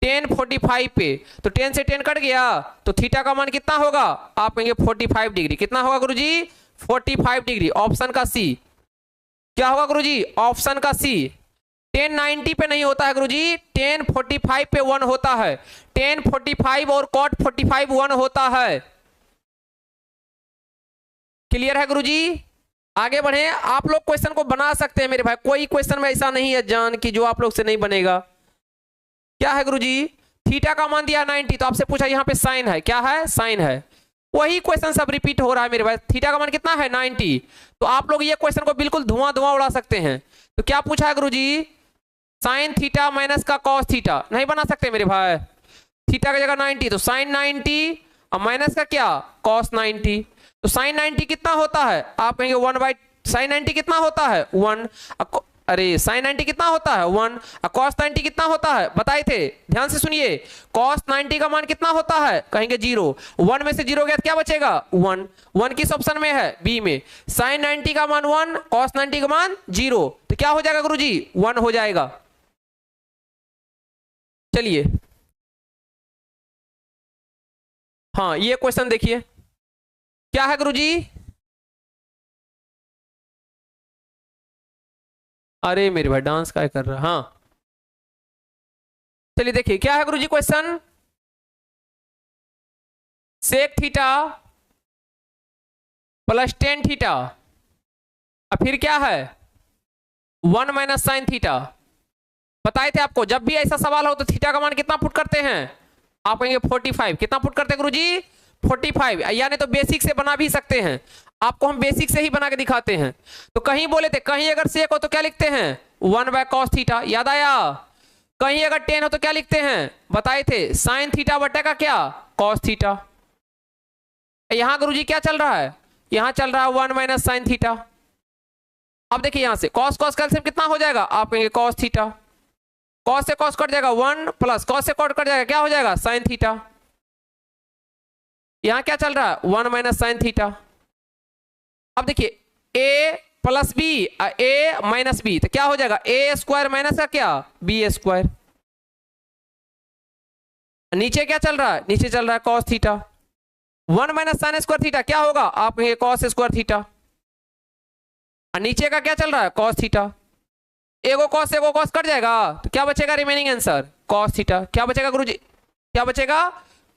1045 पे। तो 10 से 10 कट गया, तो थीटा का मान कितना होगा? आप कहेंगे 45 डिग्री। कितना होगा गुरुजी? 45 डिग्री। ऑप्शन का सी। क्या होगा गुरुजी? ऑप्शन का सी। 1090 पे नहीं होता है गुरुजी, 1045 पे 1 होता है। 1045 और cot 45 1 होता है। क्लियर है गुरुजी? आगे बढ़े, आप लोग क्वेश्चन को बना सकते हैं मेरे भाई, कोई क्वेश्चन में ऐसा नहीं है जान कि जो आप लोग से नहीं बनेगा। क्या है गुरुजी? थीटा का मान दिया 90, तो आपसे पूछा यहाँ पे साइन है, क्या है? साइन है। वही क्वेश्चन सब रिपीट हो रहा है मेरे भाई। थीटा का मान कितना है 90, तो आप लोग ये क्वेश्चन को बिल्कुल धुआं धुआं उड़ा सकते हैं। तो क्या पूछा है गुरुजी? साइन थीटा माइनस का कॉस थीटा, नहीं बना सकते मेरे भाई। थीटा की जगह 90, तो साइन 90 और माइनस का क्या कॉस 90। तो साइन 90 कितना होता है? आप कहेंगे 1 साइन 90 कितना होता है 1। अरे साइन 90 कितना होता है 1, और कॉस 90 कितना होता है बताए थे, ध्यान से सुनिए। कॉस 90 का मान कितना होता है? कहेंगे 0। 1 में से 0 गया तो क्या बचेगा 1। 1 किस ऑप्शन में है? बी में। साइन 90 का मान 1, कॉस 90 का मान 0, तो क्या हो जाएगा गुरुजी? 1 हो जाएगा। चलिए, हाँ ये क्वेश्चन देखिए, क्या है गुरुजी? अरे मेरे भाई डांस क्या कर रहा है? हाँ चलिए देखिए, क्या है गुरुजी question? Sec theta plus 10 theta, और फिर क्या है 1 माइनस साइन थीटा। बताए थे आपको, जब भी ऐसा सवाल हो तो थीटा का मान कितना पुट करते हैं? आप कहेंगे 45। कितना पुट करते हैं गुरुजी? 45। यानी तो बेसिक से बना भी सकते हैं, आपको हम बेसिक से ही बना के दिखाते हैं। तो कहीं बोले थे, कहीं अगर सेक हो तो क्या लिखते हैं 1/cos थीटा। याद आया? कहीं अगर 10 हो तो क्या लिखते हैं? बताए थे साइन थीटा बटे का क्या cos थीटा। यहां गुरुजी क्या चल रहा है? यहां चल रहा है 1 माइनस साइन थीटा। अब देखिए यहां से cos cos कैल्सियम कितना हो जाएगा? आप कहेंगे cos थीटा। cos से cos कट जाएगा 1 प्लस cos से cos कट जाएगा, क्या हो जाएगा साइन थीटा। यहां क्या चल रहा है 1 माइनस साइन थीटा। अब देखिए a plus B a minus B, तो क्या हो जाएगा a स्क्वायर माइनस का क्या b स्क्वायर। नीचे क्या चल रहा है, नीचे चल रहा है cos theta. 1 minus sine square theta क्या होगा, आप कहेंगे कॉस स्क्वायर थीटा। और नीचे का क्या चल रहा है, कॉस थीटा। एगो कॉस कट जाएगा, तो क्या बचेगा रिमेनिंग आंसर, कॉस थीटा। क्या बचेगा गुरुजी, क्या बचेगा,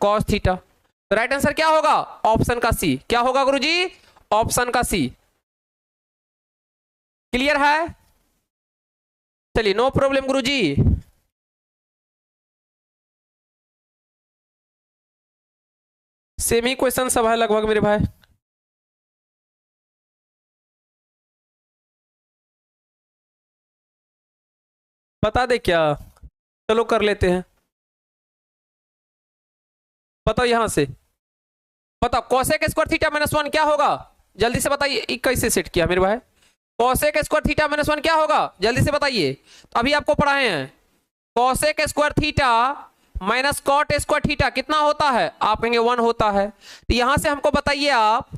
कॉस थीटा। तो राइट आंसर क्या होगा, ऑप्शन का सी। क्या होगा गुरुजी, ऑप्शन का सी। क्लियर है, चलिए नो प्रॉब्लम गुरुजी। सेम ही क्वेश्चन सब है लगभग मेरे भाई। बता दे क्या, चलो कर लेते हैं। बताओ यहां से, बताओ कोसेक स्क्वायर थीटा माइनस 1 क्या होगा, जल्दी से बताइए। कैसे सेट किया मेरे भाई, कोसेक स्क्वायर थीटा माइनस 1 क्या होगा, जल्दी से बताइए। तो अभी आपको पढ़ाए हैं cosec square theta minus cot square theta कितना होता है, आप कहेंगे 1 होता है। तो यहां से हमको बताइए आप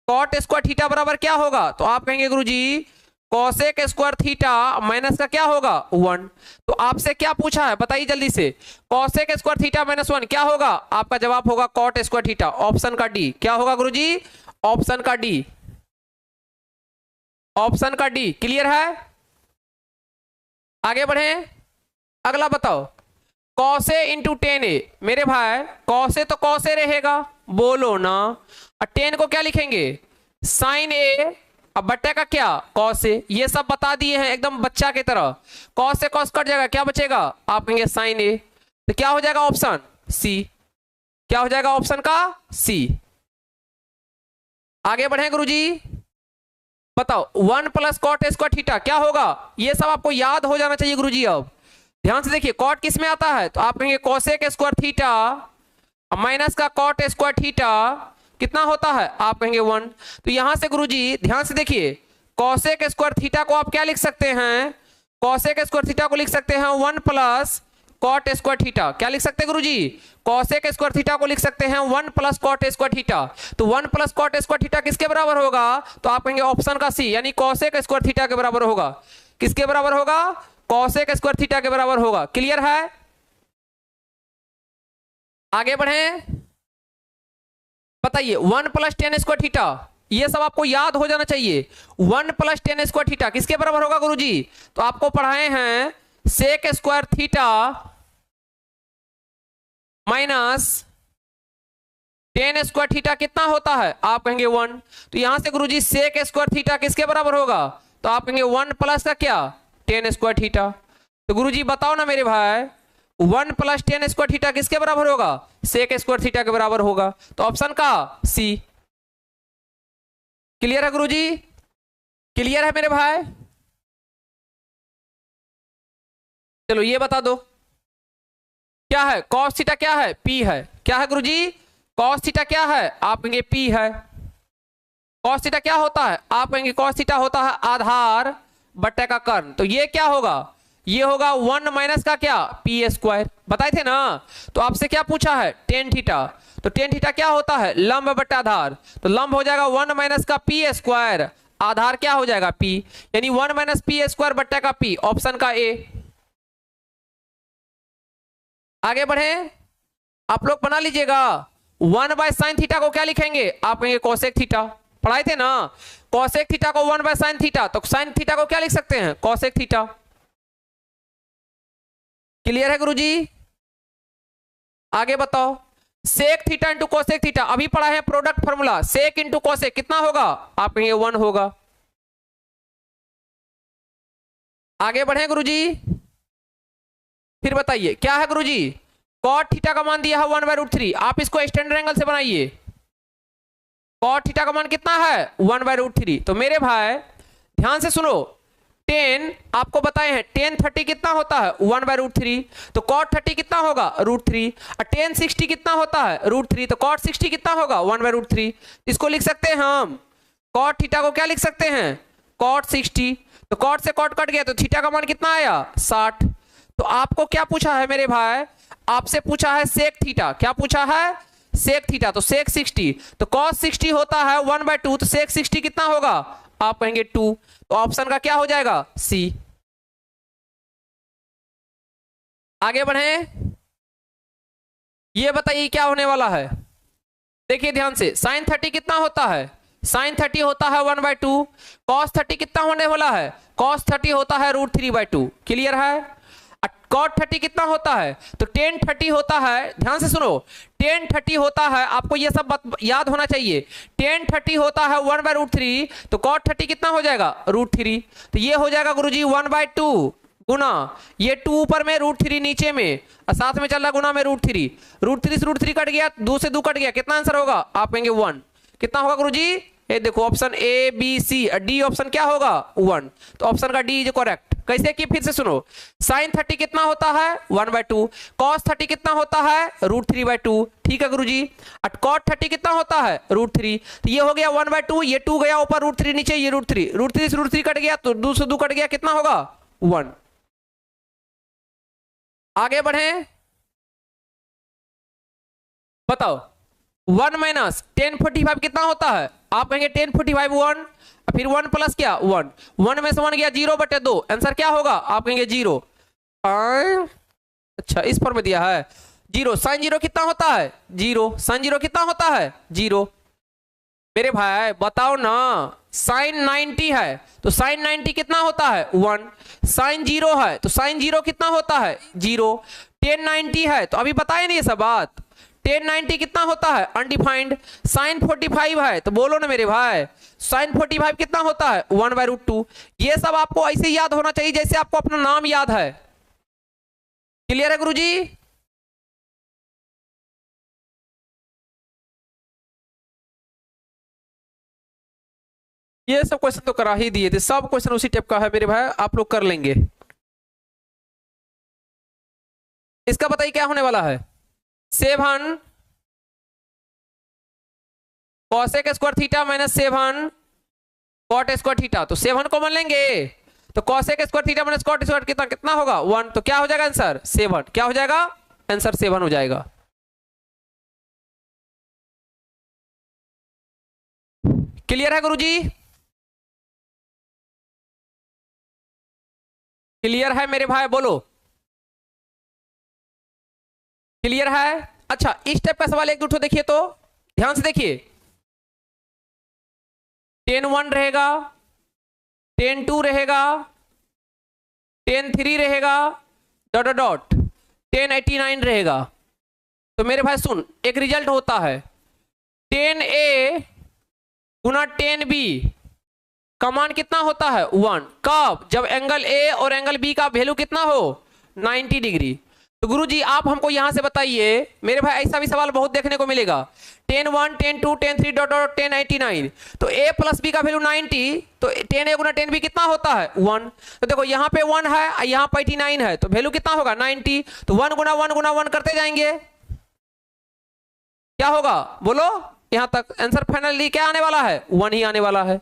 कॉट स्क्वायर थीटा बराबर क्या होगा, तो आप कहेंगे गुरुजी कोसेक स्क्वायर थीटा माइनस का क्या होगा 1। तो आपसे क्या पूछा है बताइए जल्दी से, कोसेक स्क्वायर थीटा माइनस 1 क्या होगा, आपका जवाब होगा कॉट स्क्वायर थीटा, ऑप्शन का डी। क्या होगा गुरुजी, ऑप्शन का डी, ऑप्शन का डी। क्लियर है, आगे बढ़े। अगला बताओ, कॉसे इंटू टेन ए। मेरे भाई कॉसे तो कॉसे रहेगा, बोलो ना। और टेन को क्या लिखेंगे, साइन ए। अब बट्टे का क्या, कॉस ए। ये सब बता दिए हैं एकदम बच्चा की तरह। कॉस से कॉस कट जाएगा, क्या बचेगा, आप कहेंगे साइन ए। तो क्या हो जाएगा ऑप्शन सी, क्या हो जाएगा ऑप्शन का सी। आगे बढ़े गुरुजी, बताओ 1 प्लस कॉट स्क्वायर थीटा क्या होगा, ये सब आपको याद हो जाना चाहिए गुरुजी। अब ध्यान से देखिए, कॉट किस में आता है, तो आप कहेंगे कोसेक स्क्वायर थीटा माइनस का कॉट स्क्वायर थीटा कितना होता है, आप कहेंगे 1। तो यहां से गुरुजी ध्यान से देखिए, कोसेक स्क्वायर थीटा को आप क्या लिख सकते हैं, कोसेक स्क्वायर थीटा को लिख सकते हैं 1 प्लस कॉट स्क्वायर थीटा। क्या लिख सकते हैं गुरुजी, कोसेक स्क्वायर थीटा को लिख सकते हैं 1 प्लस कॉट स्क्वायर थीटा। तो 1 प्लस कॉट स्क्वायर थीटा किसके बराबर होगा, तो आप कहेंगे ऑप्शन का सी, यानी कोसेक स्क्वायर थीटा के बराबर होगा। किसके बराबर होगा, कोसेक स्क्वायर थीटा के बराबर होगा। क्लियर है, आगे बढ़े। बताइए 1 प्लस टेन स्क्वायर थीटा, ये सब आपको याद हो जाना चाहिए। 1 प्लस टेन स्क्वायर थीटा किसके बराबर होगा गुरुजी, तो आपको पढ़ाए हैं sec square theta minus tan square theta कितना होता है, आप कहेंगे 1। तो यहां से गुरुजी सेक स्क्वायर थीटा किसके बराबर होगा, तो आप कहेंगे 1 प्लस का क्या, टेन स्क्वायर थीटा। तो गुरुजी बताओ ना मेरे भाई, 1 प्लस टेन स्क्वायर थीटा किसके बराबर होगा, सेक स्क्वायर थीटा के बराबर होगा। तो ऑप्शन का सी। क्लियर है गुरुजी, क्लियर है मेरे भाई। चलो ये बता दो क्या है, कॉस थीटा क्या है, पी है। क्या है गुरुजी, कॉस थीटा क्या है, आप कहेंगे पी है। कॉस थीटा क्या होता है, आप कहेंगे कॉस थीटा होता है आधार बट्टे का कर्ण। तो ये क्या होगा, ये होगा 1 माइनस का क्या, पी स्क्वायर। बताए थे ना, तो आपसे क्या पूछा है, टेन थीटा। तो टेन थीटा क्या होता है, लंब बट्टा आधार। तो लंब हो जाएगा 1 माइनस का पी स्क्वायर, आधार क्या हो जाएगा पी, यानी 1 माइनस पी स्क्वायर बट्टा का पी, ऑप्शन का ए। आगे बढ़े, आप लोग बना लीजिएगा 1 बाय साइन थीटा को क्या लिखेंगे, आप कहेंगे कोसेक थीटा। पढ़ाए थे ना, कोसेक थीटा को 1 बाय साइन थीटा, तो साइन थीटा को क्या लिख सकते हैं, कोसेक थीटा। क्लियर है गुरुजी, आगे बताओ। Sec theta into cosec theta अभी पढ़ा है product formula, sec into cosec कितना होगा, आप कहेंगे 1 होगा। आगे बढ़े गुरुजी, फिर बताइए क्या है गुरुजी, कॉट थीटा का मान दिया है 1/√3, आप इसको स्टैंडर्ड एंगल से बनाइए। कॉट थीटा का मान कितना है 1/√3। तो मेरे भाई ध्यान से सुनो, 10 आपको बताए हैं, 10 30 कितना होता है 1/√3। तो कॉट 30 कितना होगा √3। और 10 60 कितना होता है √3। तो कॉट 60 कितना होगा 1/√3। इसको लिख सकते हैं हम, कॉट थीटा को क्या लिख सकते हैं, कॉट 60। तो कॉट से कॉट कट गया, तो थीटा का मान कितना आया 60। तो आपको क्या पूछा है मेरे भाई, आपसे पूछा है सेक थीटा। क्या पूछा है, सेक थीटा। तो सेक 60, तो कॉस 60 होता है 1/2। तो सेक 60 कितना होगा, आप कहेंगे 2। तो ऑप्शन का क्या हो जाएगा सी। आगे बढ़े, ये बताइए क्या होने वाला है। देखिए ध्यान से, साइन 30 कितना होता है, साइन 30 होता है 1/2। कॉस 30 कितना होने वाला है, कॉस 30 होता है √3/2। क्लियर है। कॉट 30 कितना होता है, तो टेन 30 होता है, ध्यान से सुनो, टेन 30 होता है, आपको ये सब बात याद होना चाहिए। टेन 30 होता है 1/√3, तो कॉट 30 कितना हो जाएगा, √3। तो ये हो जाएगा गुरुजी 1/2 गुना ये 2 ऊपर में √3 नीचे में और साथ में चल रहा गुना में √3। √3 से √3 कट गया, 2 से 2 कट गया, कितना आंसर होगा, आप कहेंगे 1। कितना होगा गुरुजी, ये देखो option A B C D option क्या होगा 1। तो ऑप्शन का डी इज करेक्ट। कैसे कि फिर से सुनो, साइन 30 कितना होता है 1/2, कॉस 30 कितना होता है √3/2। ठीक है गुरुजी। और कॉट 30 कितना होता है √3। तो ये हो गया 1/2, ये 2 गया ऊपर √3 नीचे, ये √3, √3 से √3 कट गया तो 2 से 2 कट गया, कितना होगा 1। आगे बढ़े, बताओ 1 माइनस 1045 कितना होता है, आप कहेंगे 1045 1, फिर 1 प्लस क्या 1, 1 में से 1 गया 0/2, आंसर क्या होगा, आप कहेंगे 0। अच्छा इस पर में दिया है 0। साइन 0 कितना होता है 0, साइन 0 कितना होता है 0। मेरे भाई बताओ ना, साइन 90 है तो साइन 90 कितना होता है 1। साइन 0 है तो साइन 0 कितना होता है 0। 1090 है तो अभी बताए नहीं ये सब बात, 1090 कितना होता है अनडिफाइंड। साइन 45 है तो बोलो ना मेरे भाई, साइन 45 कितना होता है 1/√2। ये सब आपको ऐसे याद होना चाहिए जैसे आपको अपना नाम याद है। क्लियर है गुरुजी। ये सब क्वेश्चन तो करा ही दिए थे, सब क्वेश्चन उसी टाइप का है मेरे भाई, आप लोग कर लेंगे। इसका बताइए क्या होने वाला है, 7 cosec square theta minus 7 cot square theta. तो 7 कॉमन लेंगे तो cosec square theta minus cot square कितना कितना होगा 1। तो क्या हो जाएगा आंसर 7, क्या हो जाएगा आंसर 7 हो जाएगा। क्लियर है गुरुजी, क्लियर है मेरे भाई बोलो, क्लियर है। अच्छा इस टाइप का सवाल एक दो देखिए तो ध्यान से देखिए, 10-1 रहेगा, 10-2 रहेगा, 10-3 रहेगा, डॉट डॉट डॉट 1089 रहेगा। तो मेरे भाई सुन, एक रिजल्ट होता है 10A गुना 10B का मान कितना होता है 1। कब, जब एंगल A और एंगल B का वैल्यू कितना हो 90 डिग्री। तो गुरुजी आप हमको यहां से बताइए मेरे भाई, ऐसा भी सवाल बहुत देखने को मिलेगा 10-1 10-2 10-3 डॉट डॉट 1089। तो A प्लस B का वैल्यू 90, तो 10A गुना 10B कितना होता है 1। तो देखो यहाँ पे 1 है, यहाँ पे 89 है, तो वैल्यू कितना होगा 90। तो 1 गुना 1 गुना 1 करते जाएंगे, क्या होगा बोलो, यहां तक आंसर फाइनली क्या आने वाला है 1 ही आने वाला है।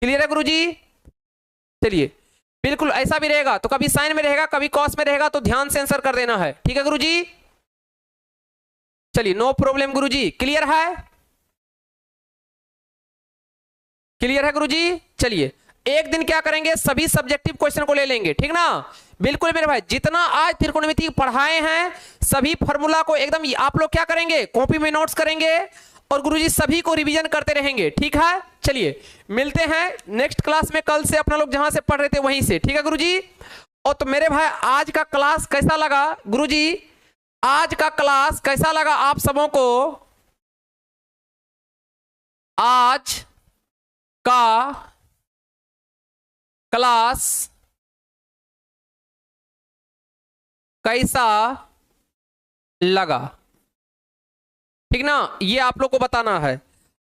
क्लियर है गुरुजी। चलिए बिल्कुल ऐसा भी रहेगा तो कभी साइन में रहेगा कभी कॉस में रहेगा, तो ध्यान से आंसर कर देना है, ठीक है गुरुजी। चलिए नो प्रॉब्लम गुरुजी, क्लियर है, क्लियर है गुरुजी। चलिए एक दिन क्या करेंगे, सभी सब्जेक्टिव क्वेश्चन को ले लेंगे, ठीक ना। बिल्कुल मेरे भाई, जितना आज त्रिकोणमिति पढ़ाए हैं सभी फॉर्मूला को एकदम आप लोग क्या करेंगे, कॉपी में नोट्स करेंगे और गुरुजी सभी को रिवीजन करते रहेंगे, ठीक है। चलिए मिलते हैं नेक्स्ट क्लास में कल से, अपना लोग जहां से पढ़ रहे थे वहीं से, ठीक है गुरुजी। और तो मेरे भाई आज का क्लास कैसा लगा गुरुजी, आज का क्लास कैसा लगा आप सबों को, आज का क्लास कैसा लगा, ठीक ना, ये आप लोग को बताना है।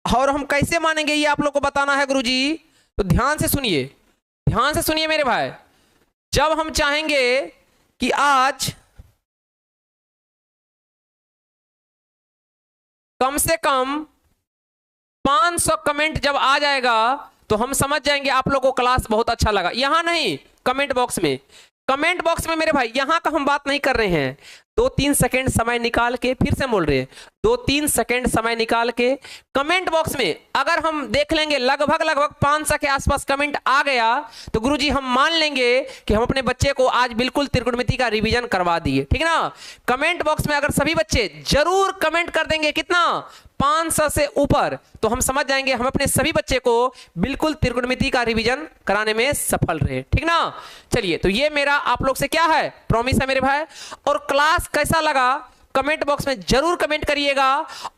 और हम कैसे मानेंगे ये आप लोग को बताना है गुरुजी। तो ध्यान से सुनिए, ध्यान से सुनिए मेरे भाई, जब हम चाहेंगे कि आज कम से कम 500 कमेंट जब आ जाएगा तो हम समझ जाएंगे आप लोगों को क्लास बहुत अच्छा लगा। यहां नहीं, कमेंट बॉक्स में, कमेंट बॉक्स में मेरे भाई, यहां का हम बात नहीं कर रहे हैं, 2-3 सेकंड समय निकाल के फिर से बोल रहे हैं, 2-3 सेकंड समय निकाल के कमेंट बॉक्स में अगर हम देख लेंगे लगभग 500 के आसपास कमेंट आ गया तो गुरुजी हम मान लेंगे कि हम अपने बच्चे को आज बिल्कुल त्रिकोणमिति का रिवीजन करवा दिए, ठीक ना। कमेंट बॉक्स में अगर सभी बच्चे जरूर कमेंट कर देंगे कितना 500 से ऊपर, तो हम समझ जाएंगे हम अपने सभी बच्चे को बिल्कुल त्रिकोणमिति का रिवीजन कराने में सफल रहे, ठीक ना। चलिए, तो ये मेरा आप लोग से क्या है, प्रॉमिस है मेरे भाई। और क्लास कैसा लगा कमेंट बॉक्स में जरूर कमेंट करिएगा।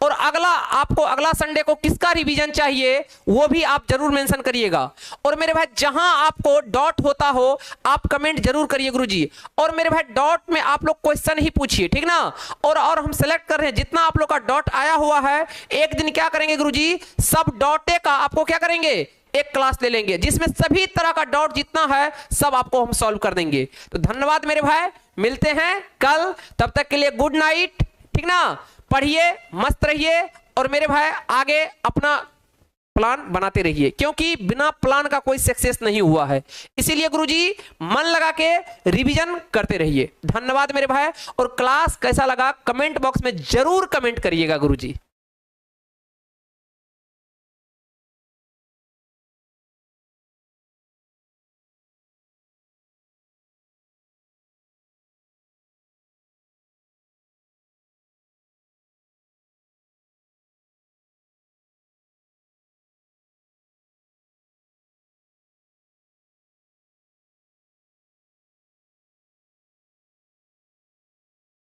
और आपको अगला संडे को किसका रिवीजन चाहिए वो भी आप जरूर मेंशन करिएगा। और मेरे भाई जहां आपको डॉट होता हो आप कमेंट जरूर करिए गुरुजी। और मेरे भाई डॉट में आप लोग क्वेश्चन ही पूछिए, ठीक ना। और हम सेलेक्ट कर रहे हैं जितना आप लोग का डॉट आया हुआ है, एक दिन क्या करेंगे गुरुजी, सब डॉटे का आपको क्या करेंगे, एक क्लास ले लेंगे जिसमें सभी तरह का डॉट जितना है सब आपको हम सॉल्व कर देंगे। तो धन्यवाद मेरे भाई, मिलते हैं कल, तब तक के लिए गुड नाइट, ठीक ना। पढ़िए, मस्त रहिए और मेरे भाई आगे अपना प्लान बनाते रहिए, क्योंकि बिना प्लान का कोई सक्सेस नहीं हुआ है। इसीलिए गुरुजी मन लगा के रिवीजन करते रहिए। धन्यवाद मेरे भाई। और क्लास कैसा लगा कमेंट बॉक्स में जरूर कमेंट करिएगा गुरुजी।